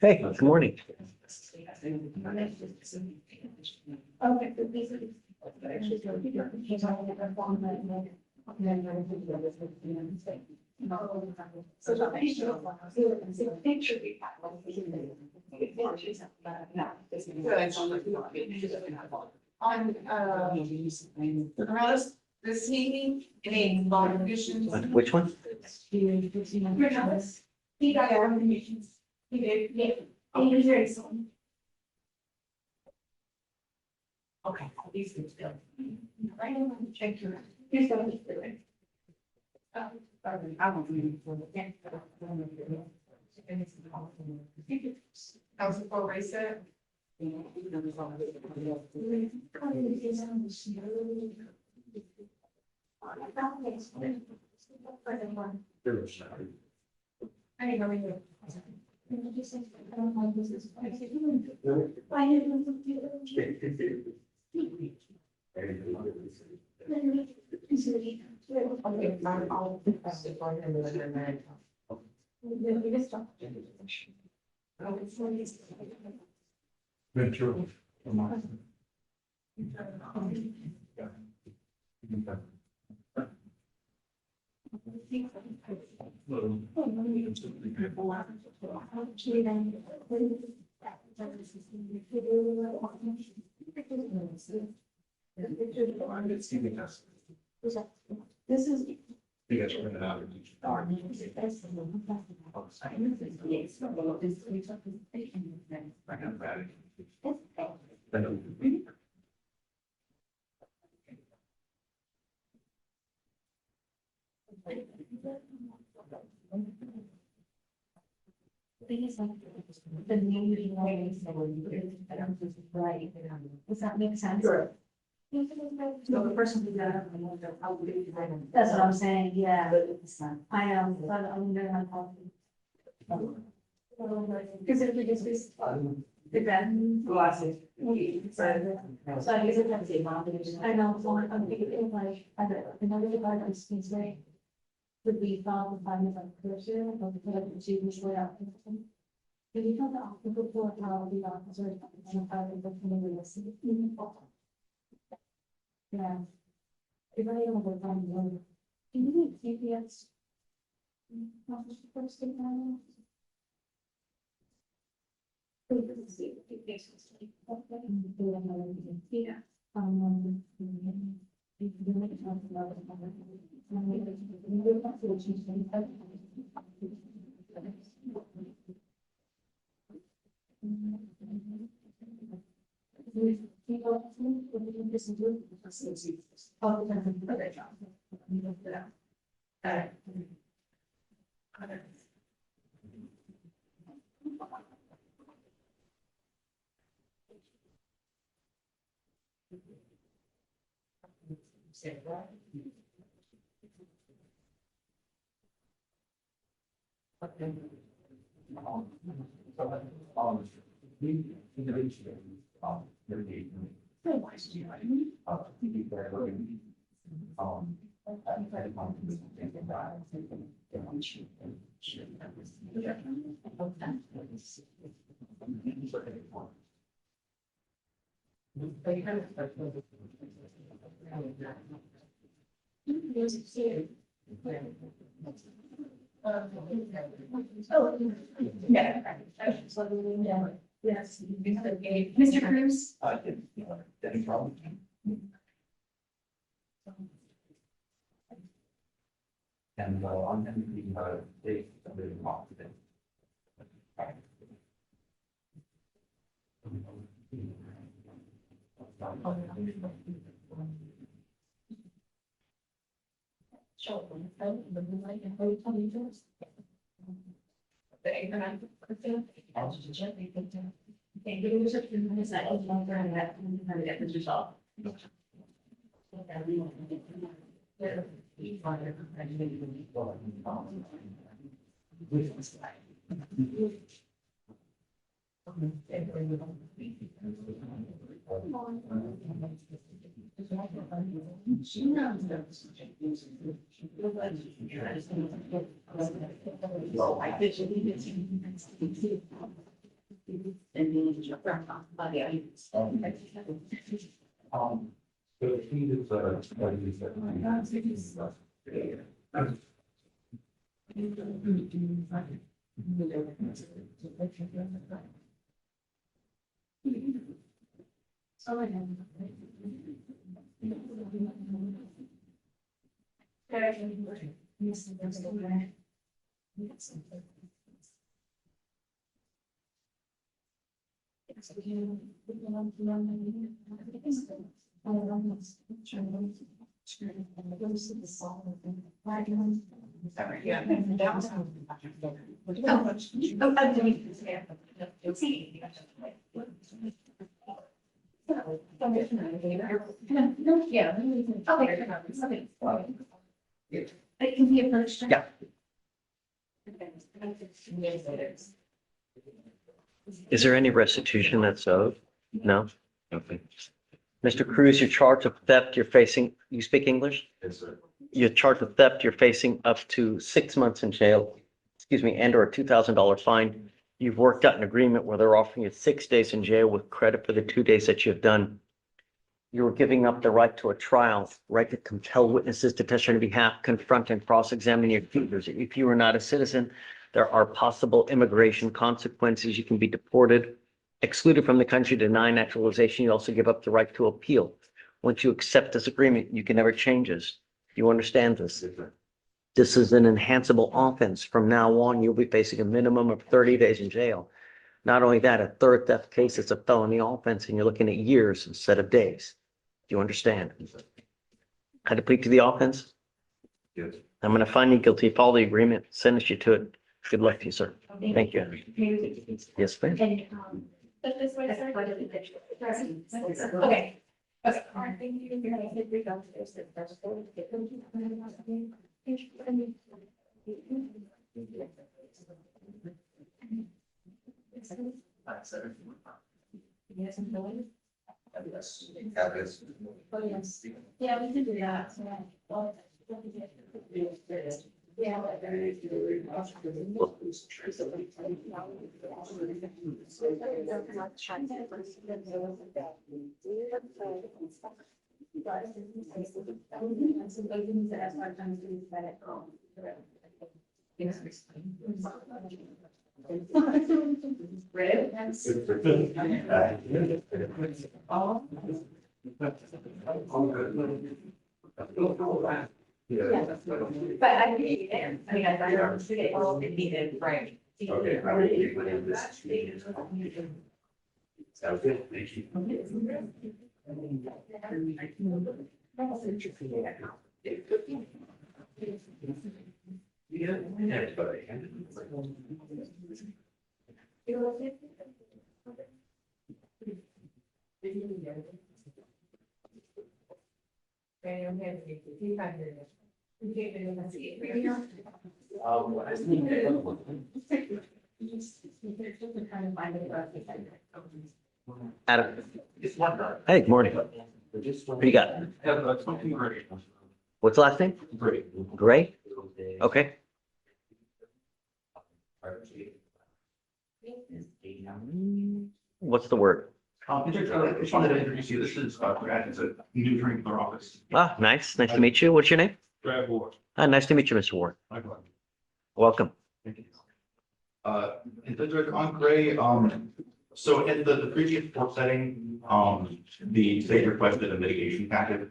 Hey, good morning. Okay. So the picture we Around this evening, any bond conditions? Which one? He got everything. He did, yeah. He was very soon. Okay. These things go. Right, check your. Here's the. I won't read it for the. Council for reset. I didn't know you. I don't like this. Why didn't Been through. This is. You guys are gonna have it. I got bad. I know. Thing is like the new ways that we're right. Does that make sense? Sure. So the person who got it, that's what I'm saying, yeah. I am, but I'm very uncomfortable. Because if we just, the bed. Glasses. So I guess it has a I know, so I'm thinking like, I don't, another department of speech rate would be found to find like person, or the achievement way out. Can you tell the officer for how the officer and how they look in the list? Yeah. If I don't go down the road, can you need GPS? Officer first thing now? Yeah. Oh, yeah. Yes. Mr. Cruz? Any problem? And I'm going to be date of the month today. So he is, what is that? It can be approached. Yeah. Is there any restitution that's owed? No? Okay. Mr. Cruz, you're charged of theft, you're facing, you speak English? Yes, sir. You're charged with theft, you're facing up to 6 months in jail, excuse me, and or a $2,000 fine. You've worked out an agreement where they're offering you 6 days in jail with credit for the 2 days that you've done. You're giving up the right to a trial, right to compel witnesses to testify on your behalf, confront and cross-examine your accusers. If you are not a citizen, there are possible immigration consequences. You can be deported, excluded from the country, denied naturalization. You also give up the right to appeal. Once you accept this agreement, you can never change this. You understand this? This is an enhanceable offense. From now on, you'll be facing a minimum of 30 days in jail. Not only that, a third theft case is a felony offense and you're looking at years instead of days. Do you understand? How to plead to the offense? Yes. I'm going to find you guilty, follow the agreement, sentence you to it. Good luck to you, sir. Thank you. Yes, ma'am. And, but this way, sir. Okay. Okay. Thank you. Yes, I'm going. Oh, yes. Yeah, we can do that. Yeah. But I think, I mean, I don't see it all in the frame. Okay. Sounds good, thank you. Adam. Hey, good morning. What do you got? What's the last name? Gray? Okay. What's the word? I just wanted to introduce you. This is Brad. It's a new drink in our office. Ah, nice. Nice to meet you. What's your name? Brad Ward. Ah, nice to meet you, Mr. Ward. Welcome. Thank you. And then on Gray, so in the previous court setting, the state requested a mitigation packet.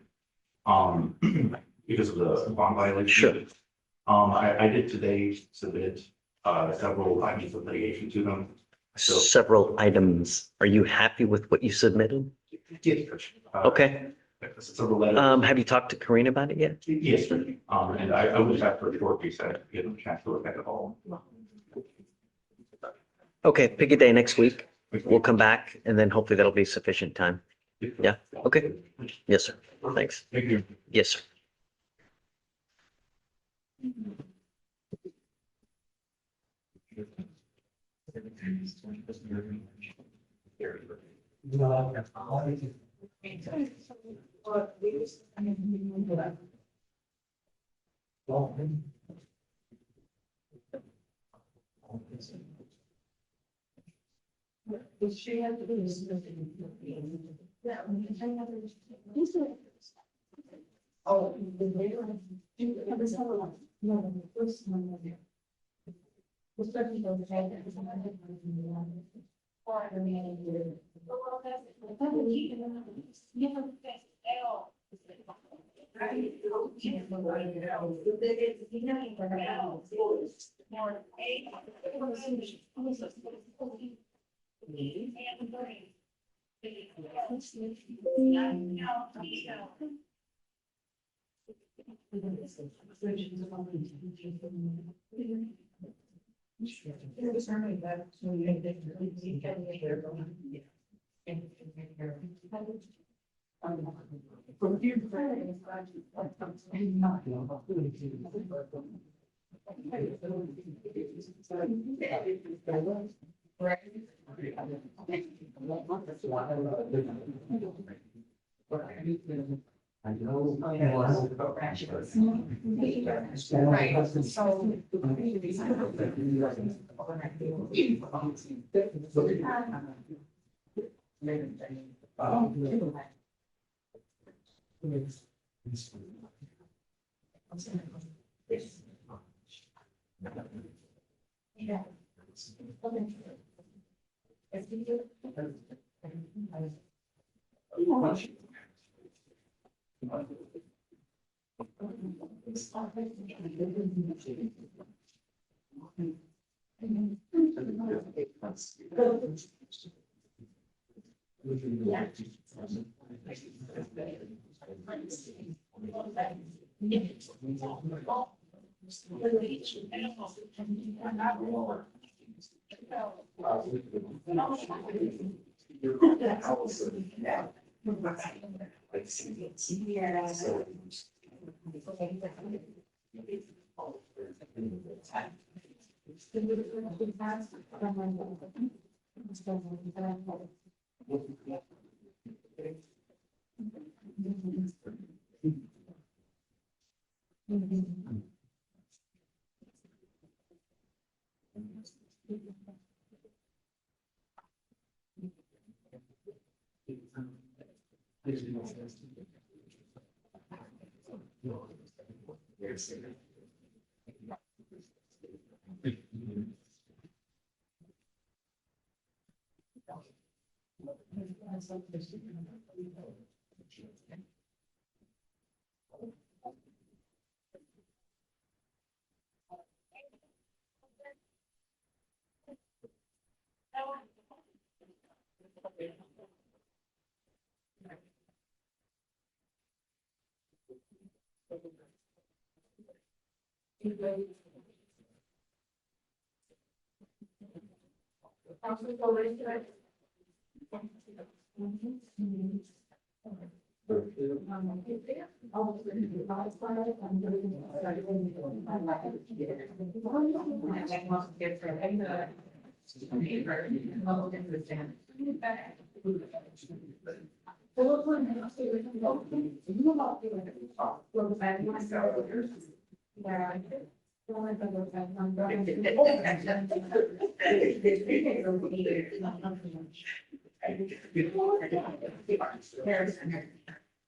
Because of the bond violation. Sure. I did today submit several items of mitigation to them. So Several items. Are you happy with what you submitted? yes, Okay. several letters. Have you talked to Karina about it yet? Yes, sir. And I would have for a short reset, give them a chance to look at it all. Okay, pick a day next week. We'll come back and then hopefully that'll be sufficient time. Yeah, okay. Yes, sir. Thanks. Thank you. Yes, sir. She had to do this. Oh, the later one. This one. No, the first one. The second one, the head, that was on the or the man.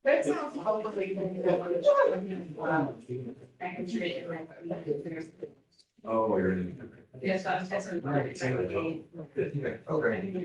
That sounds probably. Oh, you're in. Yes, I was just. Okay.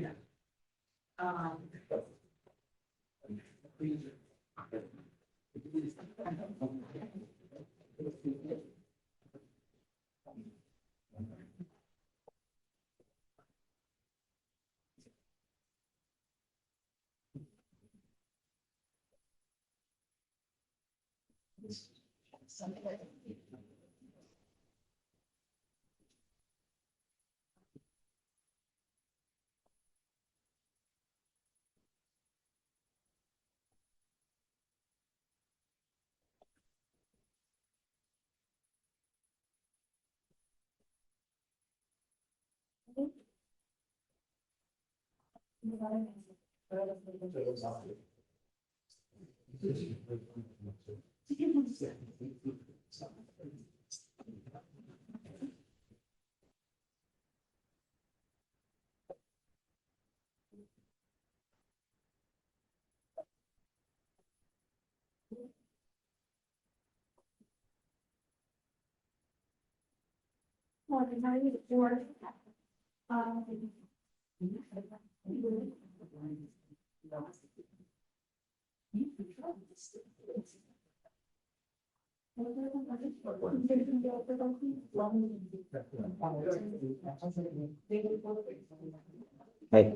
Hey.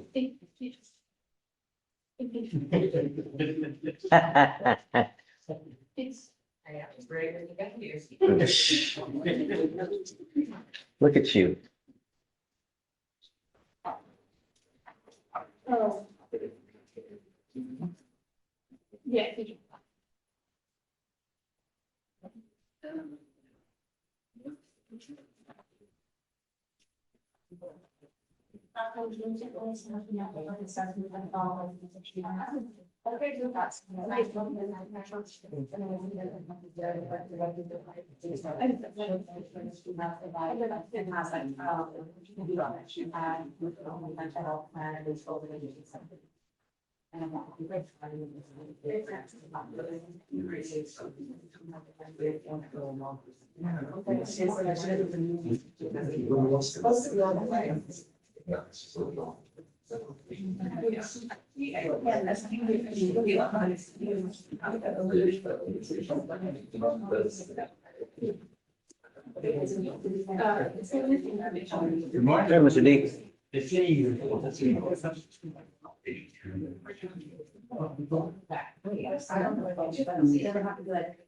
Look at you. Oh. Yeah. Good morning, Mr. D. I don't know about you, but I'm ever have to be like.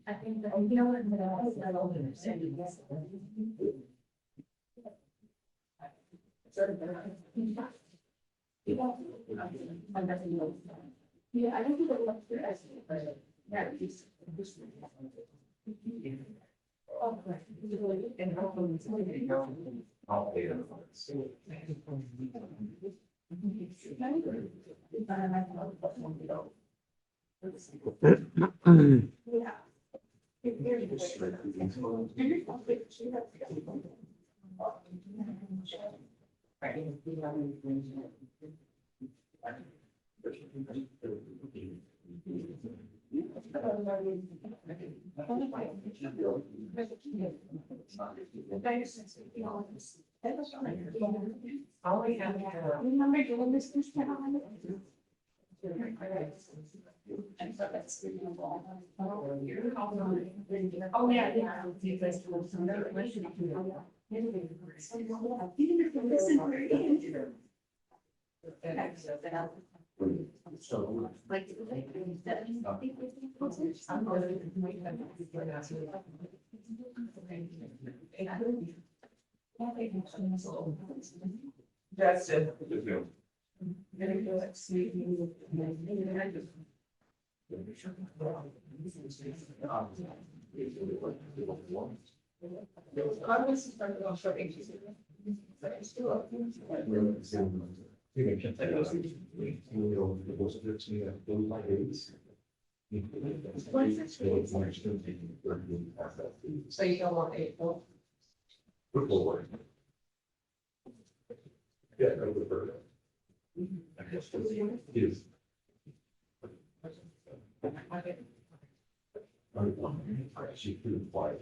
I think that, you know what, but I don't understand. Yeah, I don't think that looks good. Yeah. Yeah. Remember doing this? Oh, yeah, yeah. That's it. So you don't want April? Yeah, I would prefer that. Yes. She couldn't fly.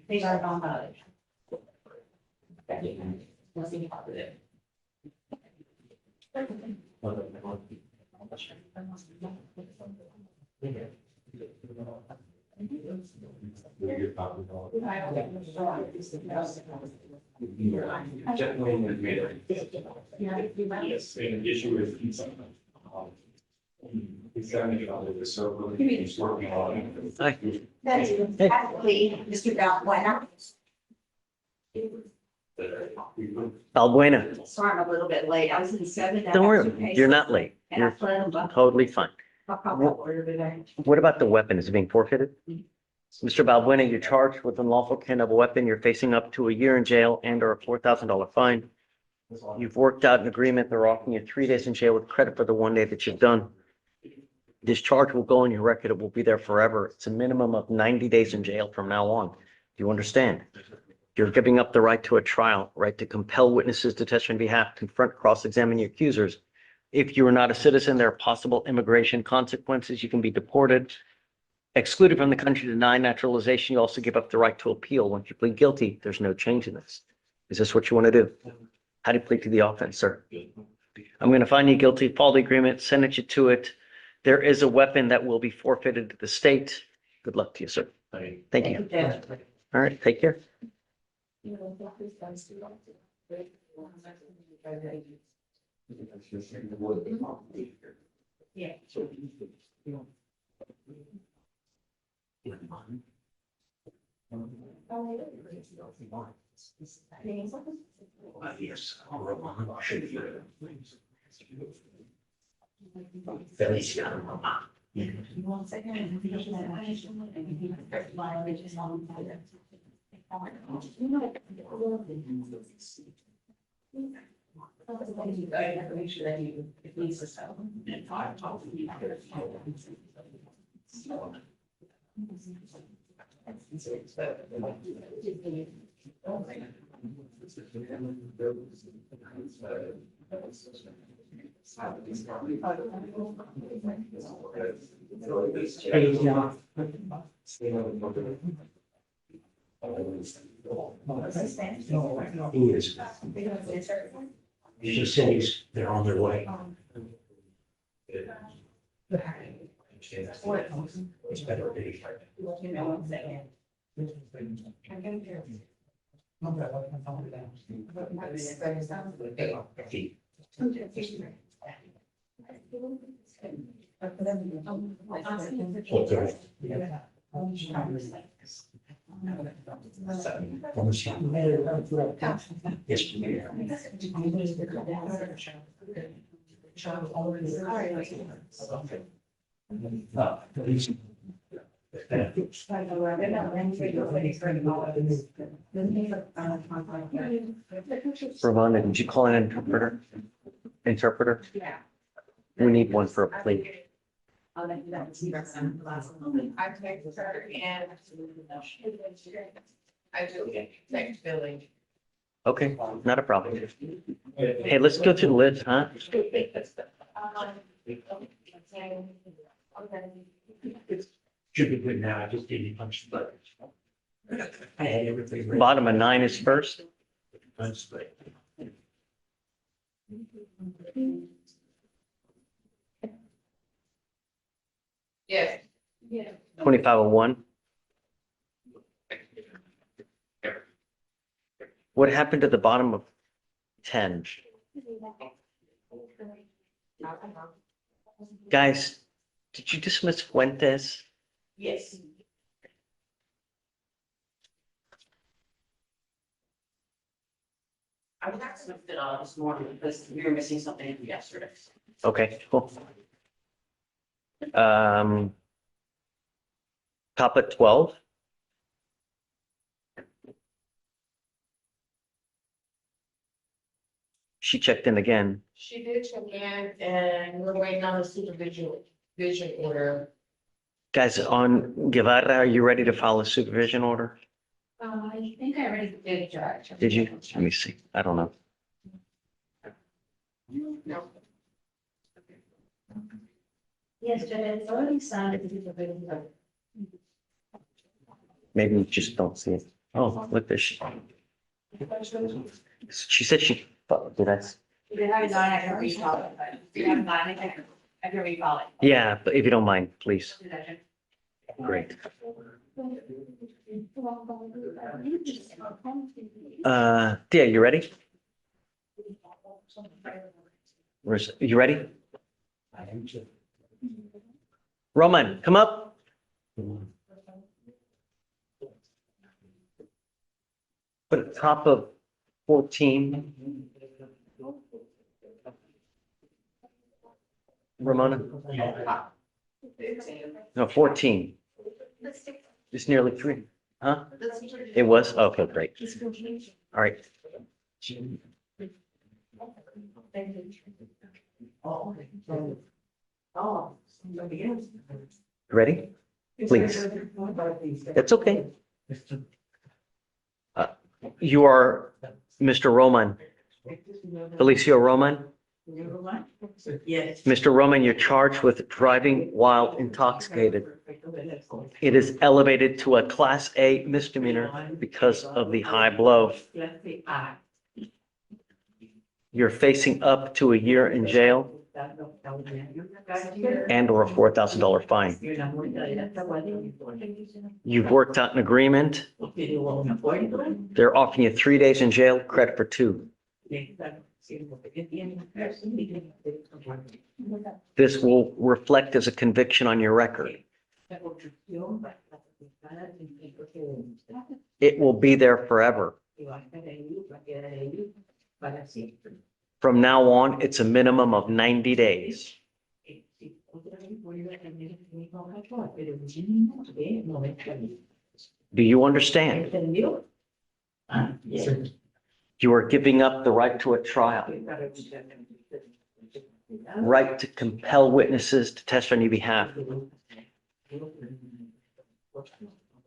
They are on the. Nothing positive. Gentleman made it. Yes, and an issue with he's having it on the server. He's working on it. Hi. That's actually Mr. Balbuena. Balbuena, Sorry, I'm a little bit late. I was in seven. don't worry, you're not late. And I You're planned on. totally fine. I'll probably order today. What about the weapon? Is it being forfeited? Mr. Balbuena, you're charged with unlawful carrying of a weapon. You're facing up to a year in jail and or a $4,000 fine. You've worked out an agreement. They're offering you 3 days in jail with credit for the 1 day that you've done. This charge will go on your record. It will be there forever. It's a minimum of 90 days in jail from now on. Do you understand? You're giving up the right to a trial, right to compel witnesses to testify on behalf, confront, cross-examine your accusers. If you are not a citizen, there are possible immigration consequences. You can be deported, excluded from the country, denied naturalization. You also give up the right to appeal. Once you plead guilty, there's no change in this. Is this what you want to do? How do you plead to the offense, sir? I'm going to find you guilty, follow the agreement, sentence you to it. There is a weapon that will be forfeited to the state. Good luck to you, sir. Thank you. All right, take care. Yeah. Yes. Felicia. He is. She says they're on their way. It's better to be. Ravonna, did you call an interpreter? Interpreter? Yeah. We need one for a plea. I'll let you know. I texted her and I do text Billy. Okay, not a problem. Hey, let's go to the list, huh? Should be good now. I just didn't punch the button. I had everything ready. Bottom of 9 is first. Punch the button. Yes. Yeah. 2501. What happened to the bottom of 10? Guys, did you dismiss Fuentes? Yes. I would have to lift it on this morning because we were missing something yesterday. Okay, cool. Top at 12. She checked in again. She did check in and we're waiting on the vision order. Guys, on Guevara, are you ready to file a supervision order? I think I already did, Judge. Did you? Let me see. I don't know. No. Yes, Judge, it's already signed. Maybe you just don't see it. Oh, look, there she said she, did I? If you haven't done it, I can recall it, but if you haven't done it, I can recall it. Yeah, but if you don't mind, please. Great. Thea, you ready? You ready? Roman, come up. Put at the top of 14. Ramona? No, 14. Just nearly 3. Huh? It was? Okay, great. All right. Ready? Please. That's okay. You are Mr. Roman. Felicio Roman. Yes. Mr. Roman, you're charged with driving while intoxicated. It is elevated to a Class A misdemeanor because of the high blow. You're facing up to a year in jail and or a $4,000 fine. You've worked out an agreement. They're offering you 3 days in jail, credit for 2. This will reflect as a conviction on your record. It will be there forever. From now on, it's a minimum of 90 days. Do you understand? You are giving up the right to a trial, right to compel witnesses to test on your behalf,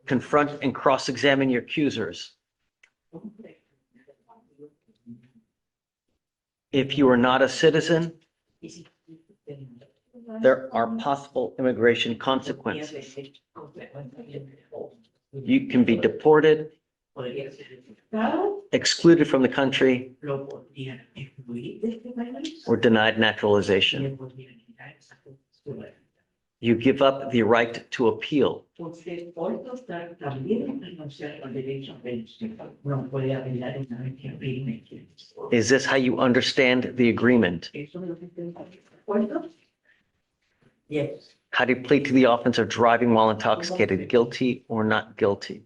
confront and cross-examine your accusers. If you are not a citizen, there are possible immigration consequences. You can be deported, excluded from the country, or denied naturalization. You give up the right to appeal. Is this how you understand the agreement? Yes. How do you plead to the offense of driving while intoxicated, guilty or not guilty?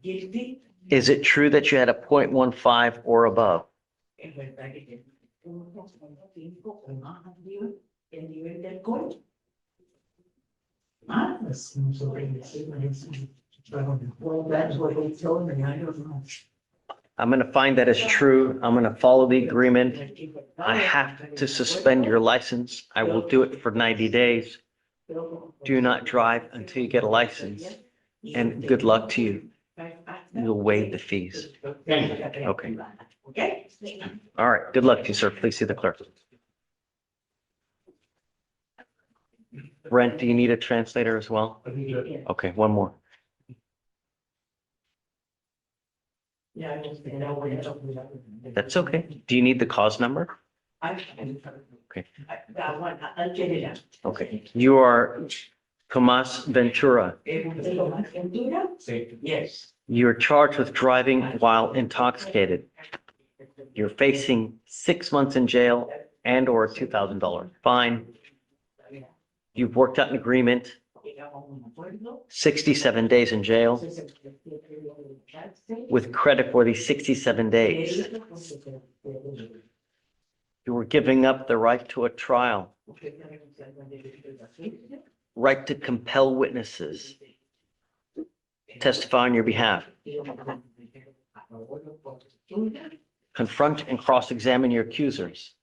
Guilty. Is it true that you had a 0.15 or above? Well, that's what they told me. I don't know. I'm going to find that is true. I'm going to follow the agreement. I have to suspend your license. I will do it for 90 days. Do not drive until you get a license. And good luck to you. You'll waive the fees. Okay. All right. Good luck to you, sir. Please see the clerk. Brent, do you need a translator as well? Okay, one more. That's okay. Do you need the cause number? Okay. Okay. You are Tomas Ventura. Yes. You're charged with driving while intoxicated. You're facing 6 months in jail and or a $2,000 fine. You've worked out an agreement, 67 days in jail with credit for these 67 days. You were giving up the right to a trial, right to compel witnesses, testify on your behalf, confront and cross-examine your accusers.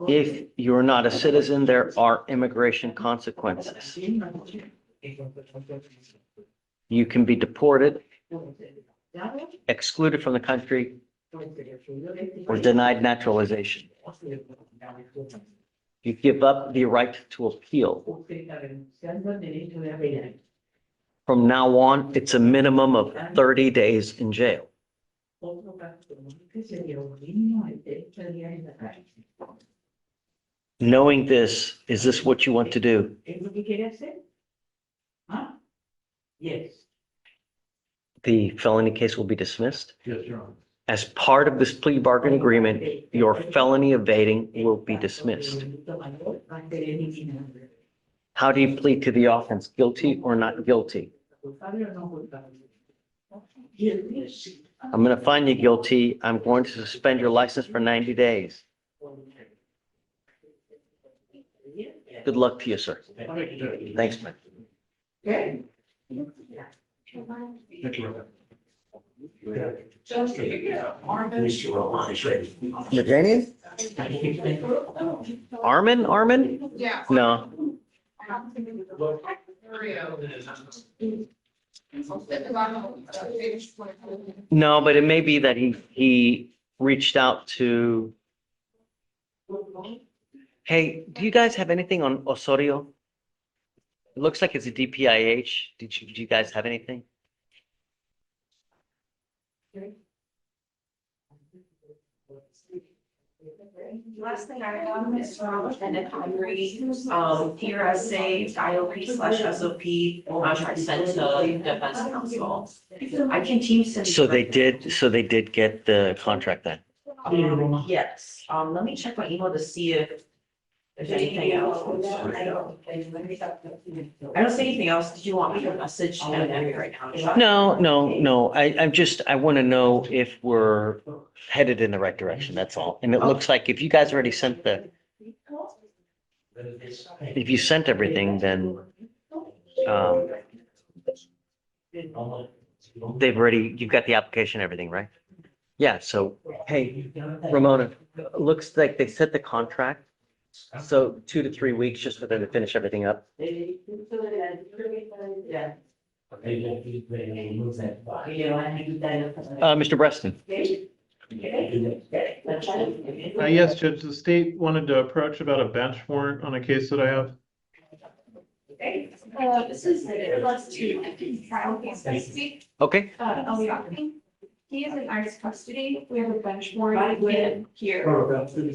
If you're not a citizen, there are immigration consequences. You can be deported, excluded from the country, or denied naturalization. You give up the right to appeal. From now on, it's a minimum of 30 days in jail. Knowing this, is this what you want to do? Yes. The felony case will be dismissed. Yes, Your Honor. As part of this plea bargain agreement, your felony evading will be dismissed. How do you plead to the offense? Guilty or not guilty? I'm going to find you guilty. I'm going to suspend your license for 90 days. Good luck to you, sir. Thanks, man. Okay. Janian? Armin? Yeah. No. No, but it may be that he reached out to. Hey, do you guys have anything on Osorio? It looks like it's a DPIH. Do you guys have anything? Last thing I have is from Lieutenant Henry, PRSA, IOP/SOP, contract sent to defense counsel. I can team send. So they did get the contract then. Yes, let me check my email to see if there's anything else. I don't see anything else. Did you want me to message Henry right now? No. I want to know if we're headed in the right direction. That's all. And it looks like if you guys already sent if you sent everything, then you've got the application, everything, right? Yeah. So, hey, Ramona, looks like they set the contract. So 2 to 3 weeks just for them to finish everything up. Mr. Preston. Yes, Judge, the state wanted to approach about a bench warrant on a case that I have. This is regards to trial case custody. Okay. He is in ICE custody. We have a bench warrant with here. We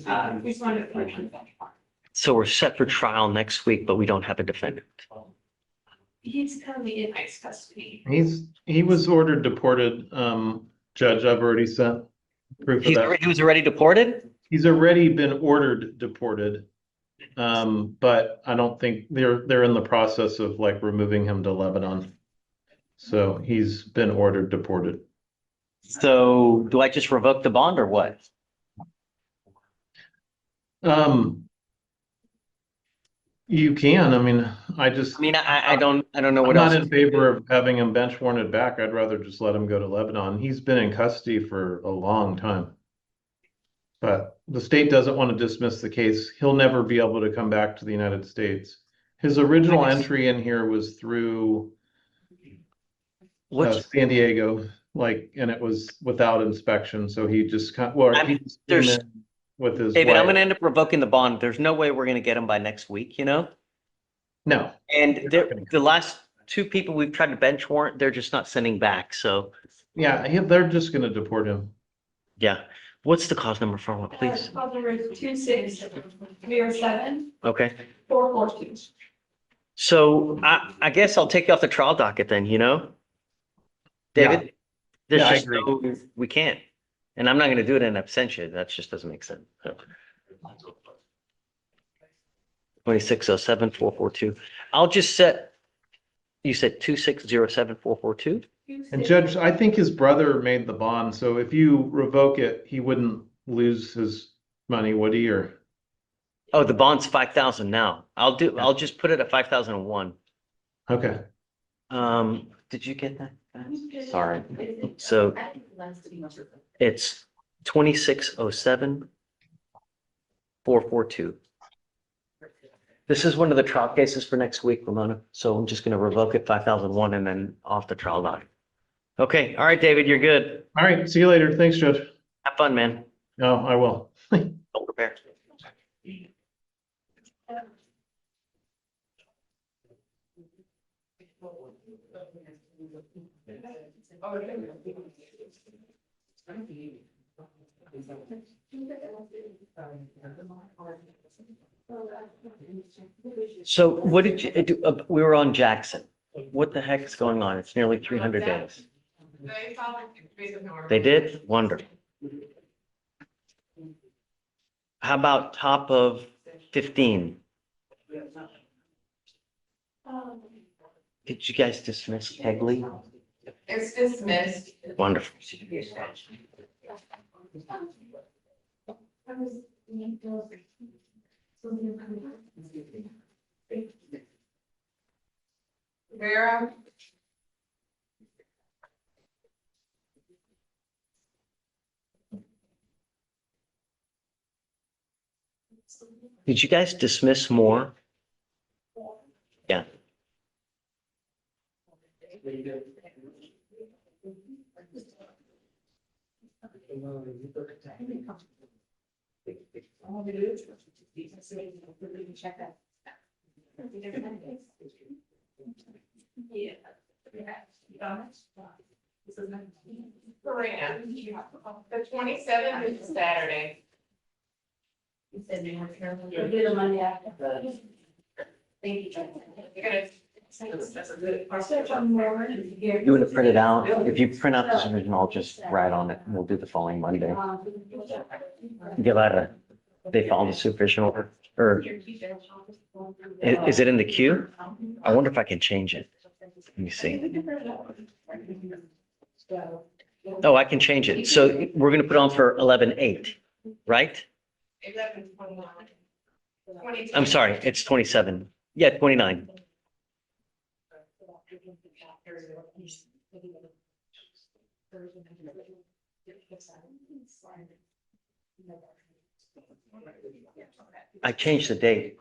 just wanted to approach the bench warrant. So we're set for trial next week, but we don't have a defendant. He's currently in ICE custody. He was ordered deported. Judge, I've already sent proof of that. He was already deported? He's already been ordered deported. But I don't think they're in the process of like removing him to Lebanon. So he's been ordered deported. So do I just revoke the bond or what? You can. I mean, I don't know what I'm else. not in favor of having him bench warranted back. I'd rather just let him go to Lebanon. He's been in custody for a long time. But the state doesn't want to dismiss the case. He'll never be able to come back to the United States. His original entry in here was through San Diego, and it was without inspection. So he just with his David, wife. I'm going to end up revoking the bond. There's no way we're going to get him by next week, No. And the last 2 people we've tried to bench warrant, they're just not sending back. So yeah, they're just going to deport him. Yeah. What's the cause number for what, please? Cause number is 26007. Okay. 442. So I guess I'll take you off the trial docket then, David? Yeah, I we can't. And I'm not going to do it in absentia. That just doesn't make sense. 2607-442. I'll just set, you said 2607-442? And Judge, I think his brother made the bond. So if you revoke it, he wouldn't lose his money, would he? Or oh, the bond's 5,000 now. I'll just put it at 5,001. Okay. Did you get that? Sorry. So it's 2607-442. This is one of the trial cases for next week, Ramona. So I'm just going to revoke it 5,001 and then off the trial docket. Okay. All right, David, you're good. All right. See you later. Thanks, Judge. Have fun, man. No, I will. Don't prepare. So what did you do? We were on Jackson. What the heck is going on? It's nearly 300 days. They did? Wonderful. How about top of 15? Did you guys dismiss Kegley? It's dismissed. Wonderful. Vera? Did you guys dismiss more? Yeah. Karina, the 27th is Saturday. We'll do the Monday after. Thank you. You're gonna. That's a good. You want to print it out? If you print out this original, I'll just write on it and we'll do the following Monday. Give out a, they filed a supervision order, or is it in the queue? I wonder if I can change it. Let me see. Oh, I can change it. So we're going to put on for 11/8, right? 11/29. I'm sorry, it's 27. Yeah, 29. I changed the date.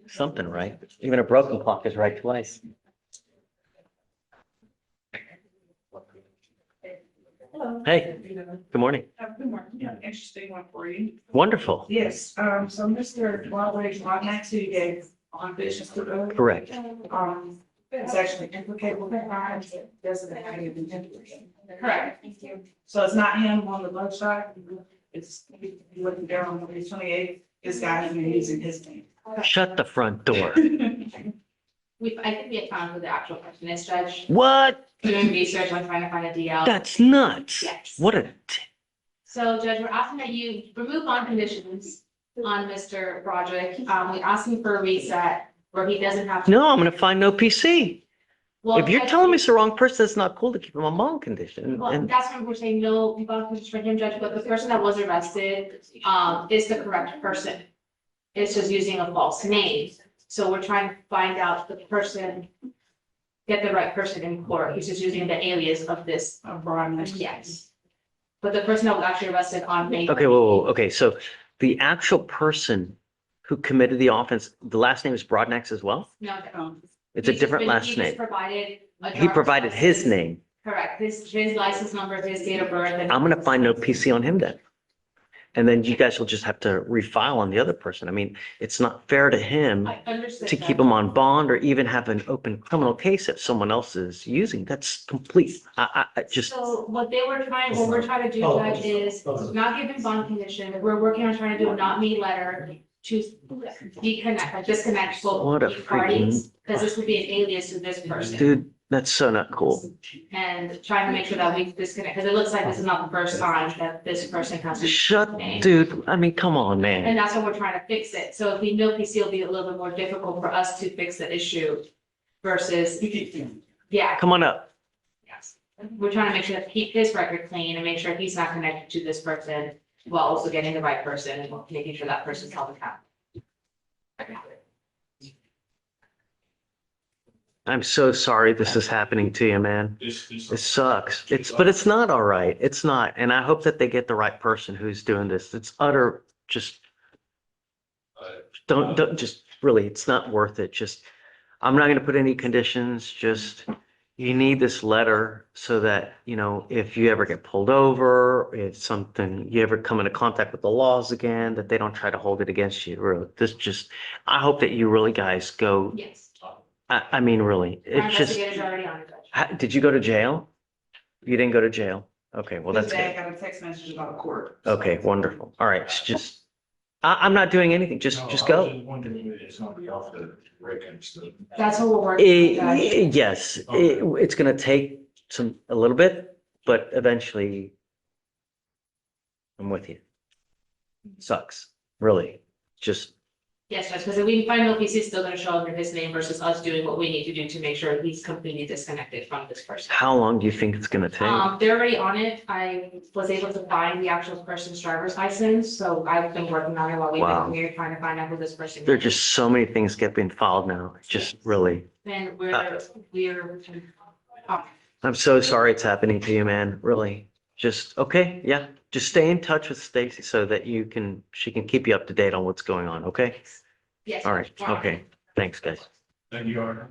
Something right. Even a broken clock is right twice. Hello. Hey, good morning. Good morning. Yeah, interesting one for you. Wonderful. Yes, so Mr. Rodmax, who you gave on business to the. Correct. Is actually implicated with the crime, doesn't have any intent. Correct. So it's not him on the left side, it's looking down on page 28, this guy has been using his name. Shut the front door. I think we had found who the actual person is, Judge. What? Doing research on trying to find a DL. That's nuts. Yes. What a, So Judge, we're asking that you remove bond conditions on Mr. Broderick. We're asking for a reset where he doesn't have. no, I'm going to find no PC. Well, If you're I telling me think- it's the wrong person, it's not cool to keep him on bond condition. Well, And that's when we're saying no bond conditions for him, Judge, but the person that was arrested, is the correct person. It's just using a false name. So we're trying to find out the person, get the right person in court. He's just using the alias of this. Yes. But the person that was actually arrested on May. okay, whoa. Okay, so the actual person who committed the offense, the last name is Broadnax as well? No, It's a different last He name. just provided. a He driver's provided his license. name. Correct, his license number, his date of birth. And I'm going to find no PC on him then. And then you guys will just have to refile on the other person. I mean, it's not fair to him I understood to that. keep him on bond or even have an open criminal case if someone else is using. That's complete. I just, So what we're trying to do, Judge, is not give him bond condition. We're working on trying to do a not me letter to disconnect What a both parties. freaking- Because this would be an alias to this person. dude, that's so not cool. And trying to make sure that we disconnect, because it looks like this is not the first time that this person has. used Shut, his name. dude, I mean, come on, And man. that's what we're trying to fix it. So if we know PC will be a little bit more difficult for us to fix the issue versus, yeah. Come on up. Yes. We're trying to make sure to keep his record clean and make sure he's not connected to this person while also getting the right person and making sure that person's held accountable. I'm so sorry this is happening to you, man. It sucks. But it's not all right. It's not. And I hope that they get the right person who's doing this. It's utter, just don't just really, it's not worth it. Just, I'm not going to put any conditions, just you need this letter so that, you know, if you ever get pulled over, if something, you ever come into contact with the laws again, that they don't try to hold it against you. Really, this just, I hope that you really guys go. Yes. I mean, really, Our it's just, investigator's already on it, Judge. Did you go to jail? You didn't go to jail? Okay, well, that's Today I good. got a text message about court. Okay, wonderful. All right, just, I'm not doing anything. Just go. It's not be off the break-in stuff. That's what we're working on. Yes, it's gonna take a little bit, but eventually I'm with you. Sucks, really. Just, Yes, Judge, because we find out he's still gonna show under his name versus us doing what we need to do to make sure he's completely disconnected from this person. how long do you think it's gonna take? They're already on it. I was able to find the actual person's driver's license, so I've been working on it while we've Wow. been here, trying to find out who this person is. There are just so many things get being filed now. It's just really, Then we're. I'm so sorry it's happening to you, man. Really. Just, okay, yeah. Just stay in touch with Stacy so that she can keep you up to date on what's going on, okay? Yes. All right, Judge. okay. Thanks, guys. Thank you, Arthur.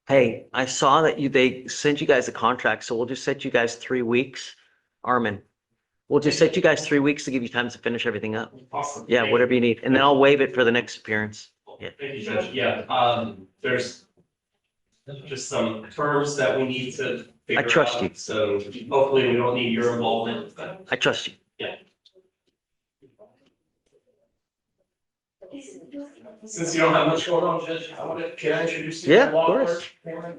Hey, I saw that they sent you guys a contract, so we'll just set you guys 3 weeks. Armin, we'll just set you guys 3 weeks to give you time to finish everything up. Awesome. Yeah, whatever you need. And then I'll waive it for the next appearance. Yeah. Thank you, Judge. Yeah, there's just some terms that we need to figure out. trust you. So hopefully we don't need your involvement, but I trust you. yeah. Since you don't have much going on, Judge, can I introduce you? to Yeah, the law of course. clerk,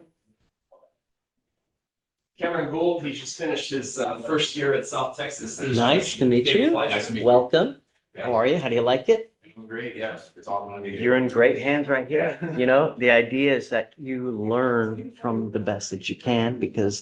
Cameron Gould, he just finished his first year at South Texas. Nice to meet you. Nice to meet you. Welcome. How are you? How do you like it? Great, yes, it's all. You're in great hands right here. You know, the idea is that you learn from the best that you can because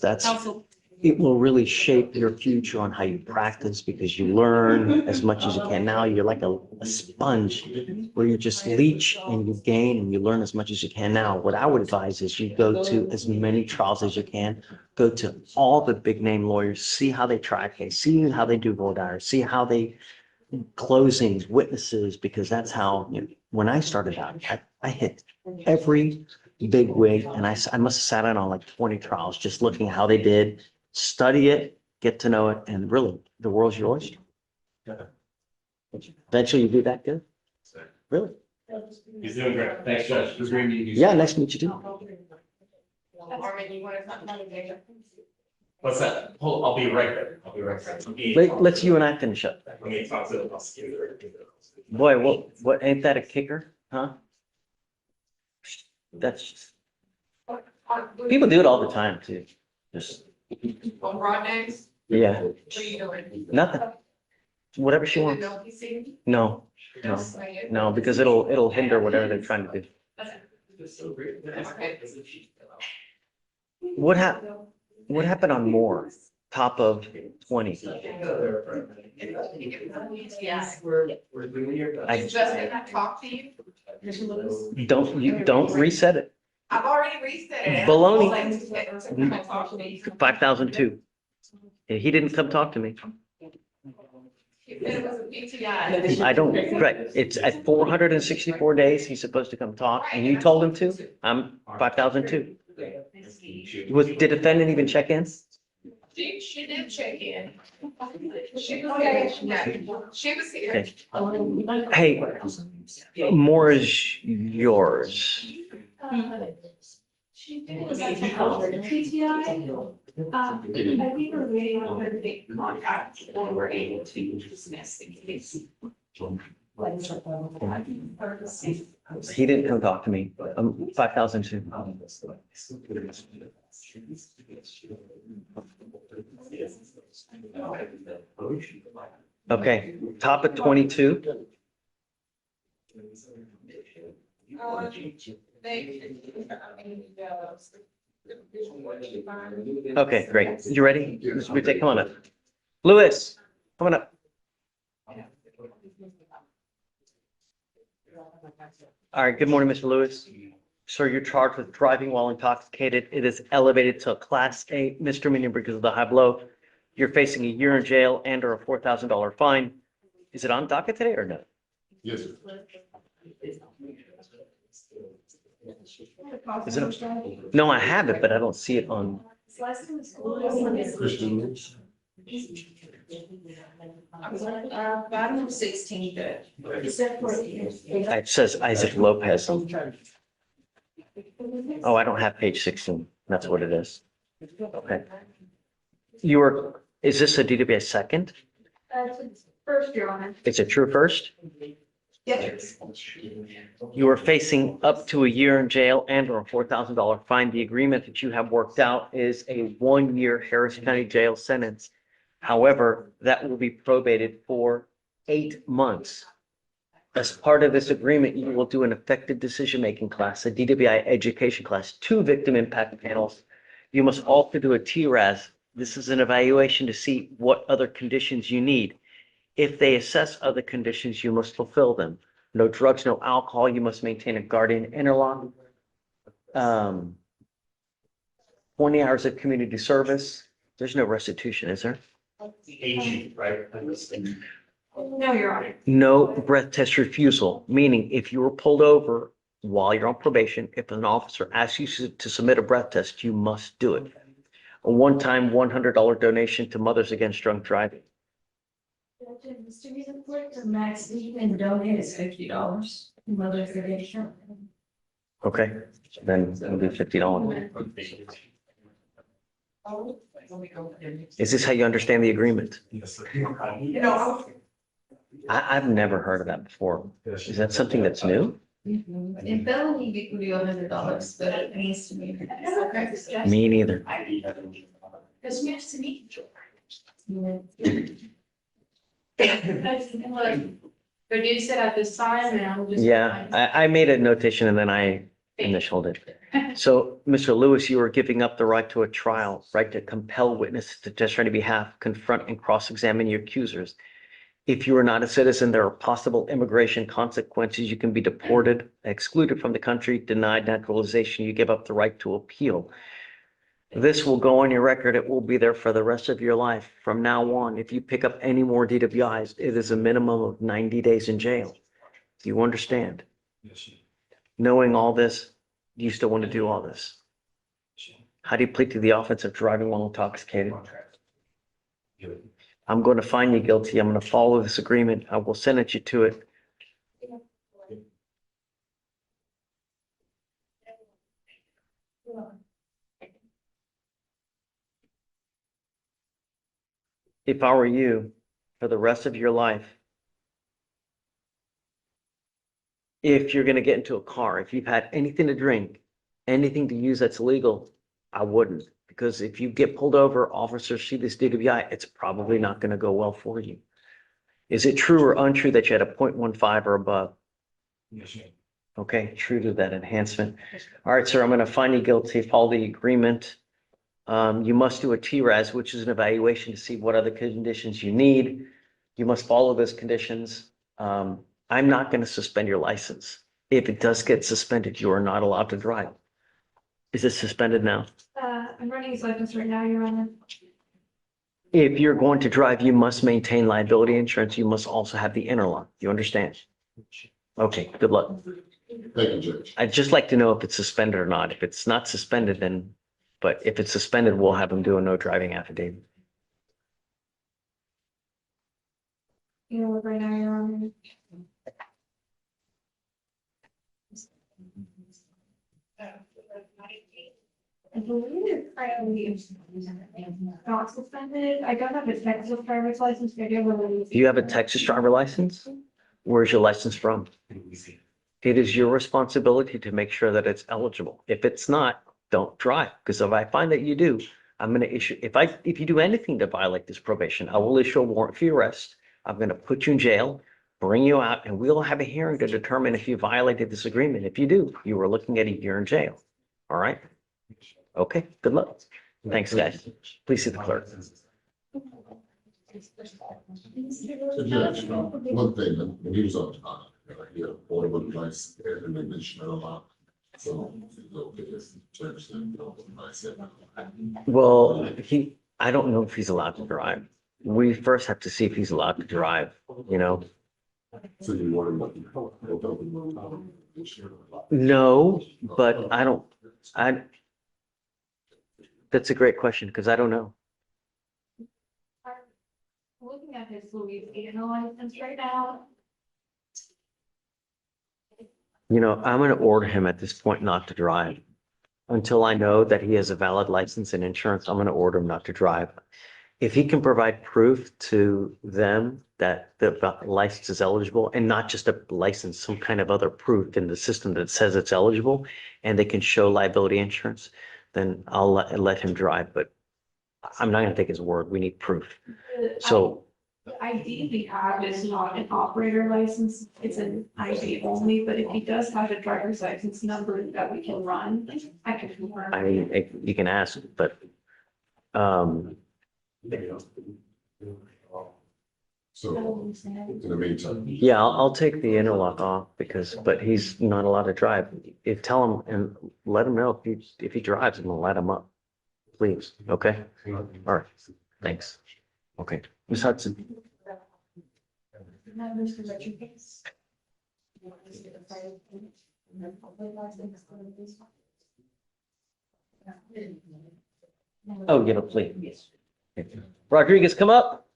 it will really shape your future on how you practice because you learn as much as you can. Now you're like a sponge where you just leach and you gain and you learn as much as you can. Now, what I would advise is you go to as many trials as you can, go to all the big name lawyers, see how they try a case, see how they do vote hours, see how they closings, witnesses, because that's how, when I started out, I hit every big wig and I must have sat in on like 20 trials, just looking at how they did, study it, get to know it, and really, the world's your oyster. Eventually you do that good. Really? He's doing great. Thanks, Judge. It was great meeting you. Yeah, nice to meet you too. Armin, you want to talk about it? What's that? Hold, I'll be right there. I'll be right there. Let's you and I finish up. Let me talk to the prosecutor. Boy, what ain't that a kicker, huh? That's just, people do it all the time too. Just, On broad names? yeah, What are you doing? nothing. Whatever she wants. No PC? No, no, because it'll hinder whatever they're trying to do. Okay. What happened on Moore, top of 20? Yeah. I Justin, talk to you? don't reset it. I've already reset it. Baloney. 5,002. 5,002. He didn't come talk to me. It was a PTI. I don't, correct. It's at 464 days, he's supposed to come talk, and you told him to? I'm 5,002. Did the defendant even check in? She did check in. She was here. Okay. Hey, more is yours. She did. PTI. I think we're waiting on her to make contact when we're able to dismiss the case. He didn't come talk to me. 5,002. Okay, top of 22. Okay, great. You ready? Mr. Butte, come on up. Lewis, come on up. All right, good morning, Mr. Lewis. Sir, you're charged with driving while intoxicated. It is elevated to a Class A misdemeanor because of the high blow. You're facing a year in jail and or a $4,000 fine. Is it on docket today or no? Yes, sir. Is it? No, I have it, but I don't see it on. Christian. Bottom of 16, good. It says Isaac Lopez. Oh, I don't have page 16. That's what it is. Okay. Is this a DWI second? First, Your Honor. It's a true first? Yes. You are facing up to a year in jail and or a $4,000 fine. The agreement that you have worked out is a 1-year Harris County jail sentence. However, that will be probated for 8 months. As part of this agreement, you will do an effective decision-making class, a DWI education class, 2 victim impact panels. You must also do a TRAS. This is an evaluation to see what other conditions you need. If they assess other conditions, you must fulfill them. No drugs, no alcohol. You must maintain a guardian interlock. 20 hours of community service. There's no restitution, is there? Right? No, Your Honor. No breath test refusal, meaning if you were pulled over while you're on probation, if an officer asks you to submit a breath test, you must do it. A one-time $100 donation to Mothers Against Drunk Driving. Mr. Reason for it, the max you can donate is $50. Mother's donation. Okay, then it'll be $50. Is this how you understand the agreement? You know, I've never heard of that before. Is that something that's new? In felony, we could do $100, but it needs to be. Me neither. Because we have to meet. Reduce it at this time and I'll just. Yeah, I made a notation and then I initialed it. So, Mr. Lewis, you are giving up the right to a trial, right to compel witnesses to testify on your behalf, confront and cross-examine your accusers. If you are not a citizen, there are possible immigration consequences. You can be deported, excluded from the country, denied naturalization. You give up the right to appeal. This will go on your record. It will be there for the rest of your life. From now on, if you pick up any more DWIs, it is a minimum of 90 days in jail. Do you understand? Knowing all this, do you still want to do all this? How do you plead to the offense of driving while intoxicated? I'm going to find you guilty. I'm going to follow this agreement. I will sentence you to it. If I were you, for the rest of your life, if you're going to get into a car, if you've had anything to drink, anything to use that's illegal, I wouldn't. Because if you get pulled over, officers see this DWI, it's probably not going to go well for you. Is it true or untrue that you had a 0.15 or above? Yes, sir. Okay, true to that enhancement. All right, sir, I'm going to find you guilty, follow the agreement. You must do a TRAS, which is an evaluation to see what other conditions you need. You must follow those conditions. I'm not going to suspend your license. If it does get suspended, you are not allowed to drive. Is it suspended now? I'm running his license right now, Your Honor. If you're going to drive, you must maintain liability insurance. You must also have the interlock. You understand? Okay, good luck. Thank you, Judge. I'd just like to know if it's suspended or not. If it's not suspended, then, but if it's suspended, we'll have them do a no driving affidavit. You know, right now, Your Honor. I believe it's probably not suspended. I don't have a Texas driver's license. I do have a. Do you have a Texas driver license? Where's your license from? It is your responsibility to make sure that it's eligible. If it's not, don't drive. Because if I find that you do, I'm going to issue, if you do anything to violate this probation, I will issue a warrant for your arrest. I'm going to put you in jail, bring you out, and we'll have a hearing to determine if you violated this agreement. If you do, you are looking at a year in jail. All right? Okay, good luck. Thanks, guys. Please see the clerk. So Judge, one thing, when he was on, he had a portable device and they mentioned it a lot. So, okay, it's Judge, then, I said. Well, I don't know if he's allowed to drive. We first have to see if he's allowed to drive, you know? So you want No, but that's a great question because I don't know. Looking at his Louisiana license right now, You know, I'm gonna order him at this point not to drive. Until I know that he has a valid license and insurance, I'm gonna order him not to drive. If he can provide proof to them that the license is eligible and not just a license, some kind of other proof in the system that says it's eligible and they can show liability insurance, then I'll let him drive, but I'm not gonna take his word. We need proof. So The ID we have is not an operator license, it's an ID only, but if he does have a driver's license number that we can run, I can confirm. I mean, you can ask, but, So in the meantime. yeah, I'll take the interlock off because, but he's not allowed to drive. If, tell him and let him know if he drives, I'm gonna let him up. Please, okay? All right, thanks. Okay, Ms. Hudson. Now, Mr. Rodriguez. Oh, get a plea. Yes. Rodriguez, come up.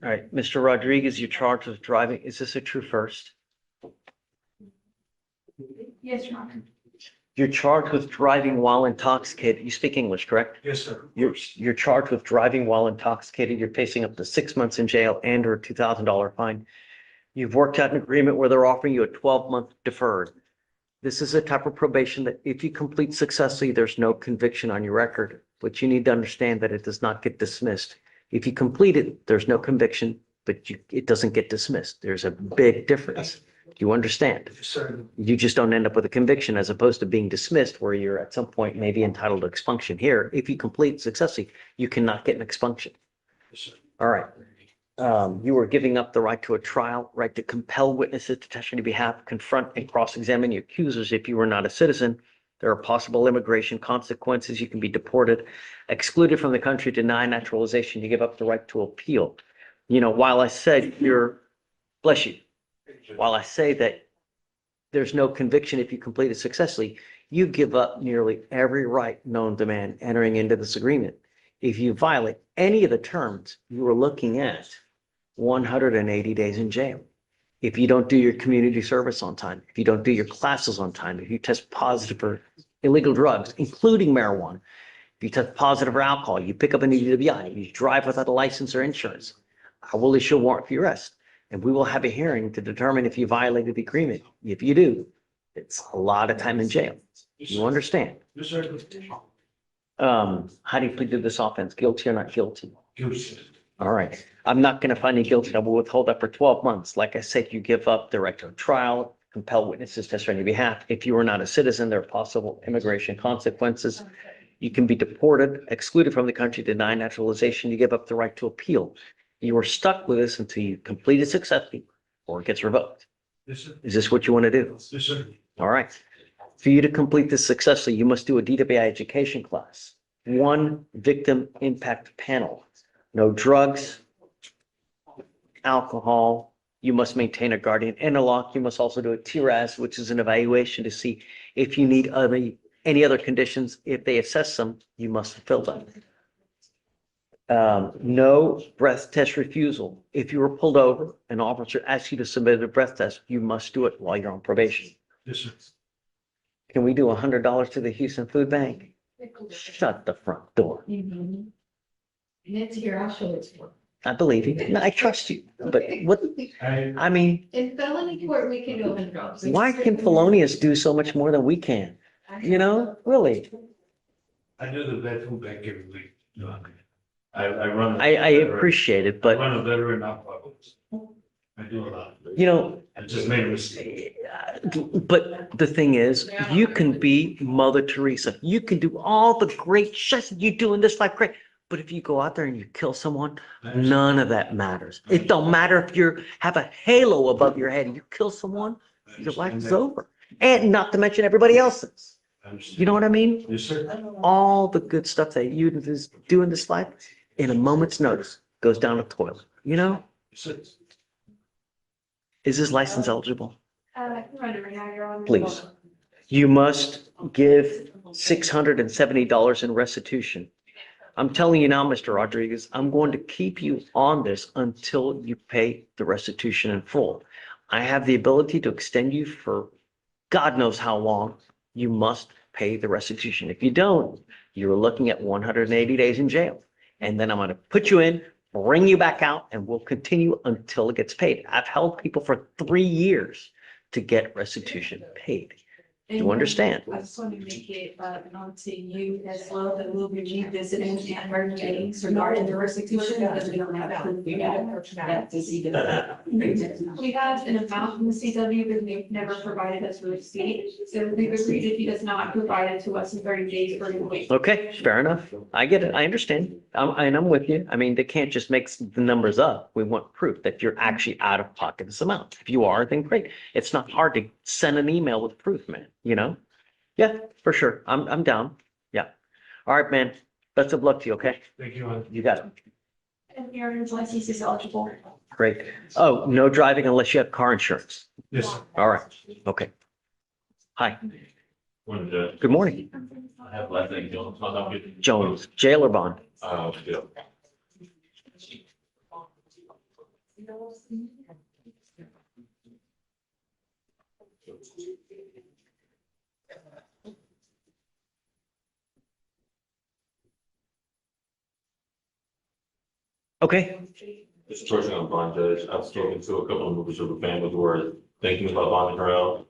All right, Mr. Rodriguez, you're charged with driving. Is this a true first? Yes, Your Honor. You're charged with driving while intoxicated. You speak English, correct? Yes, sir. You're charged with driving while intoxicated. You're facing up to 6 months in jail and or a $2,000 fine. You've worked out an agreement where they're offering you a 12-month deferred. This is a type of probation that if you complete successfully, there's no conviction on your record, but you need to understand that it does not get dismissed. If you complete it, there's no conviction, but it doesn't get dismissed. There's a big difference. Do you understand? Yes, sir. You just don't end up with a conviction as opposed to being dismissed where you're at some point maybe entitled to expunction. Here, if you complete successfully, you cannot get an expunction. Yes, sir. All right. You are giving up the right to a trial, right to compel witnesses to testify on your behalf, confront and cross-examine your accusers. If you are not a citizen, there are possible immigration consequences. You can be deported, excluded from the country, denied naturalization. You give up the right to appeal. You know, while I said bless you, while I say that there's no conviction if you complete it successfully, you give up nearly every right known to man entering into this agreement. If you violate any of the terms, you are looking at 180 days in jail. If you don't do your community service on time, if you don't do your classes on time, if you test positive for illegal drugs, including marijuana, if you test positive for alcohol, you pick up an DWI, you drive without a license or insurance, I will issue a warrant for your arrest. And we will have a hearing to determine if you violated the agreement. If you do, it's a lot of time in jail. You understand? Yes, sir. How do you plead to this offense? Guilty or not guilty? Guilty. All right. I'm not going to find you guilty. I will withhold that for 12 months. Like I said, you give up the right to a trial, compel witnesses to testify on your behalf. If you are not a citizen, there are possible immigration consequences. You can be deported, excluded from the country, denied naturalization. You give up the right to appeal. You are stuck with this until you complete it successfully or it gets revoked. Yes, sir. Is this what you want to do? Yes, sir. All right. For you to complete this successfully, you must do a DWI education class, one victim impact panel, no drugs, alcohol. You must maintain a guardian interlock. You must also do a TRAS, which is an evaluation to see if you need any other conditions. If they assess them, you must fulfill them. No breath test refusal. If you were pulled over, an officer asks you to submit a breath test, you must do it while you're on probation. Yes, sir. Can we do $100 to the Houston Food Bank? Shut the front door. And it's here, I'll show it to you. I believe you. No, I trust you. But what, I mean, In felony court, we can go and drop. why can felonious do so much more than we can? You know, really? I do the vet food bank every week. I run. I appreciate it, but I run a veteran nonprofit. I do a lot. you know, I just made a mistake. but the thing is, you can be Mother Teresa. You can do all the great shit that you do in this life, great. But if you go out there and you kill someone, none of that matters. It don't matter if you have a halo above your head and you kill someone, your life is over. And not to mention everybody else's. You know what I mean? Yes, sir. All the good stuff that you do in this life, in a moment's notice, goes down the toilet, you know? Yes, sir. Is this license eligible? I can run it right now, you're on. Please. You must give $670 in restitution. I'm telling you now, Mr. Rodriguez, I'm going to keep you on this until you pay the restitution in full. I have the ability to extend you for God knows how long. You must pay the restitution. If you don't, you're looking at 180 days in jail. And then I'm going to put you in, bring you back out, and we'll continue until it gets paid. I've held people for 3 years to get restitution paid. Do you understand? I just want to make it known to you as well that we'll be revisiting and her case regarding the restitution because we don't have proof yet. That's We have an amount from the CW, but they've never provided us with a receipt. So we've agreed if he does not provide it to us in 30 days, we're going to wait. Okay, fair enough. I get it. I understand. I'm with you. I mean, they can't just make the numbers up. We want proof that you're actually out of pocket this amount. If you are, then great. It's not hard to send an email with proof, man, you know? Yeah, for sure. I'm down. Yeah. All right, man. Best of luck to you, okay? Thank you. You got it. And your license is eligible. Great. Oh, no driving unless you have car insurance. Yes, sir. All right. Okay. Hi. Morning, Judge. Good morning. I have last name Jones. My docket. Jones, jail or bond? Yeah. Okay. This is George, I'm bond judge. I've spoken to a couple of members of the family who are thinking about bonding her out.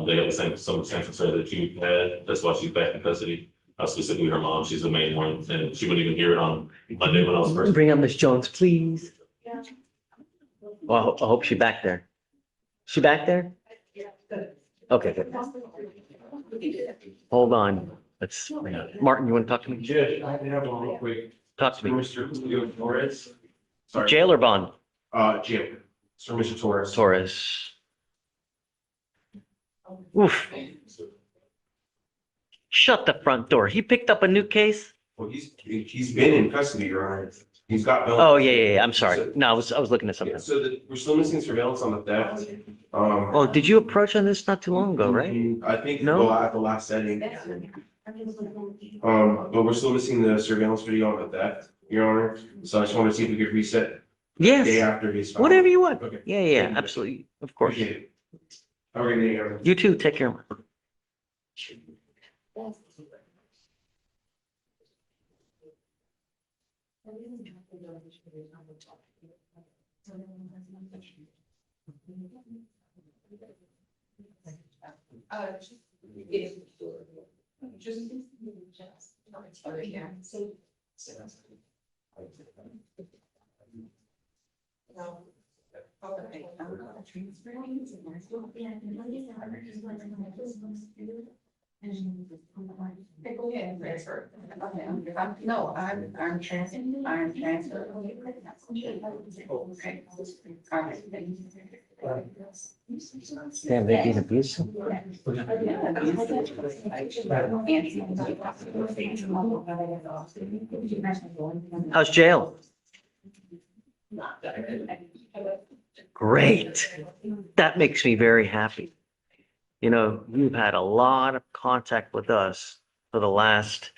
They have the same, some of the same concern that you had. That's why she's back in custody. Specifically her mom, she's the main one, and she wouldn't even hear it on Monday when I was first. Bring up Miss Jones, please. Well, I hope she's back there. She back there? Okay, good. Hold on. Let's, Martin, you want to talk to me? Judge, I have one real quick. Talk to me. Mr. Julio Torres. Sorry. Jail or bond? Jail. Sir, Mr. Torres. Torres. Oof. Shut the front door. He picked up a new case? Well, he's been in custody, Your Honor. He's got. Oh, yeah. I'm sorry. No, I was looking at something. Yeah, so we're still missing surveillance on the theft. Oh, did you approach on this not too long ago, right? I think No? at the last setting. But we're still missing the surveillance video on the theft, Your Honor. So I just wanted to see if we could reset. Yes. Day after his. file. Whatever you want. Okay. Yeah, absolutely. Of course. Appreciate it. Have a good day, everyone. You too. Take care. No, I'm transferred. Damn, they being abusive. How's jail? Great. That makes me very happy. You know, you've had a lot of contact with us for the last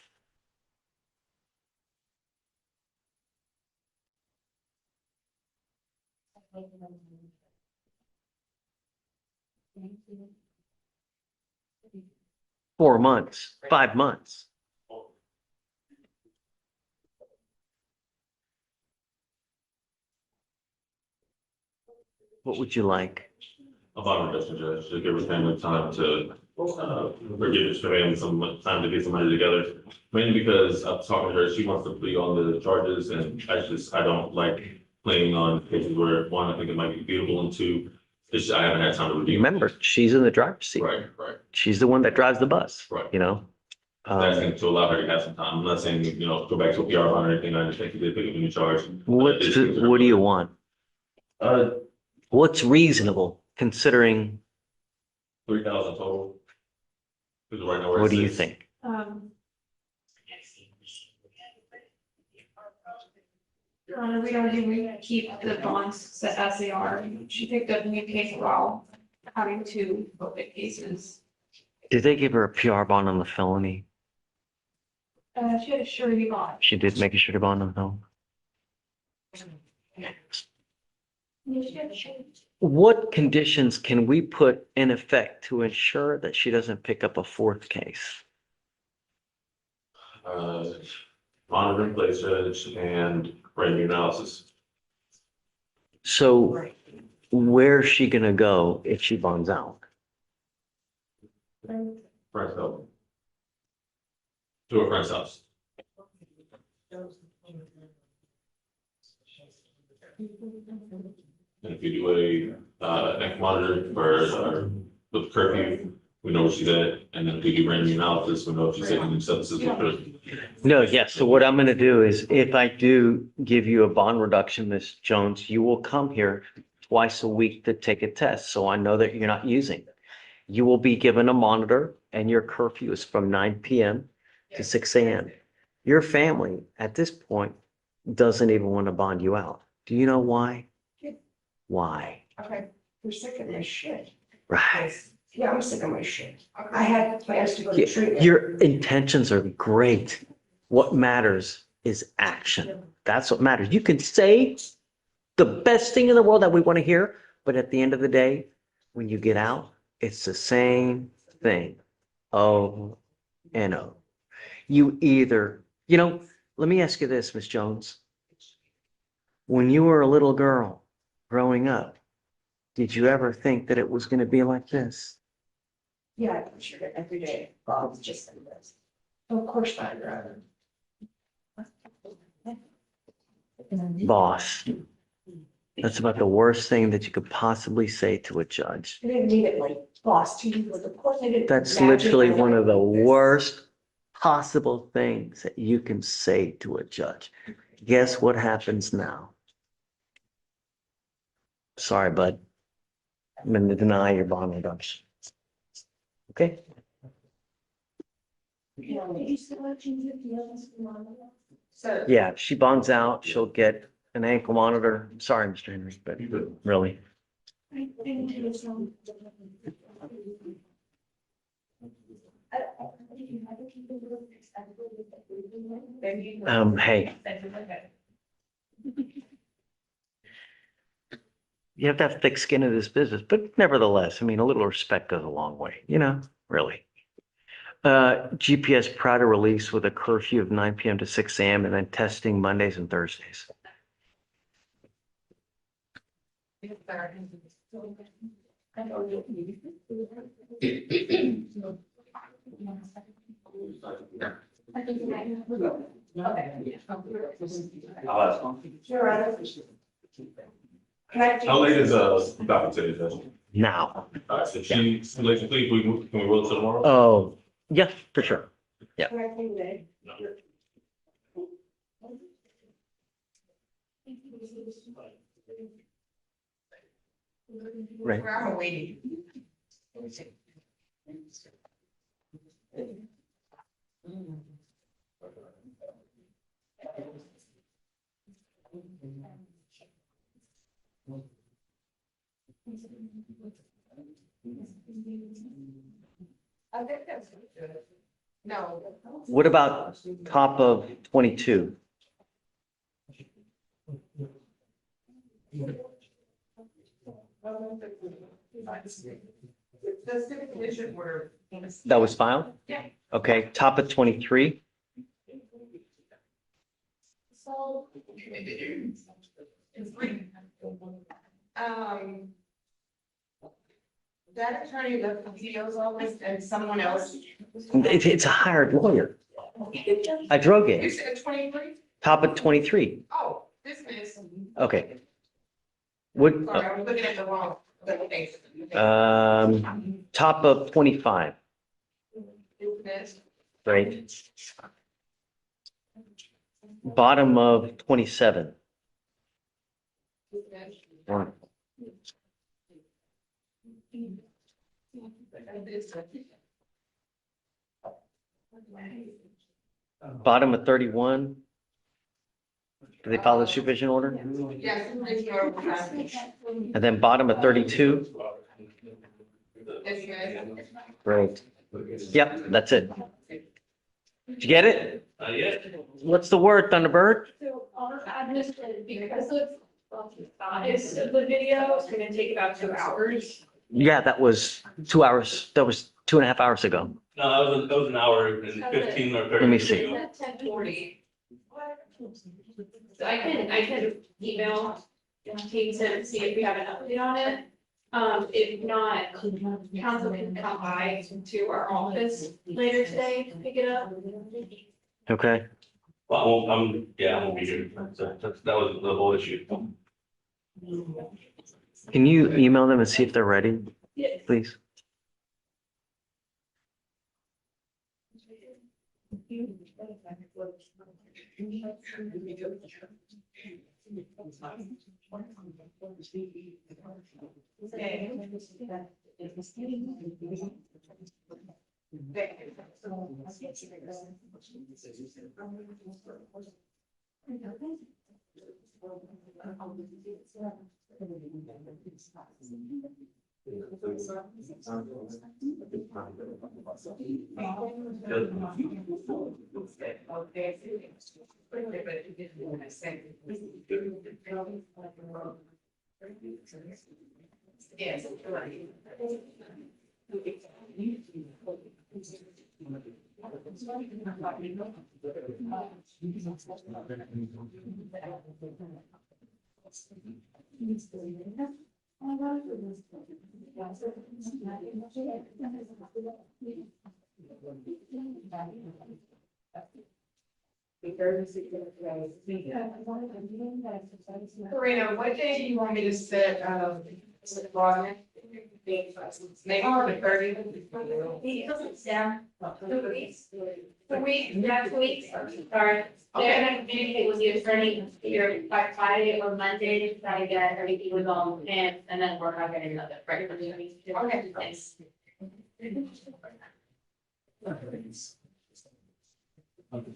four months, 5 months. What would you like? About investment judge, to give her family time to, forgive his family some time to get some money together. Mainly because I'm talking to her, she wants to plea on the charges, and I don't like playing on cases where, one, I think it might be beautiful, and two, I haven't had time to review. Remember, she's in the driver's seat. Right. She's the one that drives the bus. Right. You know? Asking to allow her to have some time. I'm not saying, go back to a PR bond or anything. I understand you did pick up a new charge. What do you want? Uh, What's reasonable considering? 3,000 total. Because right now we're at What do you 6. think? Your Honor, we keep the bonds set as they are. She picked up new case while having two open cases. Did they give her a PR bond on the felony? She had a surety bond. She did make a surety bond on the felony. She had a surety. What conditions can we put in effect to ensure that she doesn't pick up a fourth case? Monitoring place judge and revenue analysis. So where's she gonna go if she bonds out? Friend's help. To a friend's house. And if you do a neck monitor or with curfew, we know where she's at, and then if we do revenue analysis, we know if she's taking new substances. No, yes. So what I'm gonna do is if I do give you a bond reduction, Ms. Jones, you will come here twice a week to take a test. So I know that you're not using it. You will be given a monitor and your curfew is from 9 p.m. to 6 a.m. Your family at this point doesn't even want to bond you out. Do you know why? Why? Okay, you're sick of my shit. Right. Yeah, I'm sick of my shit. I had plans to go to treatment. Your intentions are great. What matters is action. That's what matters. You can say the best thing in the world that we want to hear, but at the end of the day, when you get out, it's the same thing. Oh, and oh. You either, let me ask you this, Miss Jones. When you were a little girl growing up, did you ever think that it was going to be like this? Yeah, I'm sure that every day, Bob's just like this. Of course not, Your Honor. Boss, that's about the worst thing that you could possibly say to a judge. I didn't mean it like boss to you, but of course I didn't. That's imagine literally my one of the life like this. worst possible things that you can say to a judge. Guess what happens now? Sorry, bud. I'm going to deny your bond reduction. Okay? So. Yeah, if she bonds out, she'll get an ankle monitor. Sorry, Mr. Henry, but really. Hey. You have to have thick skin in this business, but nevertheless, I mean, a little respect goes a long way, really. GPS prior to release with a curfew of 9 p.m. to 6 a.m. and then testing Mondays and Thursdays. How late is Docket today, Judge? Now. So she's late to please, can we roll it tomorrow? Oh, yeah, for sure. Yeah. Right. I'm waiting. I think that's good. No. What about top of 22? The civic condition were. That was filed? Yeah. Okay, top of 23? So. That attorney left the PO's office and someone else. It's a hired lawyer. A drug You game. said 23? Top of 23. Oh, this is. Okay. What, Sorry, I was looking at the wrong. top of 25, This. right? Bottom of 27. Right. Bottom of 31. Do they follow the supervision order? Yes. And then bottom of 32? Great. Yep, that's it. Did you get it? Yeah. What's the word, Thunderbird? So our admin, because of the size of the video, it's gonna take about 2 hours. Yeah, that was 2 hours. That was 2.5 hours ago. No, that was an hour and 15 or 30. Let me see. 10:40. So I can email Kate to see if we have an update on it. If not, council can come by to our office later today to pick it up. Okay. Well, I won't, I won't be here. So that was the whole issue. Can you email them and see if they're ready, Yes. please? Yes. Karina, what day do you want me to set, with Rodman? Maybe on the 30th. He doesn't down 2 weeks. 2 weeks, yeah, 2 weeks, sorry. They're gonna communicate with the attorney either by Friday or Monday to try to get everything resolved and then work on getting another regular meeting. Okay, thanks. Thank you.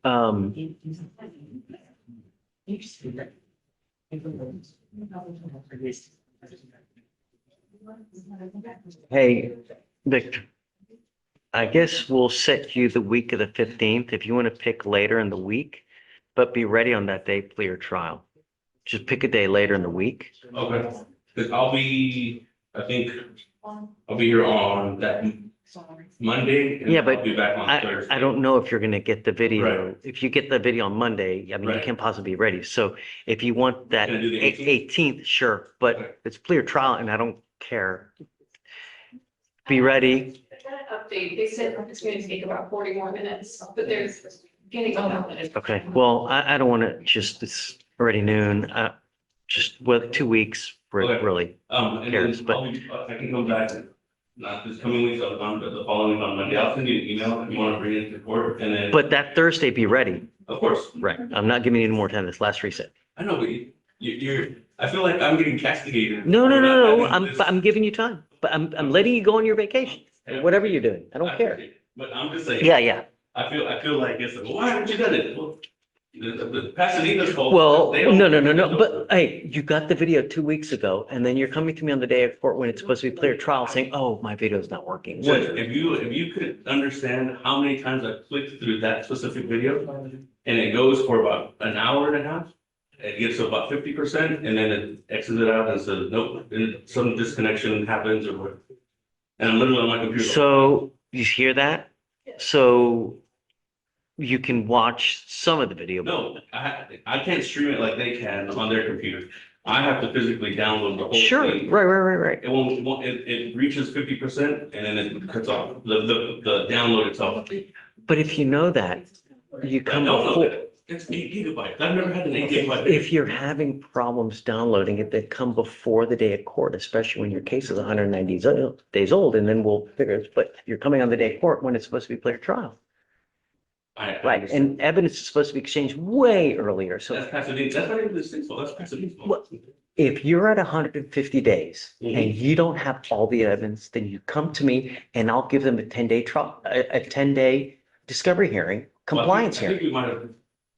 Um, hey, Victor, I guess we'll set you the week of the 15th if you want to pick later in the week, but be ready on that day for your trial. Just pick a day later in the week. Okay, because I think I'll be here on that Monday. And Yeah, but I'll be back on Thursday. I don't know if you're gonna get the video. Right. If you get the video on Monday, I mean, you Right. can't possibly be ready. So if you want that Can I do the 18th, sure, Okay. but it's clear trial and I don't care. Be ready. Update, they said it's gonna take about 40 more minutes, but there's getting about minutes. Okay, well, I don't want to it's already noon. Just with 2 weeks, Okay. really. And cares, then but- I can come back, not this coming week, but the following week on Monday. I'll send you an email if you want to bring it to court and then. But that Thursday, be ready. Of course, Right. I'm not giving you any more time this last reset. I know, but you're, I feel like I'm getting castigated. No, for not having I'm, this. I'm giving you time, but I'm letting you go on your vacation, or whatever you're doing. I don't care. appreciate it. But I'm just saying. Yeah. I feel like it's like, why haven't you done it? Well, the Pasadena's fault. Well, They don't- no, but hey, you got the video 2 weeks ago, and then you're coming to me on the day of court when it's supposed to be clear trial saying, oh, my video's not working. Judge, if you could understand how many times I clicked through that specific video, and it goes for about an hour and a half, it gets to about 50%, and then it exits it out and says, nope, and some disconnection happens or what. And I'm literally on my computer. So, you hear that? So you can watch some of the video. No, I can't stream it like they can on their computer. I have to physically download the whole Sure, thing. right. It reaches 50% and then it cuts off the download itself. But if you know that, you I come don't know before. that. It's 8 GB. I've never had an 8 GB. If you're having problems downloading it, they come before the day of court, especially when your case is 190 days old, and then we'll figure it. But you're coming on the day of court when it's supposed to be clear trial. I Right, understand. and evidence is supposed to be exchanged way earlier, so. That's Pasadena. That's not even the state's fault. That's Pasadena's fault. Well, if you're at 150 days and Mhm. you don't have all the evidence, then you come to me and I'll give them a 10-day trial, a 10-day discovery hearing, compliance I hearing. think we might have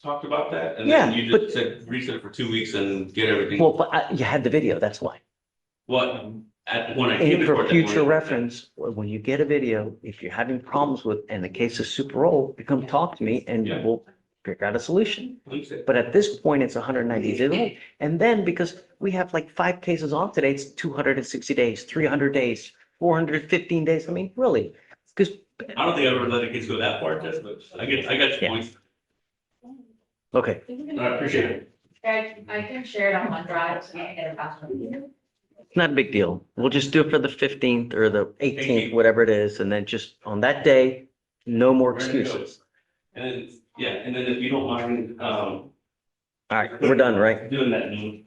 talked about that, and Yeah, then you but- just said reset it for 2 weeks and get everything. Well, but you had the video, that's why. What, when I came And to for court that future morning- reference, when you get a video, if you're having problems with, and the case is super old, you come talk to me and Yeah. we'll figure out a solution. Understand. But at this point, it's 190 days old. And then because we have like 5 cases on today, it's 260 days, 300 days, 415 days. I mean, really? Because, I don't think I've ever let a case go that far, Jess, but I got your Yeah. points. okay, I appreciate it. I can share it on OneDrive, so you can get it faster. it's not a big deal. We'll just do it for the 15th or the 18th, whatever it is. And then just on that day, no more Ready to go. excuses. And then, yeah, and then if you don't mind, All right, we're done, right? doing that noon,